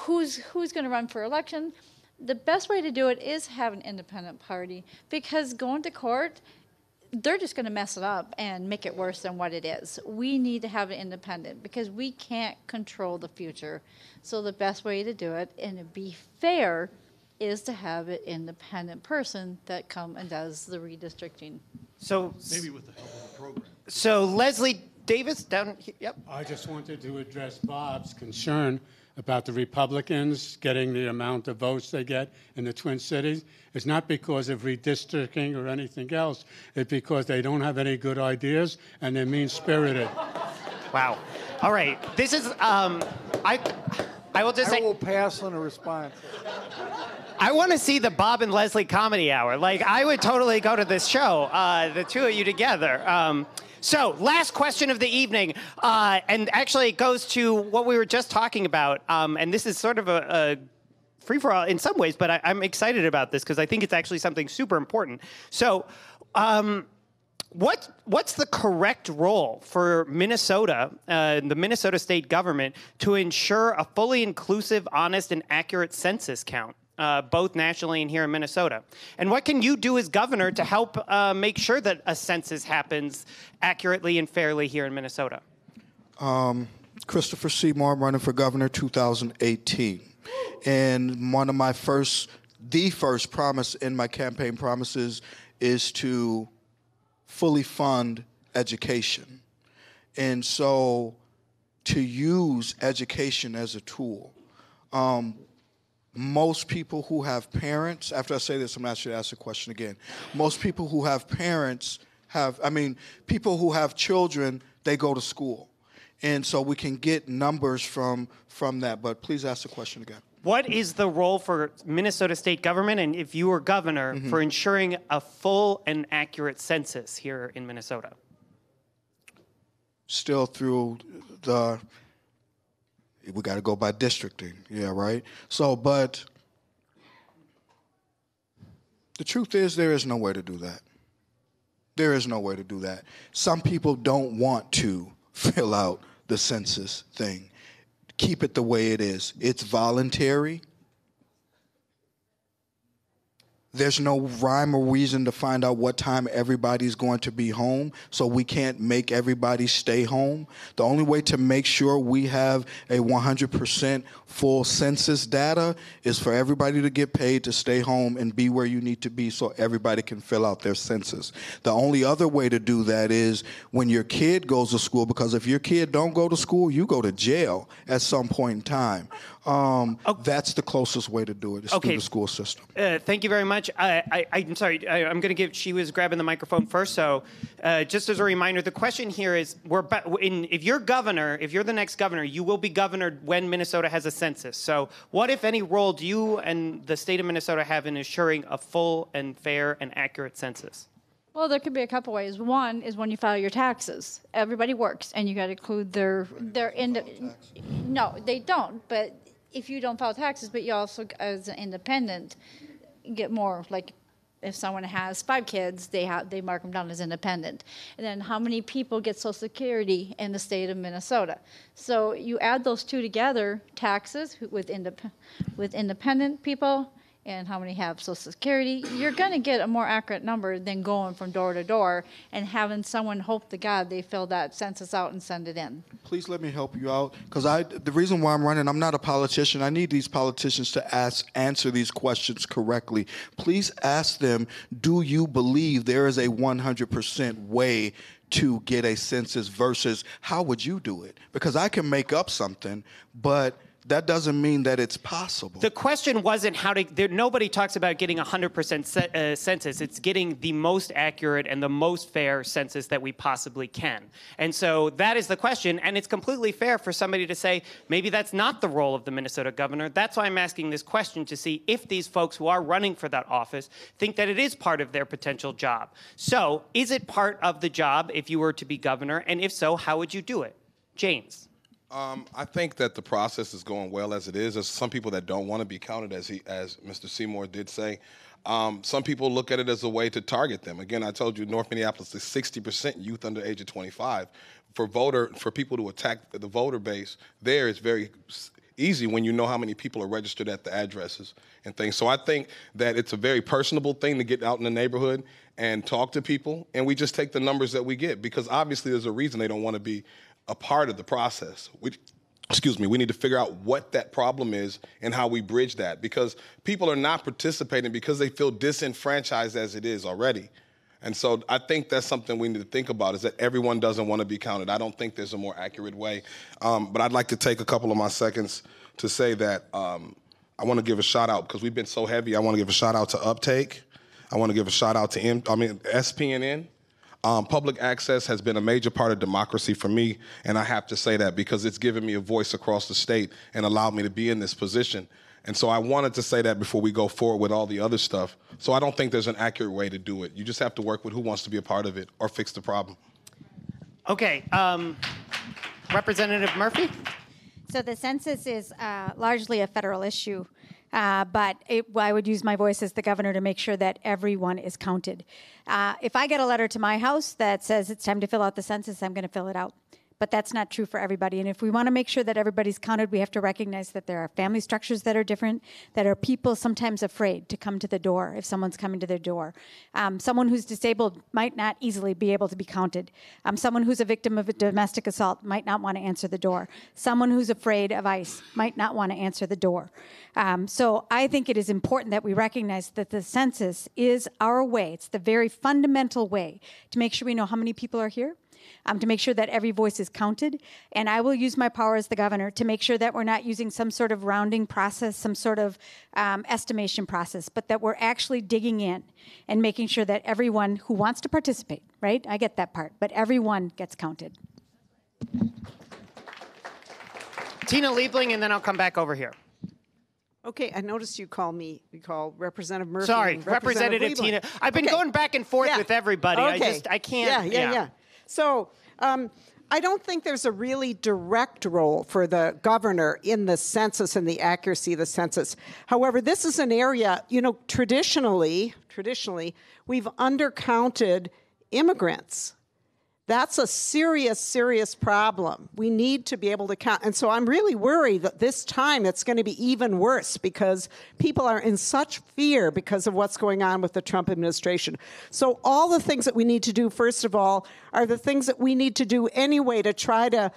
H: Who's going to run for election? The best way to do it is have an independent party, because going to court, they're just going to mess it up and make it worse than what it is. We need to have it independent because we can't control the future. So the best way to do it and to be fair is to have an independent person that come and does the redistricting.
B: So
F: maybe with the help of the program.
B: So Leslie Davis down here. Yep.
E: I just wanted to address Bob's concern about the Republicans getting the amount of votes they get in the Twin Cities. It's not because of redistricting or anything else. It's because they don't have any good ideas and they're mean-spirited.
B: Wow. All right. This is, I will just say.
C: I will pass on a response.
B: I want to see the Bob and Leslie comedy hour. Like, I would totally go to this show, the two of you together. So, last question of the evening, and actually it goes to what we were just talking about, and this is sort of a free-for-all in some ways, but I'm excited about this because I think it's actually something super important. So, what's the correct role for Minnesota, the Minnesota state government, to ensure a fully inclusive, honest, and accurate census count? Both nationally and here in Minnesota. And what can you do as governor to help make sure that a census happens accurately and fairly here in Minnesota?
D: Christopher Seymore, running for governor 2018. And one of my the first promise in my campaign promises is to fully fund education. And so to use education as a tool. Most people who have parents, after I say this, I'm not sure to ask the question again. Most people who have parents people who have children, they go to school. And so we can get numbers from that, but please ask the question again.
B: What is the role for Minnesota state government, and if you were governor, for ensuring a full and accurate census here in Minnesota?
D: Still through we got to go by districting, yeah, right? So, but the truth is there is no way to do that. There is no way to do that. Some people don't want to fill out the census thing. Keep it the way it is. It's voluntary. There's no rhyme or reason to find out what time everybody's going to be home, so we can't make everybody stay home. The only way to make sure we have a 100% full census data is for everybody to get paid to stay home and be where you need to be so everybody can fill out their census. The only other way to do that is when your kid goes to school, because if your kid don't go to school, you go to jail at some point in time. That's the closest way to do it, is through the school system.
B: Thank you very much. I'm sorry, I'm going to give, she was grabbing the microphone first, so just as a reminder, the question here is, if you're governor, if you're the next governor, you will be governor when Minnesota has a census. So what, if any, role do you and the state of Minnesota have in ensuring a full and fair and accurate census?
H: Well, there could be a couple ways. One is when you file your taxes. Everybody works, and you got to include no, they don't, but if you don't file taxes, but you also, as an independent, get more, like If someone has 5 kids, they mark them down as independent. And then how many people get Social Security in the state of Minnesota? So you add those two together, taxes with independent people, and how many have Social Security, you're going to get a more accurate number than going from door to door and having someone hope to God they fill that census out and send it in.
D: Please let me help you out, because the reason why I'm running, I'm not a politician. I need these politicians to answer these questions correctly. Please ask them, do you believe there is a 100% way to get a census versus how would you do it? Because I can make up something, but that doesn't mean that it's possible.
B: The question wasn't nobody talks about getting 100% census. It's getting the most accurate and the most fair census that we possibly can. And so that is the question, and it's completely fair for somebody to say, maybe that's not the role of the Minnesota governor. That's why I'm asking this question, to see if these folks who are running for that office think that it is part of their potential job. So is it part of the job if you were to be governor? And if so, how would you do it? James.
K: I think that the process is going well as it is. There's some people that don't want to be counted, as Mr. Seymore did say. Some people look at it as a way to target them. Again, I told you North Minneapolis is 60% youth under the age of 25. For people to attack the voter base there is very easy when you know how many people are registered at the addresses and things. So I think that it's a very personable thing to get out in the neighborhood and talk to people, and we just take the numbers that we get, because obviously there's a reason they don't want to be a part of the process. We need to figure out what that problem is and how we bridge that, because people are not participating because they feel disenfranchised as it is already. And so I think that's something we need to think about, is that everyone doesn't want to be counted. I don't think there's a more accurate way. But I'd like to take a couple of my seconds to say that I want to give a shout out, because we've been so heavy. I want to give a shout out to Uptake. I want to give a shout out to SPNN. Public access has been a major part of democracy for me, and I have to say that because it's given me a voice across the state and allowed me to be in this position. And so I wanted to say that before we go forward with all the other stuff. So I don't think there's an accurate way to do it. You just have to work with who wants to be a part of it or fix the problem.
B: Okay, Representative Murphy?
J: So the census is largely a federal issue. But I would use my voice as the governor to make sure that everyone is counted. If I get a letter to my house that says it's time to fill out the census, I'm going to fill it out. But that's not true for everybody. And if we want to make sure that everybody's counted, we have to recognize that there are family structures that are different, that are people sometimes afraid to come to the door if someone's coming to their door. Someone who's disabled might not easily be able to be counted. Someone who's a victim of a domestic assault might not want to answer the door. Someone who's afraid of ICE might not want to answer the door. So I think it is important that we recognize that the census is our way. It's the very fundamental way to make sure we know how many people are here, to make sure that every voice is counted. And I will use my power as the governor to make sure that we're not using some sort of rounding process, some sort of estimation process, but that we're actually digging in and making sure that everyone who wants to participate, right? I get that part, but everyone gets counted.
B: Tina Liebling, and then I'll come back over here.
G: Okay, I noticed you call Representative Murphy.
B: Sorry, Representative Tina. I've been going back and forth with everybody.
G: Okay.
B: I can't.
G: Yeah. So I don't think there's a really direct role for the governor in the census and the accuracy of the census. However, this is an area, traditionally, we've undercounted immigrants. That's a serious, serious problem. We need to be able to count. And so I'm really worried that this time it's going to be even worse, because people are in such fear because of what's going on with the Trump administration. So all the things that we need to do, first of all, are the things that we need to do anyway to try to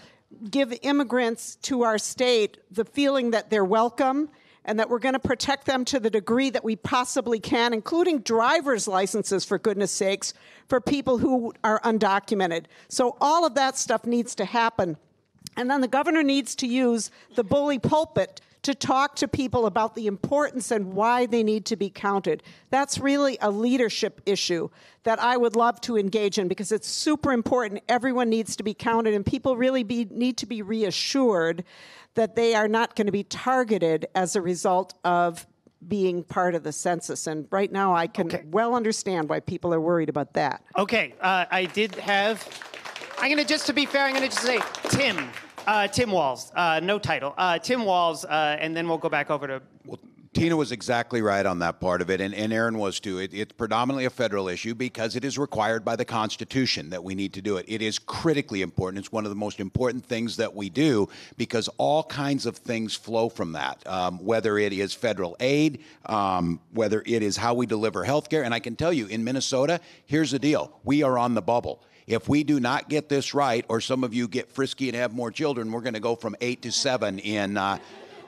G: give immigrants to our state the feeling that they're welcome, and that we're going to protect them to the degree that we possibly can, including driver's licenses, for goodness sakes, for people who are undocumented. So all of that stuff needs to happen. And then the governor needs to use the bully pulpit to talk to people about the importance and why they need to be counted. That's really a leadership issue that I would love to engage in, because it's super important. Everyone needs to be counted, and people really need to be reassured that they are not going to be targeted as a result of being part of the census. And right now I can well understand why people are worried about that.
B: Okay, to be fair, I'm going to just say Tim Walz, no title. Tim Walz, and then we'll go back over to...
I: Tina was exactly right on that part of it, and Erin was too. It's predominantly a federal issue because it is required by the Constitution that we need to do it. It is critically important. It's one of the most important things that we do because all kinds of things flow from that, whether it is federal aid, whether it is how we deliver health care. And I can tell you, in Minnesota, here's the deal. We are on the bubble. If we do not get this right, or some of you get frisky and have more children, we're going to go from 8 to 7 in...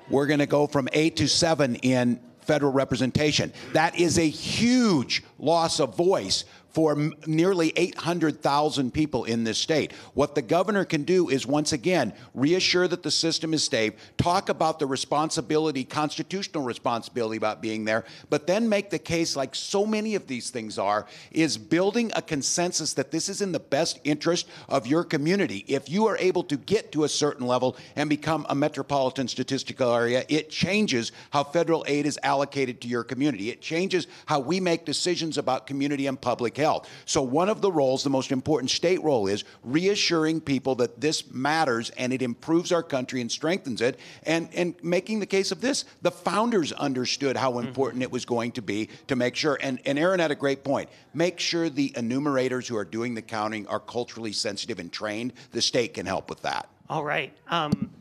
I: We're going to go from 8 to 7 in federal representation. That is a huge loss of voice for nearly 800,000 people in this state. What the governor can do is, once again, reassure that the system is safe, talk about the responsibility, constitutional responsibility about being there, but then make the case, like so many of these things are, is building a consensus that this is in the best interest of your community. If you are able to get to a certain level and become a metropolitan statistical area, it changes how federal aid is allocated to your community. It changes how we make decisions about community and public health. So one of the roles, the most important state role, is reassuring people that this matters and it improves our country and strengthens it, and making the case of this. The founders understood how important it was going to be to make sure, and Erin had a great point, make sure the enumerators who are doing the counting are culturally sensitive and trained. The state can help with that.
B: All right. I'm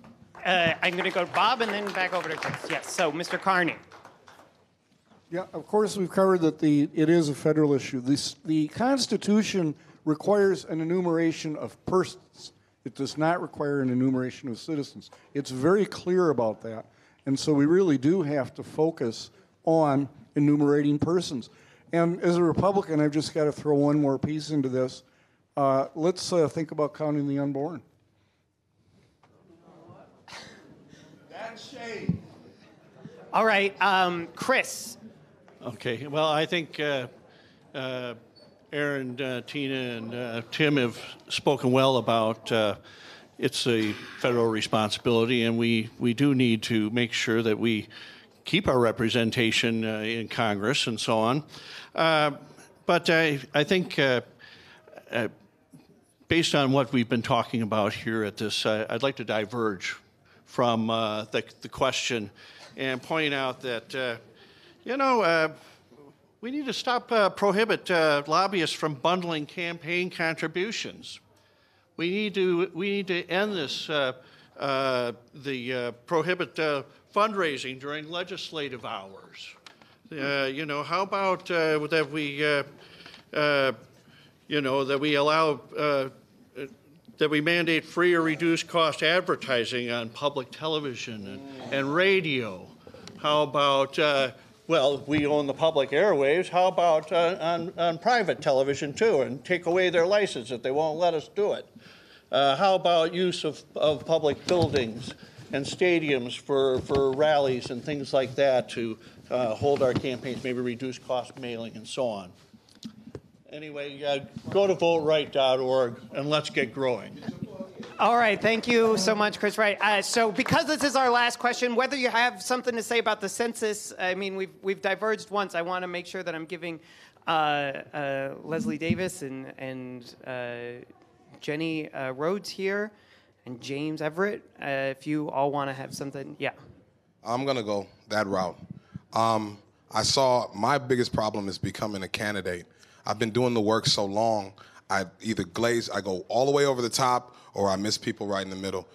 B: going to go to Bob and then back over to Chris. Yes, so Mr. Carney.
C: Yeah, of course, we've covered that it is a federal issue. The Constitution requires an enumeration of persons. It does not require an enumeration of citizens. It's very clear about that. And so we really do have to focus on enumerating persons. And as a Republican, I've just got to throw one more piece into this. Let's think about counting the unborn.
F: That's shame.
B: All right, Chris.
F: Okay, well, I think Erin, Tina, and Tim have spoken well about it's a federal responsibility, and we do need to make sure that we keep our representation in Congress and so on. But I think based on what we've been talking about here at this, I'd like to diverge from the question and point out that we need to stop prohibit lobbyists from bundling campaign contributions. We need to end this prohibit fundraising during legislative hours. How about that we allow that we mandate free or reduced cost advertising on public television and radio. How about, we own the public airwaves. How about on private television, too, and take away their license if they won't let us do it? How about use of public buildings and stadiums for rallies and things like that to hold our campaigns, maybe reduce cost mailing and so on? Anyway, go to voteright.org and let's get growing.
B: All right, thank you so much, Chris Wright. So because this is our last question, whether you have something to say about the census, I mean, we've diverged once. I want to make sure that I'm giving Leslie Davis and Jenny Rhoades here and James Everett, if you all want to have something. Yeah.
K: I'm going to go that route. I saw my biggest problem is becoming a candidate. I've been doing the work so long, I either I go all the way over the top, or I miss people right in the middle.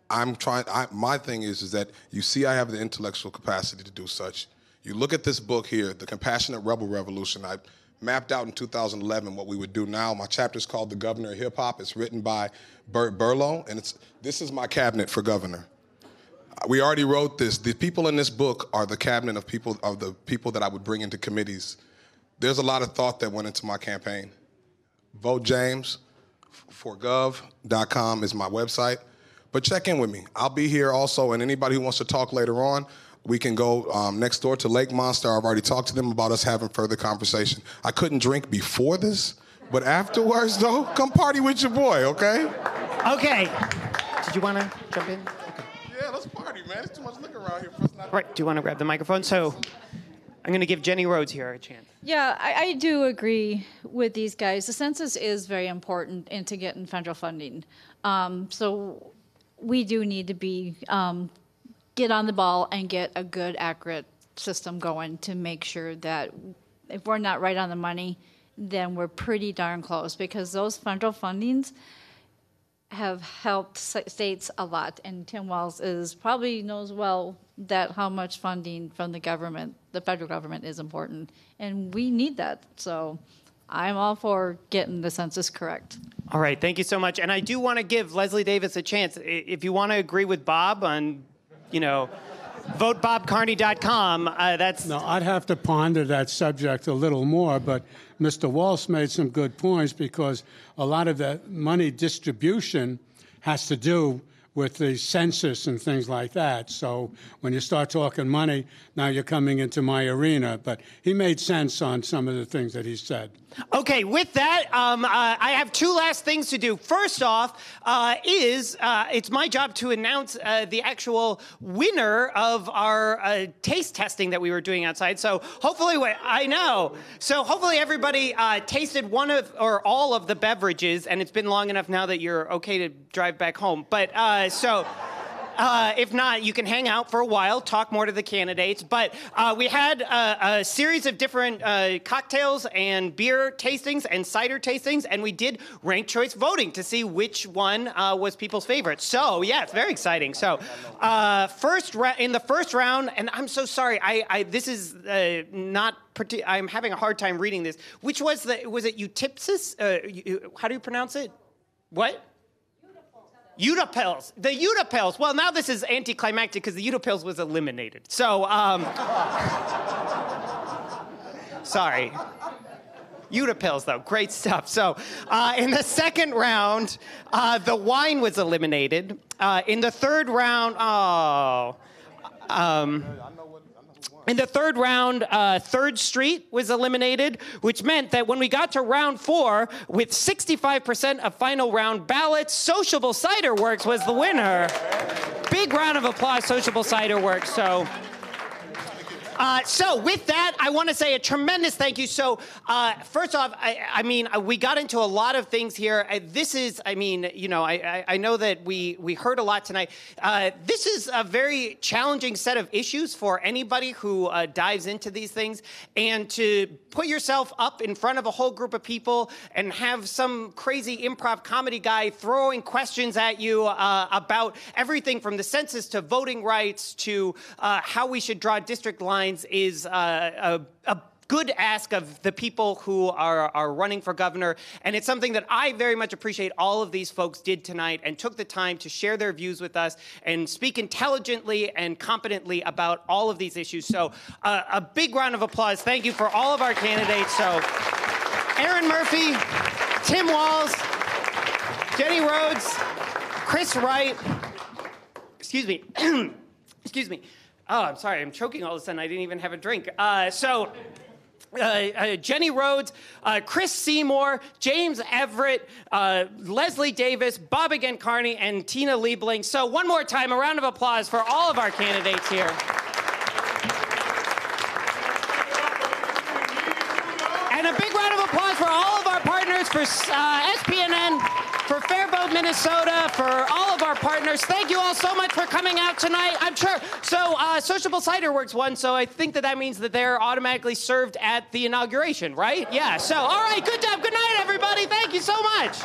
K: My thing is that you see I have the intellectual capacity to do such. You look at this book here, The Compassionate Rebel Revolution. I mapped out in 2011 what we would do now. My chapter is called The Governor of Hip Hop. It's written by Burt Burlow, and this is my cabinet for governor. We already wrote this. The people in this book are the cabinet of the people that I would bring into committees. There's a lot of thought that went into my campaign. Vote James. forgov.com is my website. But check in with me. I'll be here also, and anybody who wants to talk later on, we can go next door to Lake Monster. I've already talked to them about us having further conversation. I couldn't drink before this, but afterwards, though, come party with your boy, okay?
B: Okay. Did you want to jump in? Okay.
K: Yeah, let's party, man. There's too much liquor around here for us not to...
B: Right. Do you want to grab the microphone? So I'm going to give Jenny Rhoades here a chance.
H: Yeah, I do agree with these guys. The census is very important into getting federal funding. So we do need to get on the ball and get a good, accurate system going to make sure that if we're not right on the money, then we're pretty darn close, because those federal fundings have helped states a lot. And Tim Walz probably knows well that how much funding from the government, the federal government, is important. And we need that. So I'm all for getting the census correct.
B: All right, thank you so much. And I do want to give Leslie Davis a chance. If you want to agree with Bob on, votebobcarney.com, that's...
E: No, I'd have to ponder that subject a little more, but Mr. Walz made some good points, because a lot of the money distribution has to do with the census and things like that. So when you start talking money, now you're coming into my arena. But he made sense on some of the things that he said.
B: Okay, with that, I have two last things to do. First off, it's my job to announce the actual winner of our taste testing that we were doing outside. So hopefully, hopefully everybody tasted one of or all of the beverages, and it's been long enough now that you're okay to drive back home. But if not, you can hang out for a while, talk more to the candidates. But we had a series of different cocktails and beer tastings and cider tastings, and we did ranked choice voting to see which one was people's favorite. So, yeah, it's very exciting. So, in the first round, and I'm so sorry, this is not... I'm having a hard time reading this. Which was it Utipsis? How do you pronounce it? What? Utapils. The Utapils. Well, now this is anticlimactic because the Utapils was eliminated. So, sorry. Utapils, though. Great stuff. So, in the second round, the wine was eliminated. In the third round, in the third round, 3rd Street was eliminated, which meant that when we got to round 4, with 65% of final round ballots, Sociable Cider Works was the winner. Big round of applause, Sociable Cider Works. So with that, I want to say a tremendous thank you. So first off, we got into a lot of things here. I know that we heard a lot tonight. This is a very challenging set of issues for anybody who dives into these things. And to put yourself up in front of a whole group of people and have some crazy improv comedy guy throwing questions at you about everything from the census to voting rights to how we should draw district lines is a good ask of the people who are running for governor. And it's something that I very much appreciate all of these folks did tonight and took the time to share their views with us and speak intelligently and competently about all of these issues. So a big round of applause. Thank you for all of our candidates. So Erin Murphy, Tim Walz, Jenny Rhoades, Chris Wright, excuse me. Excuse me. Oh, I'm sorry. I'm choking all of a sudden. I didn't even have a drink. Jenny Rhoades, Chris Seymore, James Everett, Leslie Davis, Bob again Carney, and Tina Liebling. So one more time, a round of applause for all of our candidates here. And a big round of applause for all of our partners, for SPNN, for Fair Vote Minnesota, for all of our partners. Thank you all so much for coming out tonight. I'm sure. So Sociable Cider Works won, so I think that means that they're automatically served at the inauguration, right? Yeah. So, all right, good job. Good night, everybody. Thank you so much.